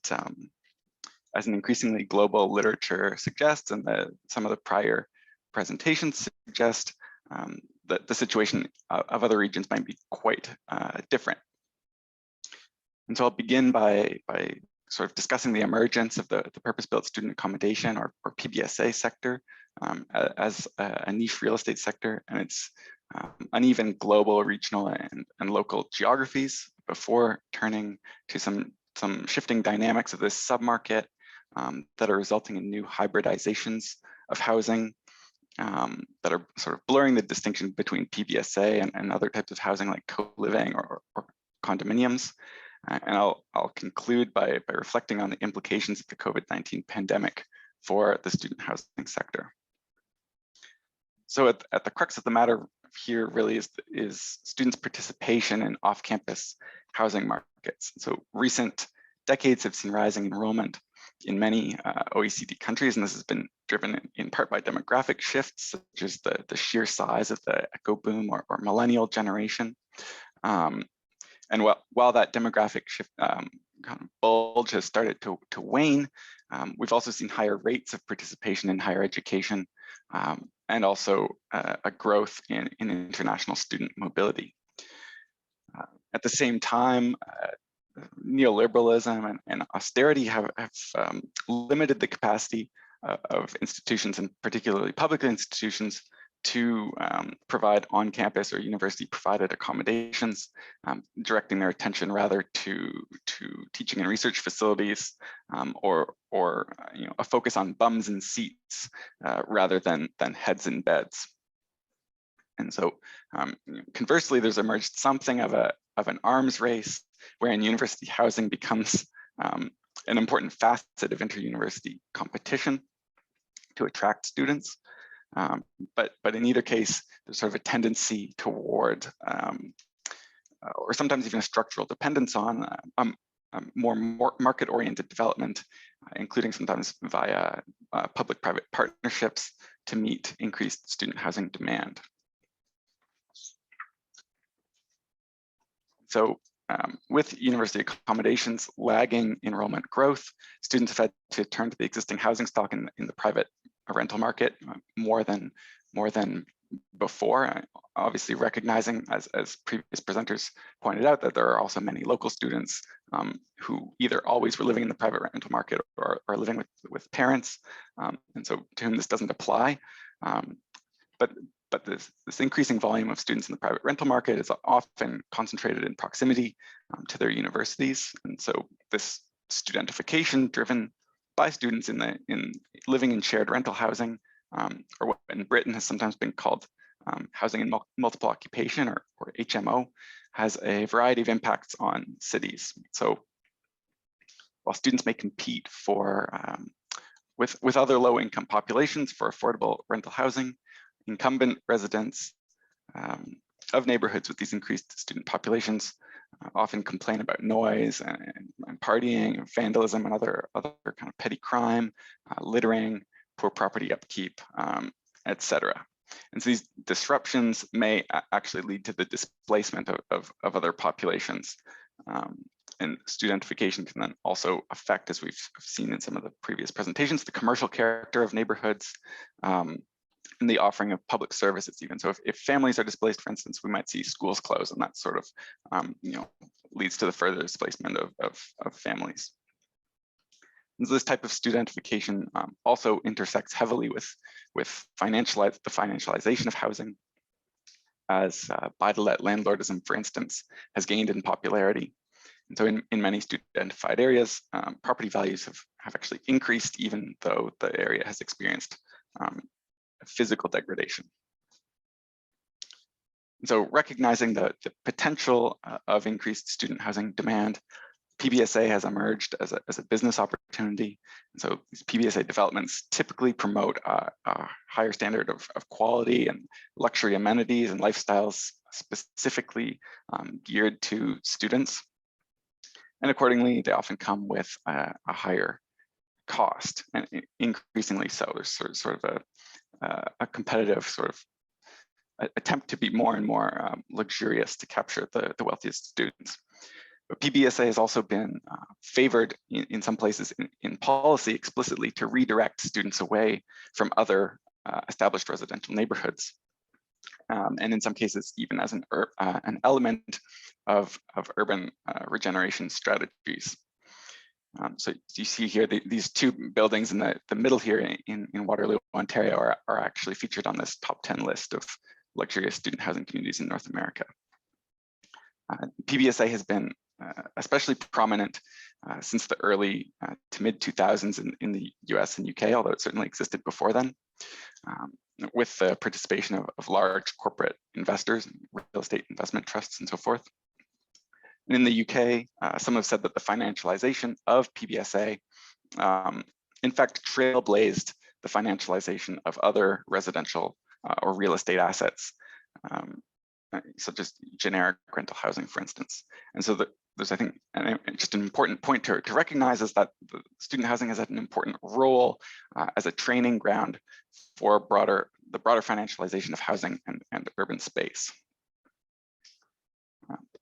as an increasingly global literature suggests, and some of the prior presentations suggest, that the situation of other regions might be quite different. And so I'll begin by sort of discussing the emergence of the purpose-built student accommodation or PBSA sector as a niche real estate sector and its uneven global, regional, and local geographies before turning to some shifting dynamics of this submarket that are resulting in new hybridizations of housing that are sort of blurring the distinction between PBSA and other types of housing like co-living or condominiums. And I'll conclude by reflecting on the implications of the COVID-19 pandemic for the student housing sector. So at the crux of the matter here really is students' participation in off-campus housing markets. So recent decades have seen rising enrollment in many OECD countries, and this has been driven in part by demographic shifts, such as the sheer size of the echo boom or millennial generation. And while that demographic shift kind of bulge has started to wane, we've also seen higher rates of participation in higher education and also a growth in international student mobility. At the same time, neoliberalism and austerity have limited the capacity of institutions, and particularly public institutions, to provide on-campus or university-provided accommodations, directing their attention rather to teaching and research facilities or a focus on bums and seats rather than heads and beds. And so, conversely, there's emerged something of an arms race, wherein university housing becomes an important facet of inter-university competition to attract students. But in either case, there's sort of a tendency toward, or sometimes even a structural dependence on more market-oriented development, including sometimes via public-private partnerships to meet increased student housing demand. So with university accommodations lagging enrollment growth, students have had to turn to the existing housing stock in the private rental market more than before, obviously recognizing, as previous presenters pointed out, that there are also many local students who either always were living in the private rental market or are living with parents, and so to whom this doesn't apply. But this increasing volume of students in the private rental market is often concentrated in proximity to their universities, and so this studentification driven by students in living in shared rental housing, or what in Britain has sometimes been called housing in multiple occupation, or HMO, has a variety of impacts on cities. So while students may compete with other low-income populations for affordable rental housing, incumbent residents of neighborhoods with these increased student populations often complain about noise and partying, and vandalism, and other kind of petty crime, littering, poor property upkeep, etc. And so these disruptions may actually lead to the displacement of other populations. And studentification can then also affect, as we've seen in some of the previous presentations, the commercial character of neighborhoods, and the offering of public services even. So if families are displaced, for instance, we might see schools close, and that sort of leads to the further displacement of families. And so this type of studentification also intersects heavily with the financialization of housing, as buy-to-let landlordism, for instance, has gained in popularity. And so in many studentified areas, property values have actually increased, even though the area has experienced physical degradation. And so recognizing the potential of increased student housing demand, PBSA has emerged as a business opportunity. And so these PBSA developments typically promote a higher standard of quality and luxury amenities and lifestyles specifically geared to students. And accordingly, they often come with a higher cost, and increasingly so. There's sort of a competitive sort of attempt to be more and more luxurious to capture the wealthiest students. But PBSA has also been favored in some places in policy explicitly to redirect students away from other established residential neighborhoods. And in some cases, even as an element of urban regeneration strategies. So you see here, these two buildings in the middle here in Waterloo, Ontario are actually featured on this top 10 list of luxurious student housing communities in North America. PBSA has been especially prominent since the early to mid 2000s in the US and UK, although it certainly existed before then, with the participation of large corporate investors, real estate investment trusts and so forth. And in the UK, some have said that the financialization of PBSA, in fact, trailblazed the financialization of other residential or real estate assets, such as generic rental housing, for instance. And so there's, I think, just an important point to recognize is that the student housing has had an important role as a training ground for the broader financialization of housing and urban space.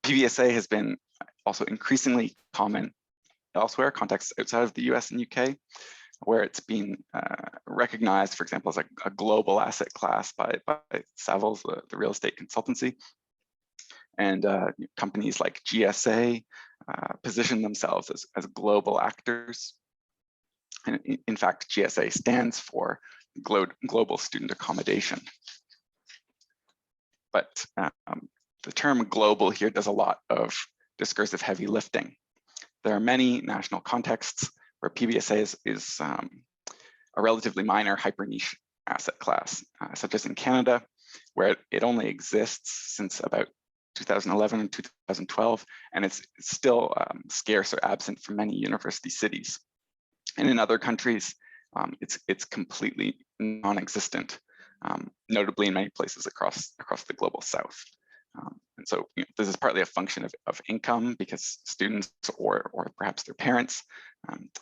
PBSA has been also increasingly common elsewhere, contexts outside of the US and UK, where it's been recognized, for example, as a global asset class by Savills, the real estate consultancy. And companies like GSA position themselves as global actors. And in fact, GSA stands for Global Student Accommodation. But the term global here does a lot of discursive heavy lifting. There are many national contexts where PBSA is a relatively minor hyper niche asset class, such as in Canada, where it only exists since about 2011 and 2012, and it's still scarce or absent from many university cities. And in other countries, it's completely non-existent, notably in many places across the global South. And so this is partly a function of income, because students or perhaps their parents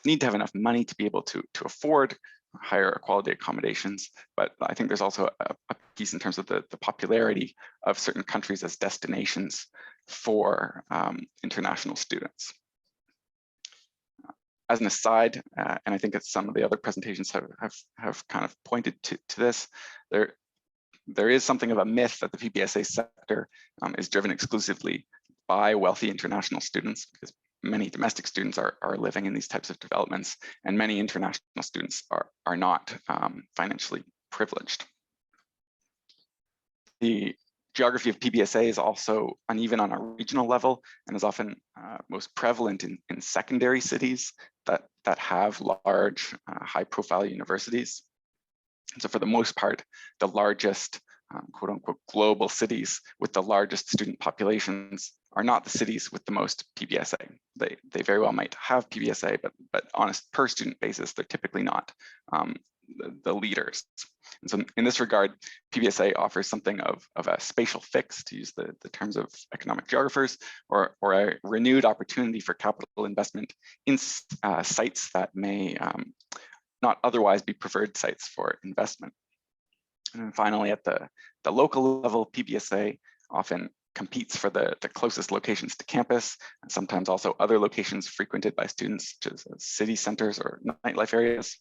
need to have enough money to be able to afford higher quality accommodations. But I think there's also a piece in terms of the popularity of certain countries as destinations for international students. As an aside, and I think that some of the other presentations have kind of pointed to this, there is something of a myth that the PBSA sector is driven exclusively by wealthy international students, because many domestic students are living in these types of developments, and many international students are not financially privileged. The geography of PBSA is also uneven on a regional level and is often most prevalent in secondary cities that have large, high-profile universities. And so for the most part, the largest quote unquote global cities with the largest student populations are not the cities with the most PBSA. They very well might have PBSA, but on a per student basis, they're typically not the leaders. And so in this regard, PBSA offers something of a spatial fix, to use the terms of economic geographers, or a renewed opportunity for capital investment in sites that may not otherwise be preferred sites for investment. And then finally, at the local level, PBSA often competes for the closest locations to campus, and sometimes also other locations frequented by students, such as city centers or nightlife areas,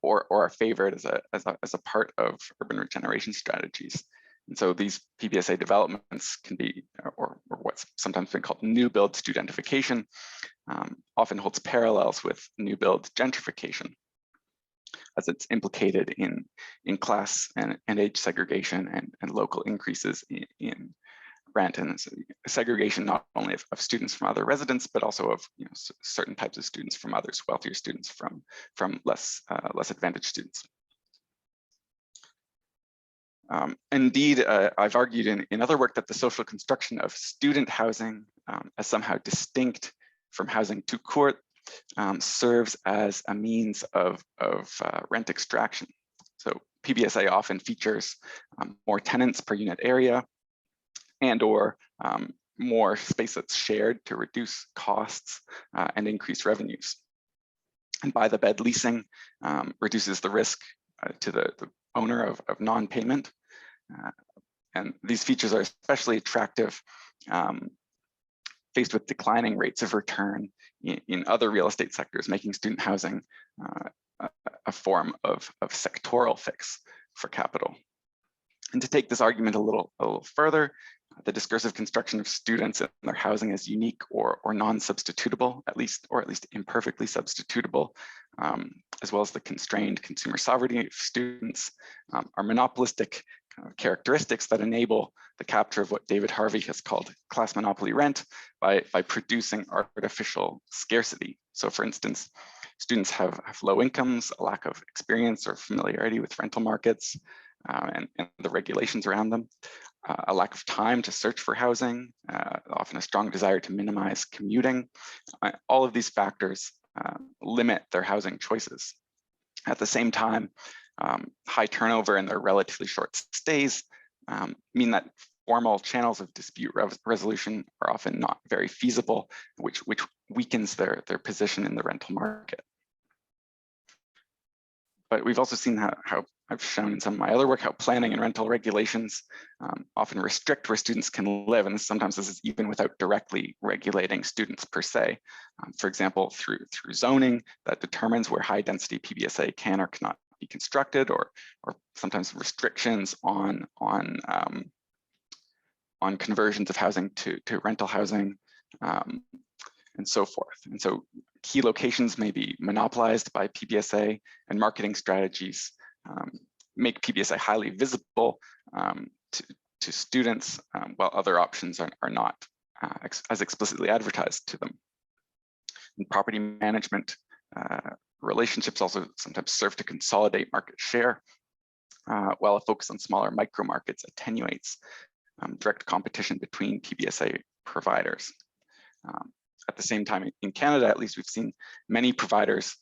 or are favored as a part of urban regeneration strategies. And so these PBSA developments can be, or what's sometimes been called new build studentification, often holds parallels with new build gentrification, as it's implicated in class and age segregation and local increases in rent, and segregation not only of students from other residents, but also of certain types of students from others, wealthier students from less advantaged students. Indeed, I've argued in other work that the social construction of student housing as somehow distinct from housing tout court serves as a means of rent extraction. So PBSA often features more tenants per unit area, and or more space that's shared to reduce costs and increase revenues. And by the bed leasing reduces the risk to the owner of non-payment. And these features are especially attractive faced with declining rates of return in other real estate sectors, making student housing a form of sectoral fix for capital. And to take this argument a little further, The discursive construction of students and their housing as unique or non-substitutable, at least imperfectly substitutable, as well as the constrained consumer sovereignty of students, are monopolistic characteristics that enable the capture of what David Harvey has called class monopoly rent by producing artificial scarcity. So for instance, students have low incomes, a lack of experience or familiarity with rental markets and the regulations around them, a lack of time to search for housing, often a strong desire to minimize commuting. All of these factors limit their housing choices. At the same time, high turnover and their relatively short stays mean that formal channels of dispute resolution are often not very feasible, which weakens their position in the rental market. But we've also seen how I've shown in some of my other work, how planning and rental regulations often restrict where students can live, and sometimes this is even without directly regulating students per se. For example, through zoning that determines where high density PBSA can or cannot be constructed, or sometimes restrictions on conversions of housing to rental housing, and so forth. And so key locations may be monopolized by PBSA, and marketing strategies make PBSA highly visible to students, while other options are not as explicitly advertised to them. And property management relationships also sometimes serve to consolidate market share, while a focus on smaller micro markets attenuates direct competition between PBSA providers. At the same time, in Canada, at least, we've seen many providers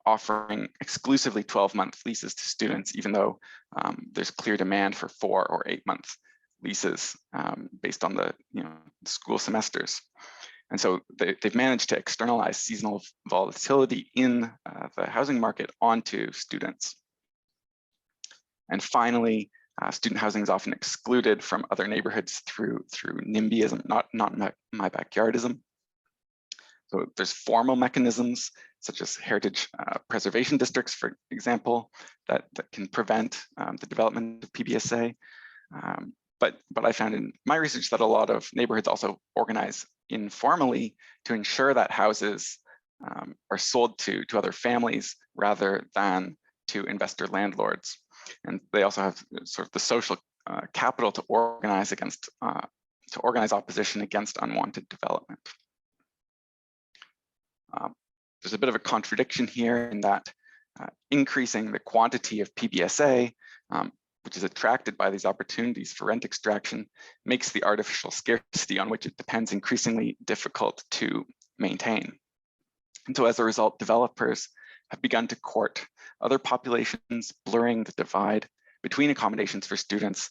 offering exclusively 12-month leases to students, even though there's clear demand for 4 or 8-month leases based on the school semesters. And so they've managed to externalize seasonal volatility in the housing market onto students. And finally, student housing is often excluded from other neighborhoods through NIMBYism, not my backyardism. So there's formal mechanisms such as heritage preservation districts, for example, that can prevent the development of PBSA. But I found in my research that a lot of neighborhoods also organize informally to ensure that houses are sold to other families rather than to investor landlords. And they also have sort of the social capital to organize opposition against unwanted development. There's a bit of a contradiction here in that increasing the quantity of PBSA, which is attracted by these opportunities for rent extraction, makes the artificial scarcity on which it depends increasingly difficult to maintain. And so as a result, developers have begun to court other populations, blurring the divide between accommodations for students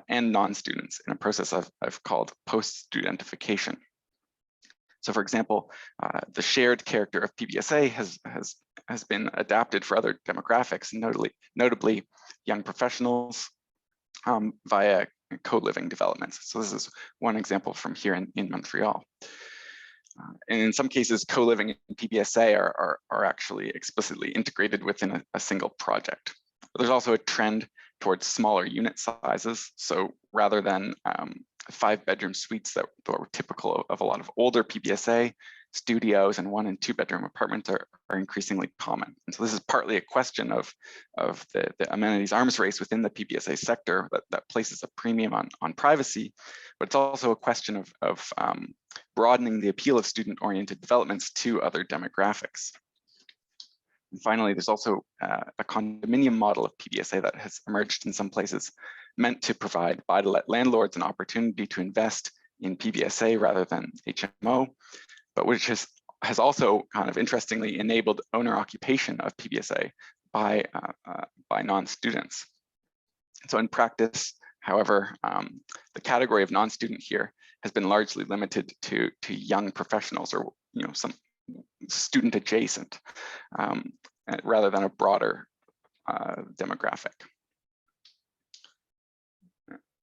and non-students in a process I've called post-studentification. So for example, the shared character of PBSA has been adapted for other demographics, notably young professionals via co-living developments. So this is one example from here in Montreal. And in some cases, co-living and PBSA are actually explicitly integrated within a single project. There's also a trend towards smaller unit sizes. So rather than 5-bedroom suites that were typical of a lot of older PBSA, studios and 1- and 2-bedroom apartments are increasingly common. And so this is partly a question of the amenities arms race within the PBSA sector that places a premium on privacy, but it's also a question of broadening the appeal of student-oriented developments to other demographics. And finally, there's also a condominium model of PBSA that has emerged in some places, meant to provide buy-to-let landlords an opportunity to invest in PBSA rather than HMO, but which has also kind of interestingly enabled owner occupation of PBSA by non-students. So in practice, however, the category of non-student here has been largely limited to young professionals or some student adjacent, rather than a broader demographic.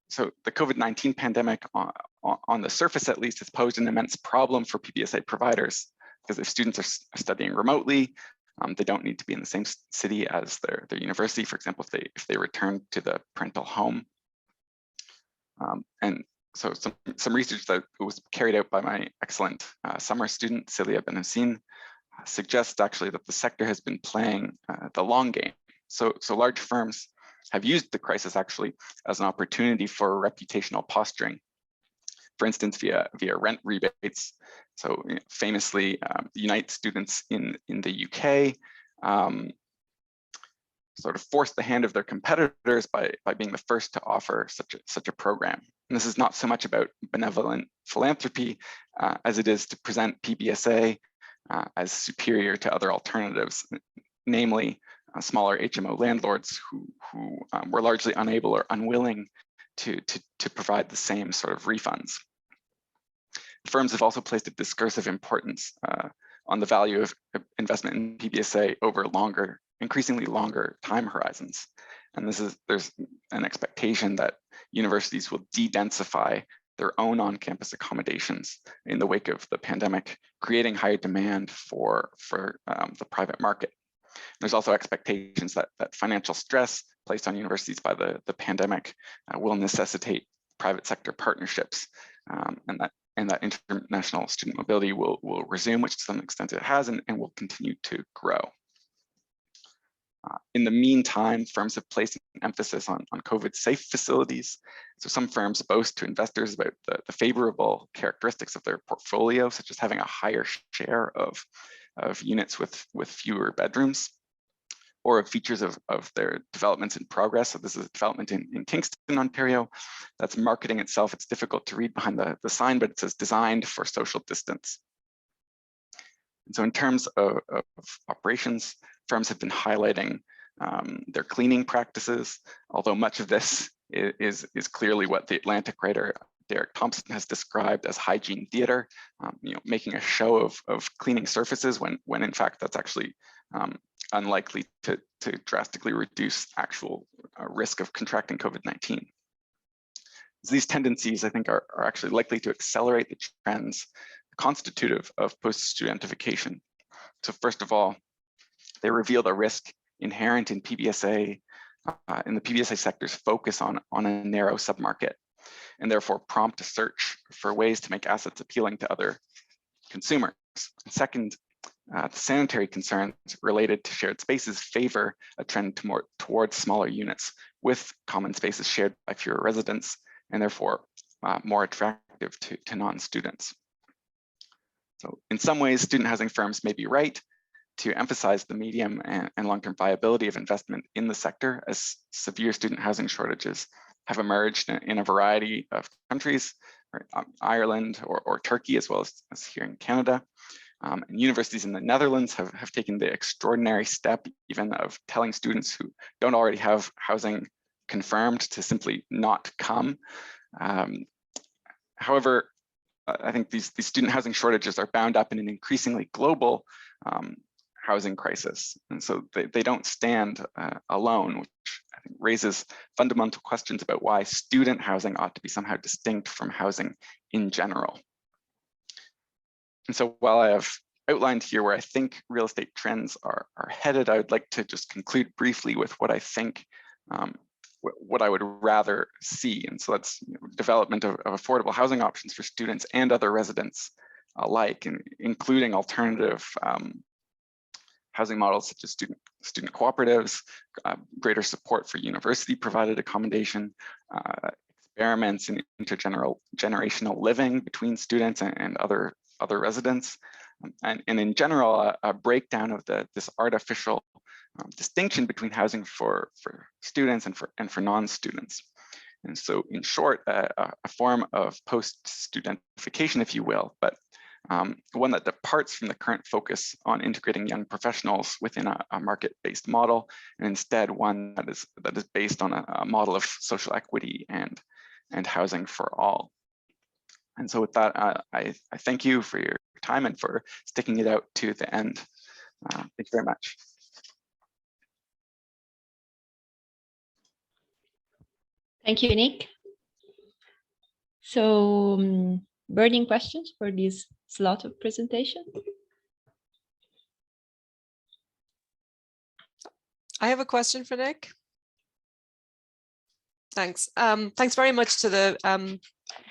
So the COVID-19 pandemic, on the surface at least, has posed an immense problem for PBSA providers, because if students are studying remotely, they don't need to be in the same city as their university, for example, if they return to the parental home. And so some research that was carried out by my excellent summer student, Celia Benhassin, suggests actually that the sector has been playing the long game. So large firms have used the crisis actually as an opportunity for reputational posturing. For instance, via rent rebates. So famously, Unite students in the UK sort of forced the hand of their competitors by being the first to offer such a program. And this is not so much about benevolent philanthropy as it is to present PBSA as superior to other alternatives, namely smaller HMO landlords who were largely unable or unwilling to provide the same sort of refunds. Firms have also placed a discursive importance on the value of investment in PBSA over increasingly longer time horizons. And there's an expectation that universities will de-densify their own on-campus accommodations in the wake of the pandemic, creating higher demand for the private market. There's also expectations that financial stress placed on universities by the pandemic will necessitate private sector partnerships, and that international student mobility will resume, which to some extent it has, and will continue to grow. In the meantime, firms have placed an emphasis on COVID-safe facilities. So some firms boast to investors about the favorable characteristics of their portfolio, such as having a higher share of units with fewer bedrooms, or of features of their developments in progress. So this is a development in Kingston, Ontario, that's marketing itself. It's difficult to read behind the sign, but it says designed for social distance. And so in terms of operations, firms have been highlighting their cleaning practices, although much of this is clearly what the Atlantic writer Derek Thompson has described as hygiene theater, making a show of cleaning surfaces when in fact that's actually unlikely to drastically reduce actual risk of contracting COVID-19. So these tendencies, I think, are actually likely to accelerate the trends constitutive of post-studentification. So first of all, they reveal the risk inherent in PBSA, in the PBSA sector's focus on a narrow submarket, and therefore prompt a search for ways to make assets appealing to other consumers. And second, the sanitary concerns related to shared spaces favor a trend towards smaller units with common spaces shared by fewer residents, and therefore more attractive to non-students. So in some ways, student housing firms may be right to emphasize the medium and long-term viability of investment in the sector, as severe student housing shortages have emerged in a variety of countries, Ireland or Turkey, as well as here in Canada. And universities in the Netherlands have taken the extraordinary step even of telling students who don't already have housing confirmed to simply not come. However, I think these student housing shortages are bound up in an increasingly global housing crisis. And so they don't stand alone, which I think raises fundamental questions about why student housing ought to be somehow distinct from housing in general. And so while I have outlined here where I think real estate trends are headed, I would like to just conclude briefly with what I think, what I would rather see. And so that's development of affordable housing options for students and other residents alike, and including alternative housing models such as student cooperatives, greater support for university provided accommodation, experiments in intergenerational living between students and other residents, and in general, a breakdown of this artificial distinction between housing for students and for non-students. And so in short, a form of post-studentification, if you will, but one that departs from the current focus on integrating young professionals within a market-based model, and instead one that is based on a model of social equity and housing for all. And so with that, I thank you for your time and for sticking it out to the end. Thank you very much. Thank you, Nick. So burning questions for this slot of presentation? I have a question for Nick. Thanks. Thanks very much to the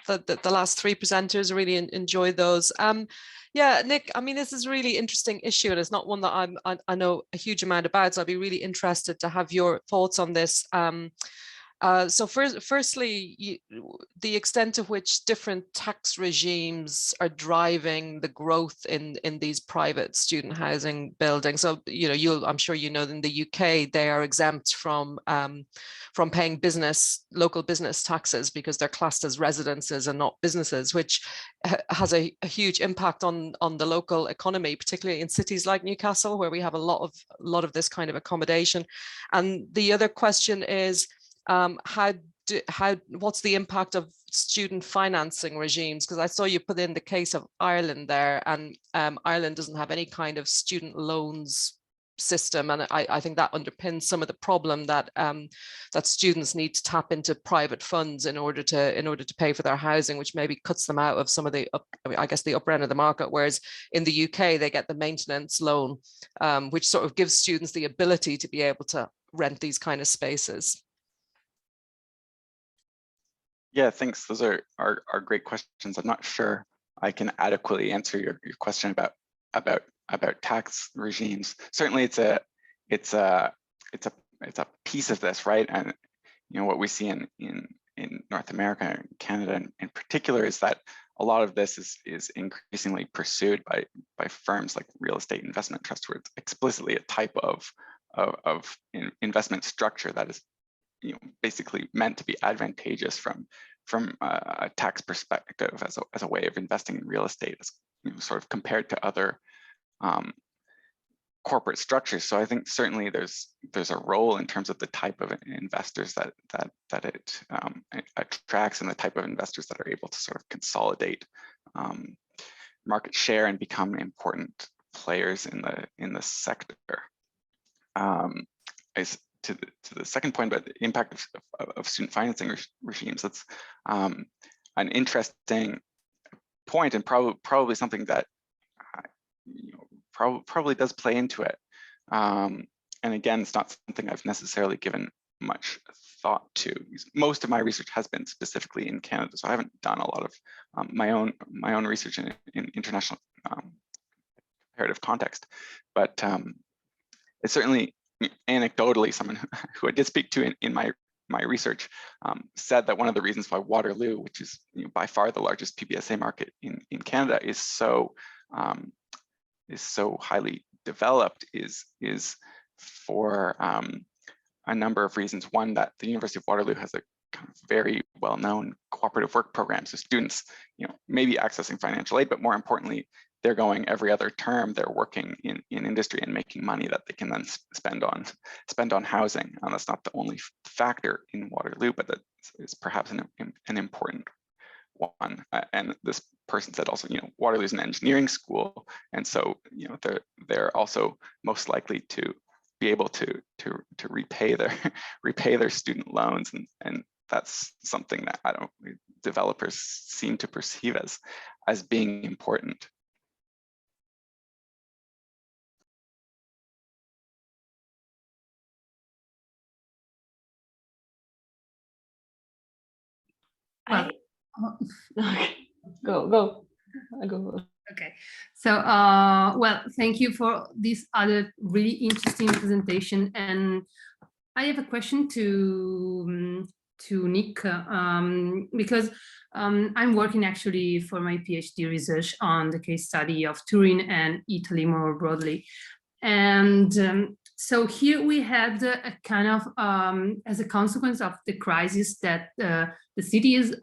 the last three presenters. I really enjoyed those. Yeah, Nick, I mean, this is a really interesting issue, and it's not one that I know a huge amount about, so I'd be really interested to have your thoughts on this. So firstly, the extent to which different tax regimes are driving the growth in these private student housing buildings. So, I'm sure you know, in the UK, they are exempt from paying local business taxes because they're classed as residences and not businesses, which has a huge impact on the local economy, particularly in cities like Newcastle, where we have a lot of this kind of accommodation. And the other question is, what's the impact of student financing regimes? Because I saw you put in the case of Ireland there, and Ireland doesn't have any kind of student loans system, and I think that underpins some of the problem that that students need to tap into private funds in order to pay for their housing, which maybe cuts them out of some of the the upper end of the market. Whereas in the UK, they get the maintenance loan, which sort of gives students the ability to be able to rent these kind of spaces. Yeah, thanks. Those are great questions. I'm not sure I can adequately answer your question about tax regimes. Certainly, it's a piece of this, right? And what we see in North America and Canada in particular is that a lot of this is increasingly pursued by firms like real estate investment trust, where it's explicitly a type of investment structure that is basically meant to be advantageous from a tax perspective as a way of investing in real estate, as sort of compared to other corporate structures. So I think certainly there's a role in terms of the type of investors that it attracts, and the type of investors that are able to sort of consolidate market share and become important players in the sector. To the second point about the impact of student financing regimes, that's an interesting point, and probably something that probably does play into it. And again, it's not something I've necessarily given much thought to. Most of my research has been specifically in Canada, so I haven't done a lot of my own research in international comparative context. But it's certainly, anecdotally, someone who I did speak to in my research said that one of the reasons why Waterloo, which is by far the largest PBSA market in Canada, is so highly developed is for a number of reasons. One, that the University of Waterloo has a kind of very well-known cooperative work program. So students, maybe accessing financial aid, but more importantly, they're going every other term, they're working in industry and making money that they can then spend on housing. And that's not the only factor in Waterloo, but that is perhaps an important one. And this person said also, Waterloo is an engineering school, and so they're also most likely to be able to repay their student loans, and that's something that developers seem to perceive as being important. Well, Go. Okay, so well, thank you for this other really interesting presentation, and I have a question to Nick, because I'm working actually for my PhD research on the case study of Turin and Italy more broadly, and so here we had a kind of, as a consequence of the crisis that the city is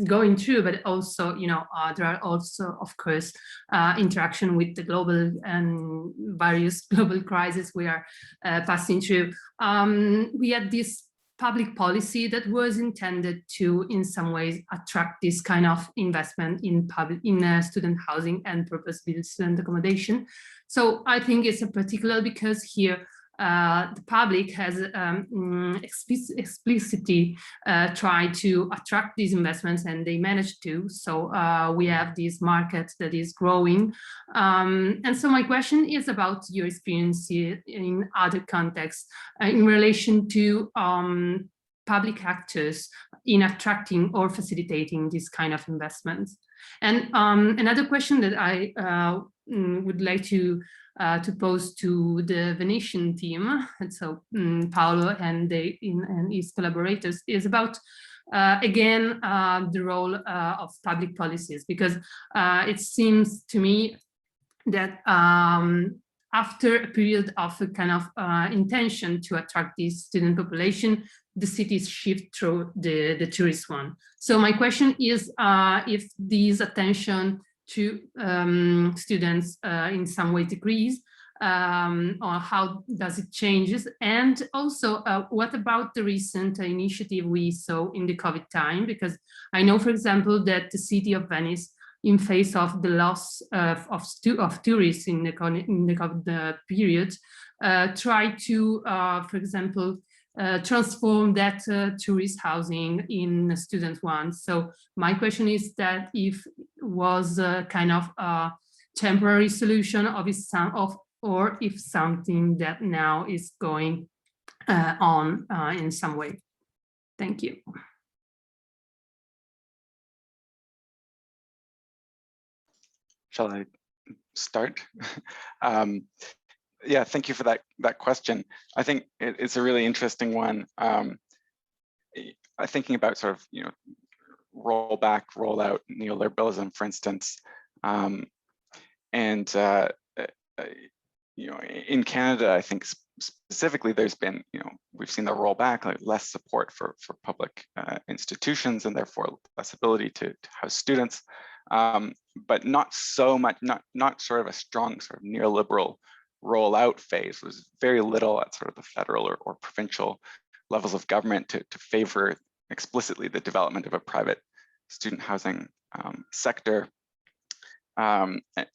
going through, but also, there are also, of course, interaction with the global and various global crises we are passing through. We had this public policy that was intended to, in some ways, attract this kind of investment in student housing and purpose-built student accommodation. So I think it's a particular because here the public has explicitly tried to attract these investments, and they managed to. So we have this market that is growing. And so my question is about your experience in other contexts in relation to public actors in attracting or facilitating this kind of investments? And another question that I would like to pose to the Venetian team, and so Paolo and his collaborators, is about again the role of public policies, because it seems to me that after a period of a kind of intention to attract this student population, the cities shift through the tourist one. So my question is if this attention to students in some way decrease, or how does it changes? And also, what about the recent initiative we saw in the COVID time? Because I know, for example, that the city of Venice, in face of the loss of tourists in the COVID period, tried to, for example, transform that tourist housing in student one. So my question is that if it was a kind of a temporary solution or if something that now is going on in some way. Thank you. Shall I start? Yeah, thank you for that question. I think it's a really interesting one. Thinking about sort of, roll back, roll out neoliberalism, for instance, in Canada, I think specifically, there's been, we've seen the rollback, like less support for public institutions, and therefore less ability to house students. But not so much, not sort of a strong sort of neoliberal rollout phase. There was very little at sort of the federal or provincial levels of government to favor explicitly the development of a private student housing sector.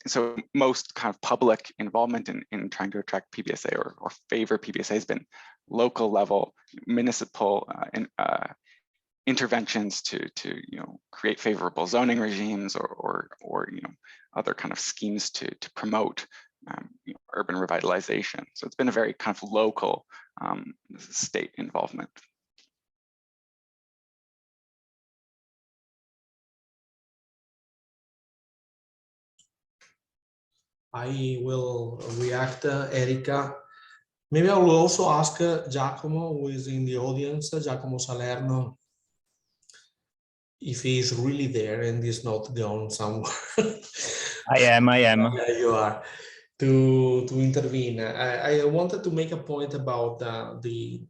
So most kind of public involvement in trying to attract PBSA or favor PBSA has been local level, municipal interventions to create favorable zoning regimes or other kind of schemes to promote urban revitalization. So it's been a very kind of local state involvement. I will react, Erika. Maybe I will also ask Giacomo, who is in the audience, Giacomo Salerno, if he is really there and is not gone somewhere. I am. Yeah, you are. To intervene. I wanted to make a point about the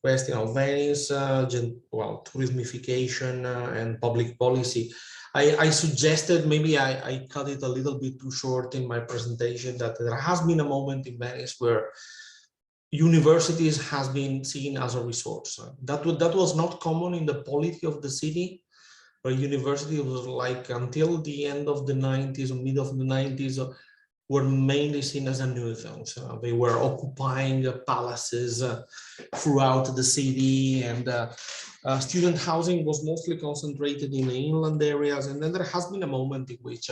question of Venice, tourismification and public policy. I suggested, maybe I cut it a little bit too short in my presentation, that there has been a moment in Venice where universities has been seen as a resource. That was not common in the polity of the city, where university was like until the end of the 90s or mid of the 90s were mainly seen as a nuisance. They were occupying palaces throughout the city, and student housing was mostly concentrated in the inland areas. And then there has been a moment in which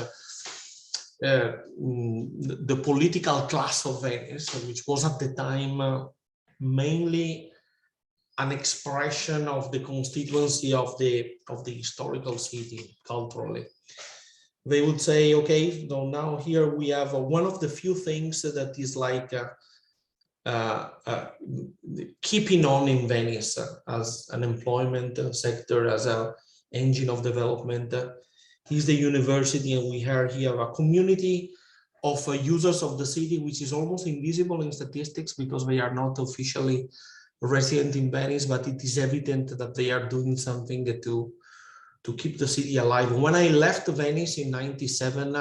the political class of Venice, which was at the time mainly an expression of the constituency of the historical city culturally, they would say, okay, so now here we have one of the few things that is like keeping on in Venice as an employment sector, as an engine of development, is the university. And we have here a community of users of the city, which is almost invisible in statistics because they are not officially resident in Venice, but it is evident that they are doing something to keep the city alive. When I left Venice in '97,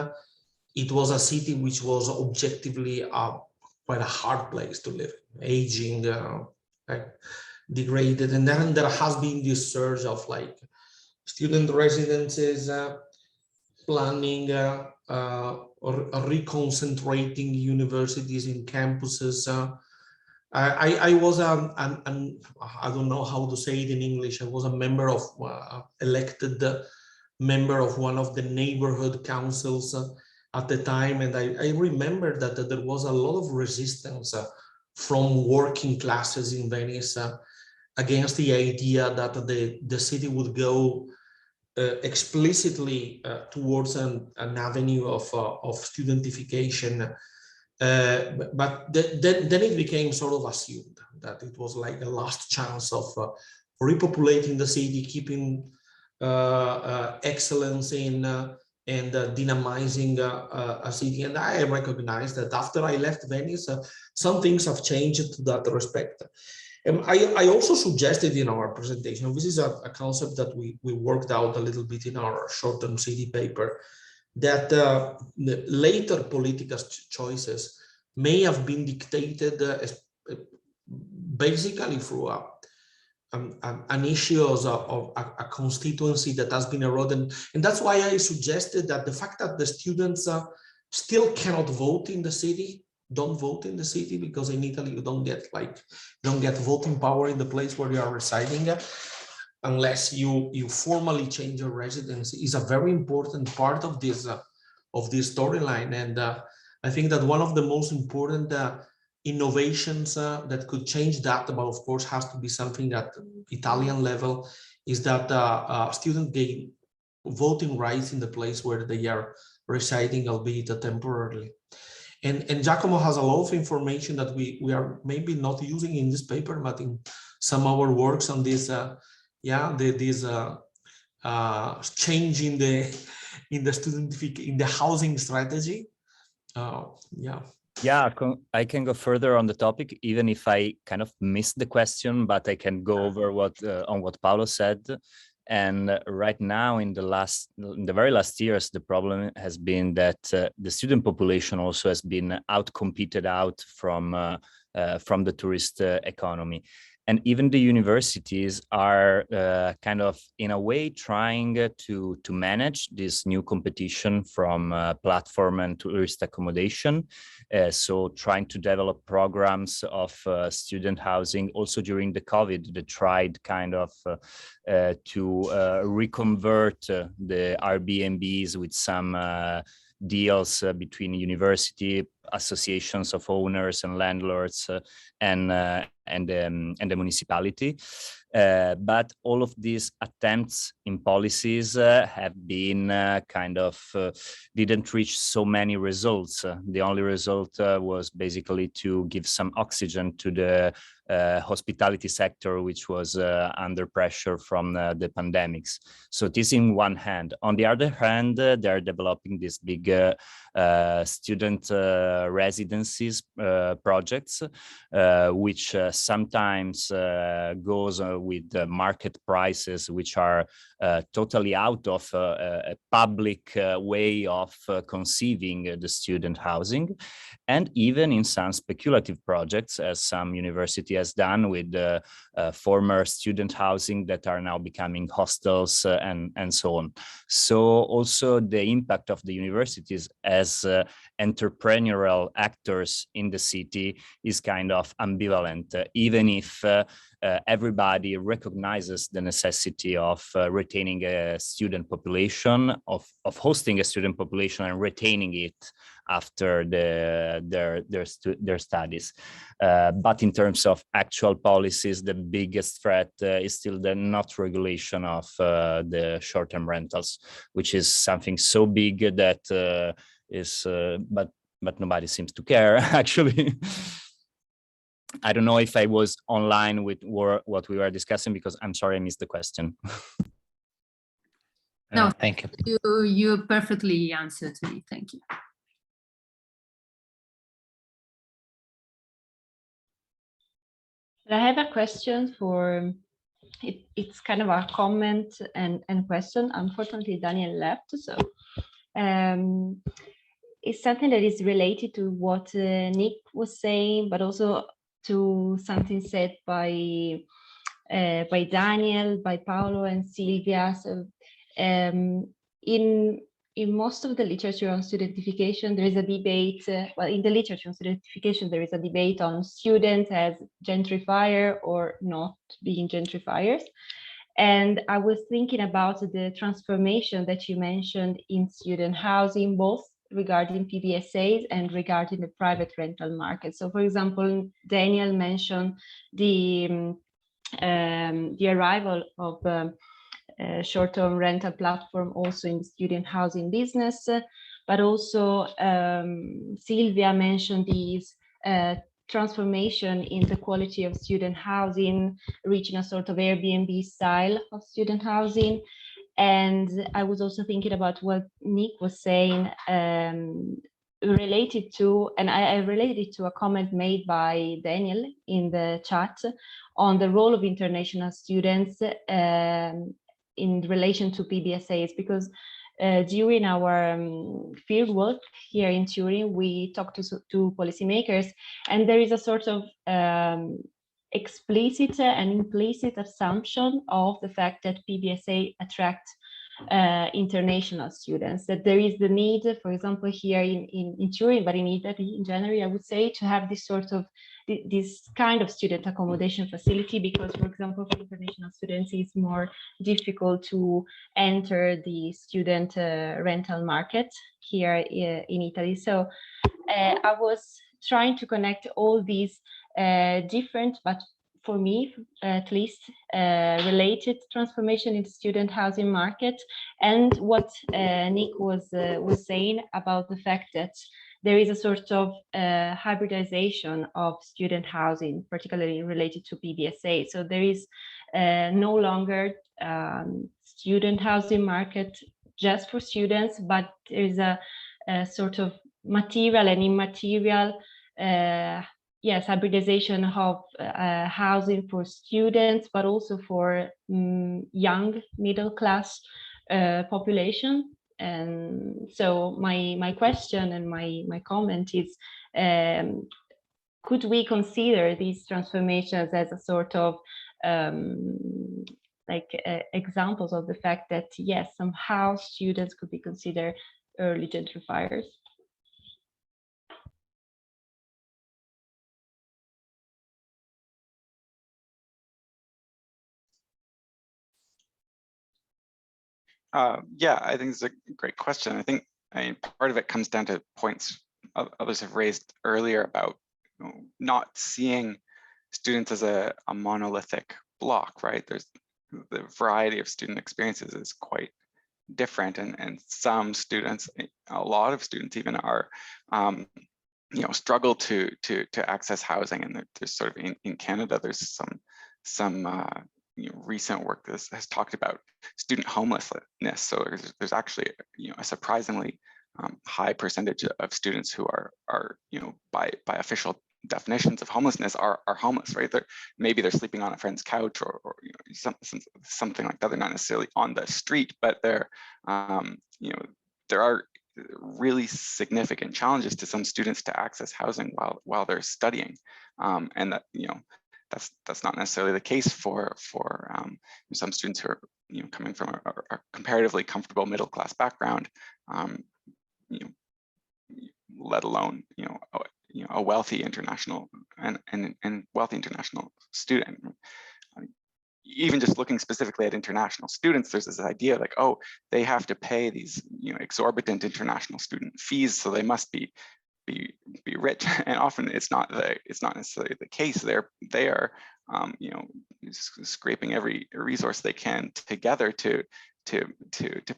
it was a city which was objectively quite a hard place to live, aging, degraded. And then there has been this surge of like student residences, planning, or reconcentrating universities in campuses. I was I don't know how to say it in English. I was a member of elected member of one of the neighborhood councils at the time, and I remember that there was a lot of resistance from working classes in Venice against the idea that the city would go explicitly towards an avenue of studentification. But then it became sort of assumed that it was like the last chance of repopulating the city, keeping excellence in and dynamizing a city. And I recognize that after I left Venice, some things have changed to that respect. I also suggested in our presentation, this is a concept that we worked out a little bit in our short-term city paper, that the later political choices may have been dictated basically through an issue of a constituency that has been eroded. And that's why I suggested that the fact that the students still cannot vote in the city, don't vote in the city, because in Italy you don't get voting power in the place where you are residing unless you formally change your residency, is a very important part of this storyline. And I think that one of the most important innovations that could change that, but of course has to be something at Italian level, is that students gain voting rights in the place where they are residing, albeit temporarily. And Giacomo has a lot of information that we are maybe not using in this paper, but in some of our works on this, change in the housing strategy. Yeah, I can go further on the topic, even if I kind of missed the question, but I can go over what Paolo said. And right now, in the very last years, the problem has been that the student population also has been outcompeted out from the tourist economy. And even the universities are kind of, in a way, trying to manage this new competition from platform and tourist accommodation. So trying to develop programs of student housing. Also during the COVID, they tried kind of to reconvert the Airbnbs with some deals between university associations of owners and landlords and the municipality. But all of these attempts in policies have been kind of didn't reach so many results. The only result was basically to give some oxygen to the hospitality sector, which was under pressure from the pandemics. So this in one hand. On the other hand, they're developing these big student residencies projects, which sometimes goes with market prices, which are totally out of a public way of conceiving the student housing, and even in some speculative projects, as some university has done with former student housing that are now becoming hostels and so on. So also the impact of the universities as entrepreneurial actors in the city is kind of ambivalent, even if everybody recognizes the necessity of retaining a student population, of hosting a student population and retaining it after their studies. But in terms of actual policies, the biggest threat is still the not regulation of the short-term rentals, which is something so big that but nobody seems to care, actually. I don't know if I was online with what we were discussing, because I'm sorry I missed the question. No, thank you. You perfectly answered me. Thank you. I have a question for, it's kind of a comment and question. Unfortunately, Daniel left, so it's something that is related to what Nick was saying, but also to something said by Daniel, by Paolo and Silvia. So in most of the literature on studentification, there is a debate, well, in the literature on studentification, there is a debate on students as gentrifier or not being gentrifiers. And I was thinking about the transformation that you mentioned in student housing, both regarding PBSAs and regarding the private rental market. So for example, Daniel mentioned the the arrival of short-term rental platform also in the student housing business, but also Silvia mentioned these transformation in the quality of student housing, reaching a sort of Airbnb style of student housing. And I was also thinking about what Nick was saying related to, and I related to a comment made by Daniel in the chat on the role of international students in relation to PBSAs, because during our field work here in Turin, we talked to policymakers, and there is a sort of explicit and implicit assumption of the fact that PBSA attract international students, that there is the need, for example, here in Turin, but in Italy in general, I would say, to have this sort of this kind of student accommodation facility, because, for example, for international students, it's more difficult to enter the student rental market here in Italy. So I was trying to connect all these different, but for me, at least, related transformation in the student housing market, and what Nick was saying about the fact that there is a sort of hybridization of student housing, particularly related to PBSA. So there is no longer student housing market just for students, but there is a sort of material and immaterial hybridization of housing for students, but also for young middle class population. And so my question and my comment is, could we consider these transformations as a sort of examples of the fact that, yes, somehow students could be considered early gentrifiers? Yeah, I think it's a great question. I mean, part of it comes down to points others have raised earlier about not seeing students as a monolithic block, right? There's the variety of student experiences is quite different, and some students, a lot of students even, are struggle to access housing. And there's sort of in Canada, there's some recent work that has talked about student homelessness. So there's actually a surprisingly high percentage of students who are by official definitions of homelessness are homeless, right? Maybe they're sleeping on a friend's couch or something like that. They're not necessarily on the street, but there are really significant challenges to some students to access housing while they're studying, and that that's not necessarily the case for some students who are coming from a comparatively comfortable middle class background, let alone a wealthy international and wealthy international student. Even just looking specifically at international students, there's this idea like, oh, they have to pay these exorbitant international student fees, so they must be rich, and often it's not necessarily the case. They are scraping every resource they can together to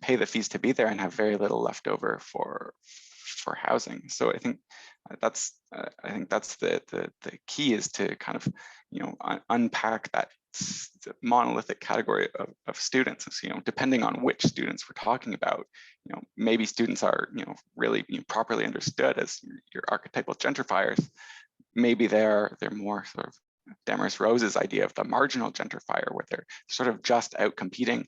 pay the fees to be there, and have very little left over for housing. So I think that's the key, is to kind of unpack that monolithic category of students. So, depending on which students we're talking about, maybe students are really properly understood as your archetypal gentrifiers. Maybe they're more sort of Damaris Rose's idea of the marginal gentrifier, where they're sort of just out competing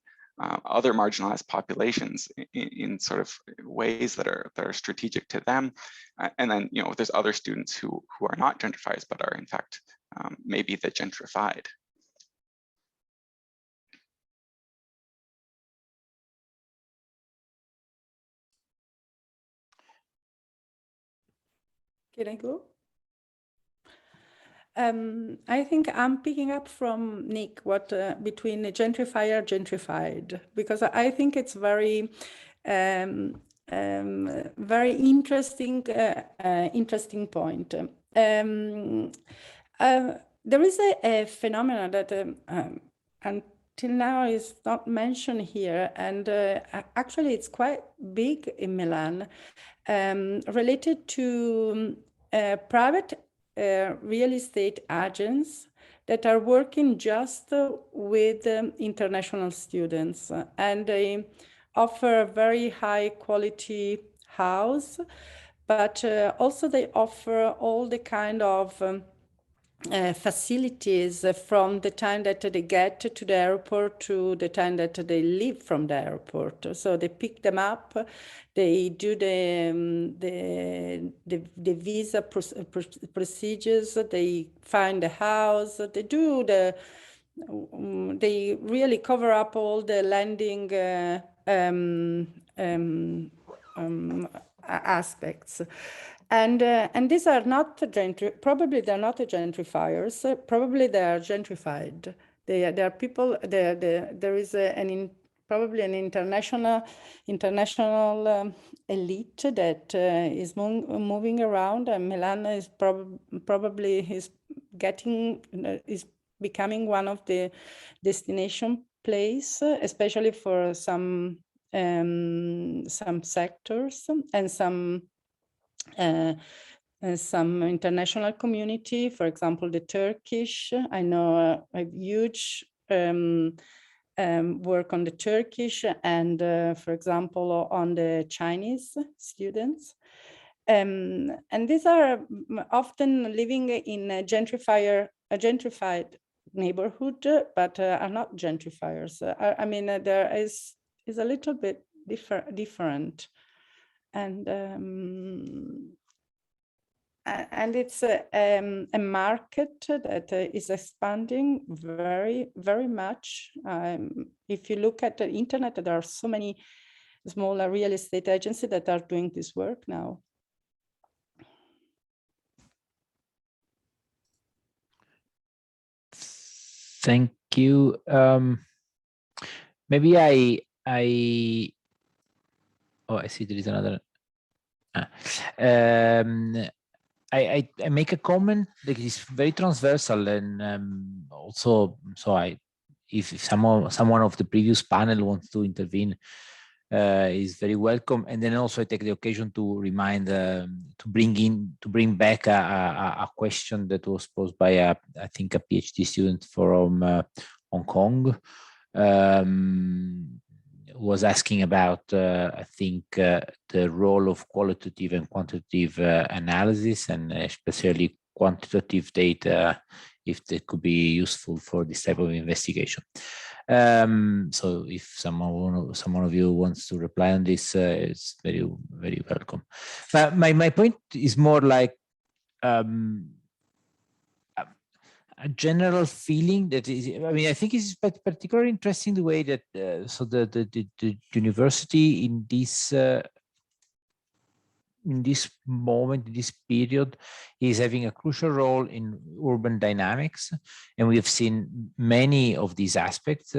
other marginalized populations in sort of ways that are strategic to them. And then there's other students who are not gentrifiers, but are in fact maybe the gentrified. Can I go? I think I'm picking up from Nick what between gentrifier, gentrified, because I think it's very interesting point. there is a phenomenon that until now is not mentioned here, and actually it's quite big in Milan, related to private real estate agents that are working just with international students, and they offer a very high quality house, but also they offer all the kind of facilities from the time that they get to the airport to the time that they leave from the airport. So they pick them up, they do the visa procedures, they find the house, they do they really cover up all the landing aspects. And these are not probably they're not gentrifiers, probably they are gentrified. They are people, there is probably an international elite that is moving around, and Milan is probably is becoming one of the destination place, especially for some sectors and some international community. For example, the Turkish, I know a huge work on the Turkish and, for example, on the Chinese students. And these are often living in a gentrified neighborhood, but are not gentrifiers. I mean, there is a little bit different. And it's a market that is expanding very, very much. If you look at the internet, there are so many smaller real estate agencies that are doing this work now. Thank you. Maybe I see there is another. I make a comment that is very transversal, and also, so if someone of the previous panel wants to intervene, is very welcome. And then also I take the occasion to remind, to bring back a question that was posed by I think a PhD student from Hong Kong. Was asking about, I think, the role of qualitative and quantitative analysis, and especially quantitative data, if they could be useful for this type of investigation. So if someone of you wants to reply on this, it's very, very welcome. But my point is more like a general feeling that is, I mean, I think it's particularly interesting the way that so the university in this moment, in this period, is having a crucial role in urban dynamics, and we have seen many of these aspects.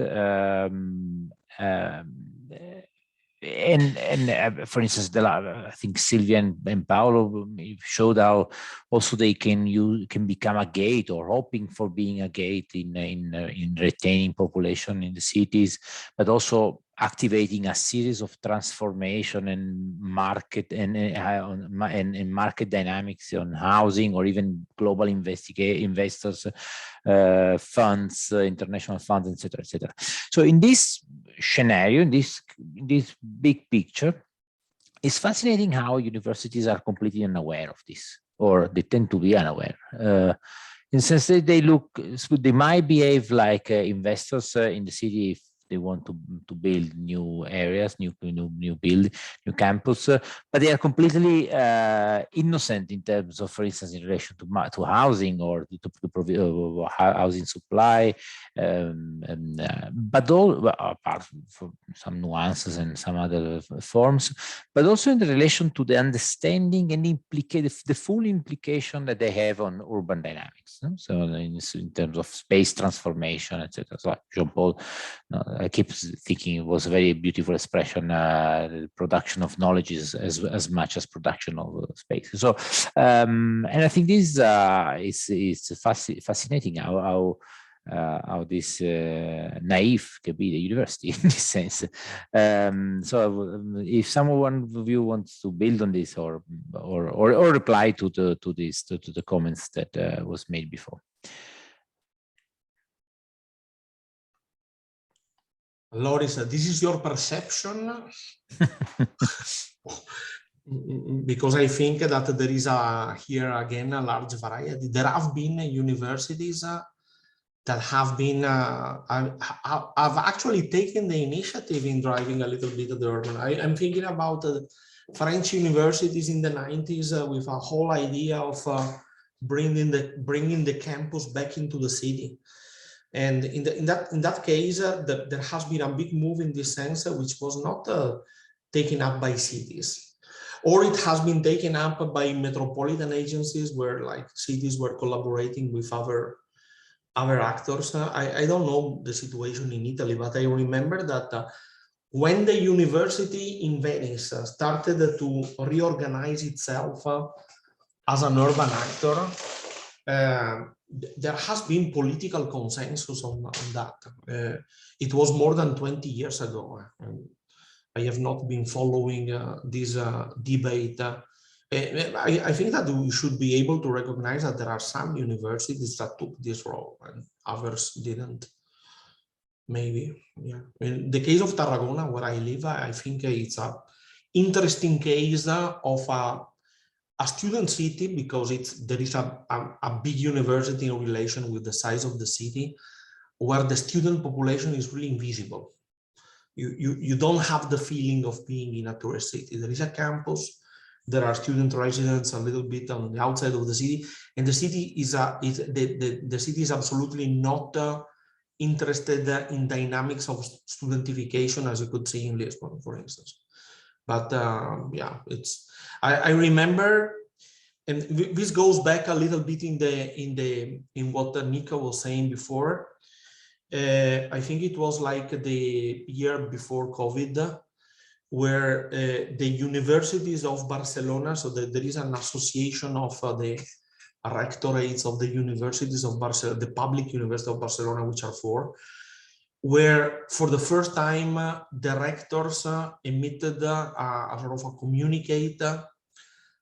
And for instance, I think Silvia and Paolo showed how also they can become a gate, or hoping for being a gate in retaining population in the cities, but also activating a series of transformation and market and market dynamics on housing, or even global investors, funds, international funds, etc., etc. So in this scenario, in this big picture, it's fascinating how universities are completely unaware of this, or they tend to be unaware. In the sense that they might behave like investors in the city if they want to build new areas, new campus, but they are completely innocent in terms of, for instance, in relation to housing, or to housing supply, but all apart from some nuances and some other forms, but also in relation to the understanding and the full implication that they have on urban dynamics. No? So in terms of space transformation, etc. So Jean-Paul, I keep thinking it was a very beautiful expression. The production of knowledge is as much as production of space. So, and I think this is fascinating how this naive can be the university in this sense. So if someone of you wants to build on this or reply to the comments that was made before. Loris, this is your perception? Because I think that there is here again a large variety. There have been universities that have been, I've actually taken the initiative in driving a little bit of the urban. I'm thinking about French universities in the 90s with a whole idea of bringing the campus back into the city. And in that case, there has been a big move in this sense, which was not taken up by cities. Or it has been taken up by metropolitan agencies where like cities were collaborating with other actors. I don't know the situation in Italy, but I remember that when the university in Venice started to reorganize itself as an urban actor, there has been political consensus on that. It was more than 20 years ago. I have not been following this debate. I think that we should be able to recognize that there are some universities that took this role and others didn't. Maybe, yeah. In the case of Tarragona, where I live, I think it's an interesting case of a student city because there is a big university in relation with the size of the city, where the student population is really invisible. You don't have the feeling of being in a tourist city. There is a campus. There are student residents a little bit on the outside of the city, and the city is the city is absolutely not interested in dynamics of studentification, as you could see in Lisbon, for instance. But yeah, I remember, and this goes back a little bit in what Nico was saying before. I think it was like the year before COVID, where the universities of Barcelona, so there is an association of the rectorates of the universities of Barcelona, the public University of Barcelona, which are 4, where for the first time the rectors emitted a sort of a communicate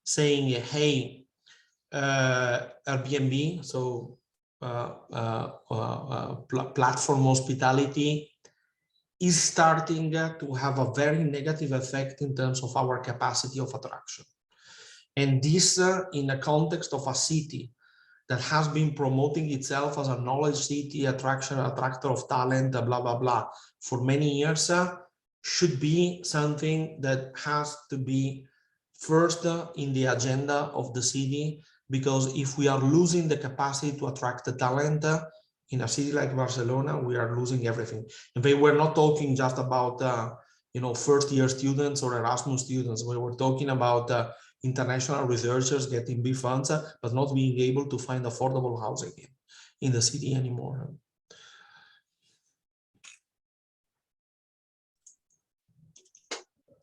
saying, hey, Airbnb, so platform hospitality, is starting to have a very negative effect in terms of our capacity of attraction. And this in the context of a city that has been promoting itself as a knowledge city, attractor of talent, blah, blah, blah, for many years, should be something that has to be first in the agenda of the city, because if we are losing the capacity to attract the talent, in a city like Barcelona, we are losing everything. And they were not talking just about, first-year students or Erasmus students. We were talking about international researchers getting big funds, but not being able to find affordable housing in the city anymore.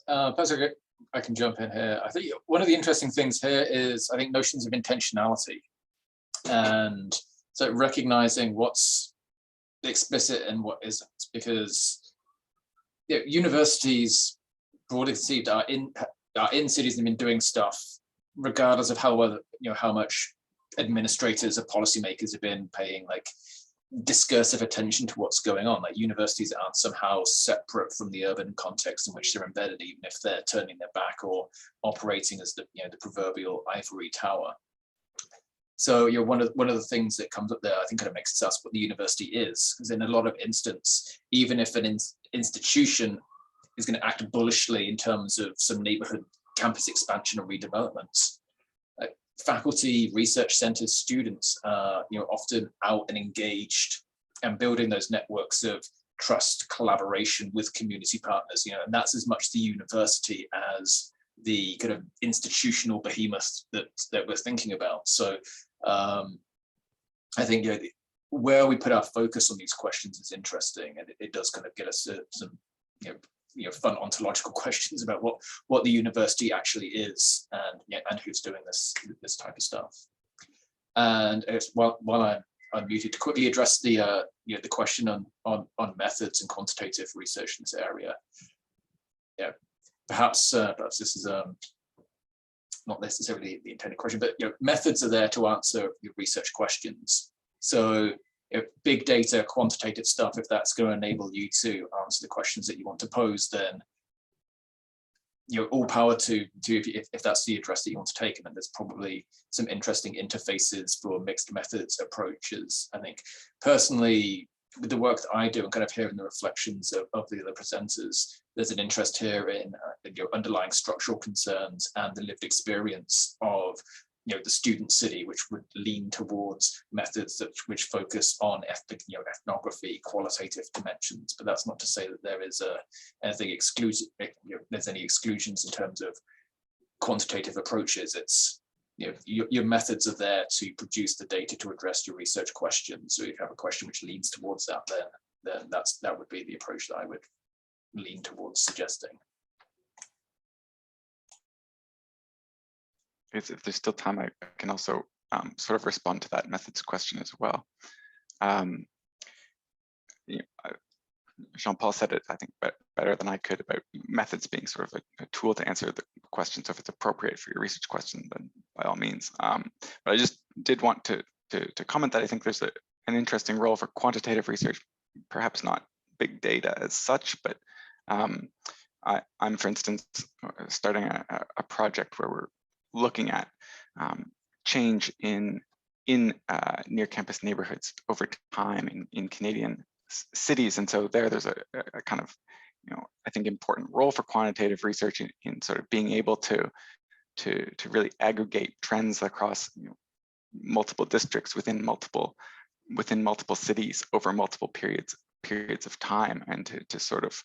I can jump in here. I think one of the interesting things here is, I think, notions of intentionality. And so recognizing what's explicit and what isn't, because universities, broadly conceived, are in cities and been doing stuff regardless of how much administrators or policymakers have been paying like discursive attention to what's going on. Like universities aren't somehow separate from the urban context in which they're embedded, even if they're turning their back or operating as the proverbial ivory tower. So one of the things that comes up there, I think, kind of makes sense what the university is, because in a lot of instances, even if an institution is going to act bullishly in terms of some neighborhood campus expansion or redevelopment, faculty, research centers, students are often out and engaged and building those networks of trust, collaboration with community partners, and that's as much the university as the kind of institutional behemoth that we're thinking about. So I think where we put our focus on these questions is interesting, and it does kind of get us some fun ontological questions about what the university actually is, and who's doing this type of stuff. And while I'm unmuted, to quickly address the question on methods and quantitative research in this area. Perhaps this is not necessarily the intended question, but methods are there to answer your research questions. So big data, quantitative stuff, if that's going to enable you to answer the questions that you want to pose, then all power to if that's the address that you want to take. And then there's probably some interesting interfaces for mixed methods approaches. I think personally, with the work that I do and kind of hearing the reflections of the other presenters, there's an interest here in underlying structural concerns and the lived experience of the student city, which would lean towards methods which focus on ethnography, qualitative dimensions. But that's not to say that there is anything exclusive. There's any exclusions in terms of quantitative approaches. It's your methods are there to produce the data to address your research questions. So if you have a question which leans towards that, then that would be the approach that I would lean towards suggesting. If there's still time, I can also sort of respond to that methods question as well. Jean-Paul said it, I think, better than I could about methods being sort of a tool to answer the question. So if it's appropriate for your research question, then by all means. But I just did want to comment that I think there's an interesting role for quantitative research, perhaps not big data as such, but I'm, for instance, starting a project where we're looking at change in near campus neighborhoods over time in Canadian cities. And so there's a kind of, I think important role for quantitative research in sort of being able to really aggregate trends across multiple districts within multiple cities over multiple periods of time, and to sort of,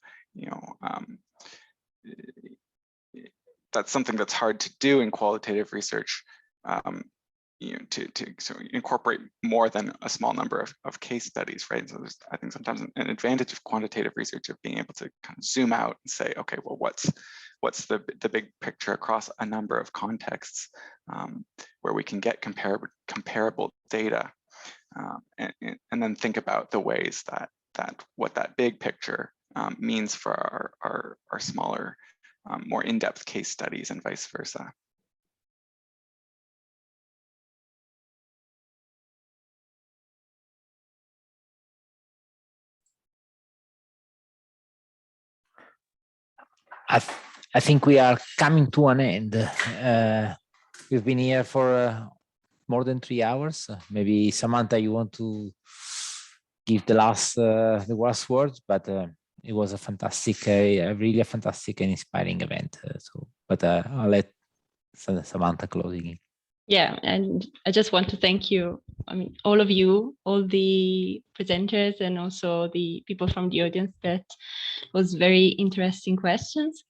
that's something that's hard to do in qualitative research, to incorporate more than a small number of case studies, right? So there's, I think, sometimes an advantage of quantitative research of being able to kind of zoom out and say, okay, well, what's the big picture across a number of contexts, where we can get comparable data, and then think about the ways that what that big picture means for our smaller, more in-depth case studies, and vice versa. I think we are coming to an end. We've been here for more than 3 hours. Maybe Samantha, you want to give the last word, but it was a fantastic, really a fantastic and inspiring event. But I'll let Samantha closing. Yeah, and I just want to thank you. I mean, all of you, all the presenters, and also the people from the audience. That was very interesting questions.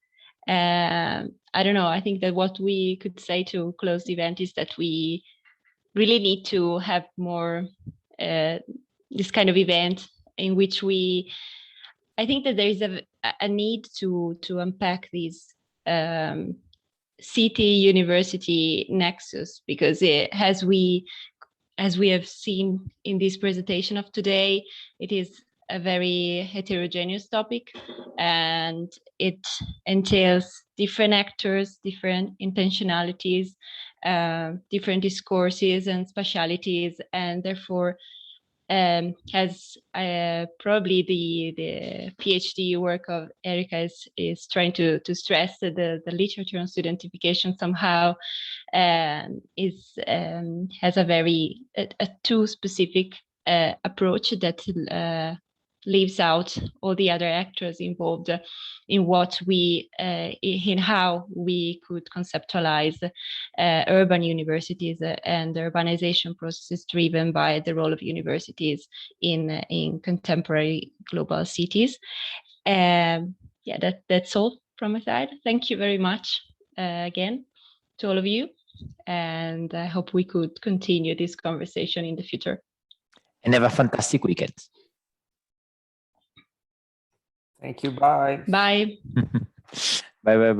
I don't know, I think that what we could say to close the event is that we really need to have more this kind of event in which I think that there is a need to unpack these city university nexus, because as we have seen in this presentation of today, it is a very heterogeneous topic, and it entails different actors, different intentionalities, different discourses and specialities, and therefore has probably the PhD work of Erica is trying to stress that the literature on studentification somehow has a very too specific approach that leaves out all the other actors involved in in how we could conceptualize urban universities and urbanization processes driven by the role of universities in contemporary global cities. Yeah, that's all from my side. Thank you very much again to all of you, and I hope we could continue this conversation in the future. And have a fantastic weekend. Thank you. Bye. Bye. Bye.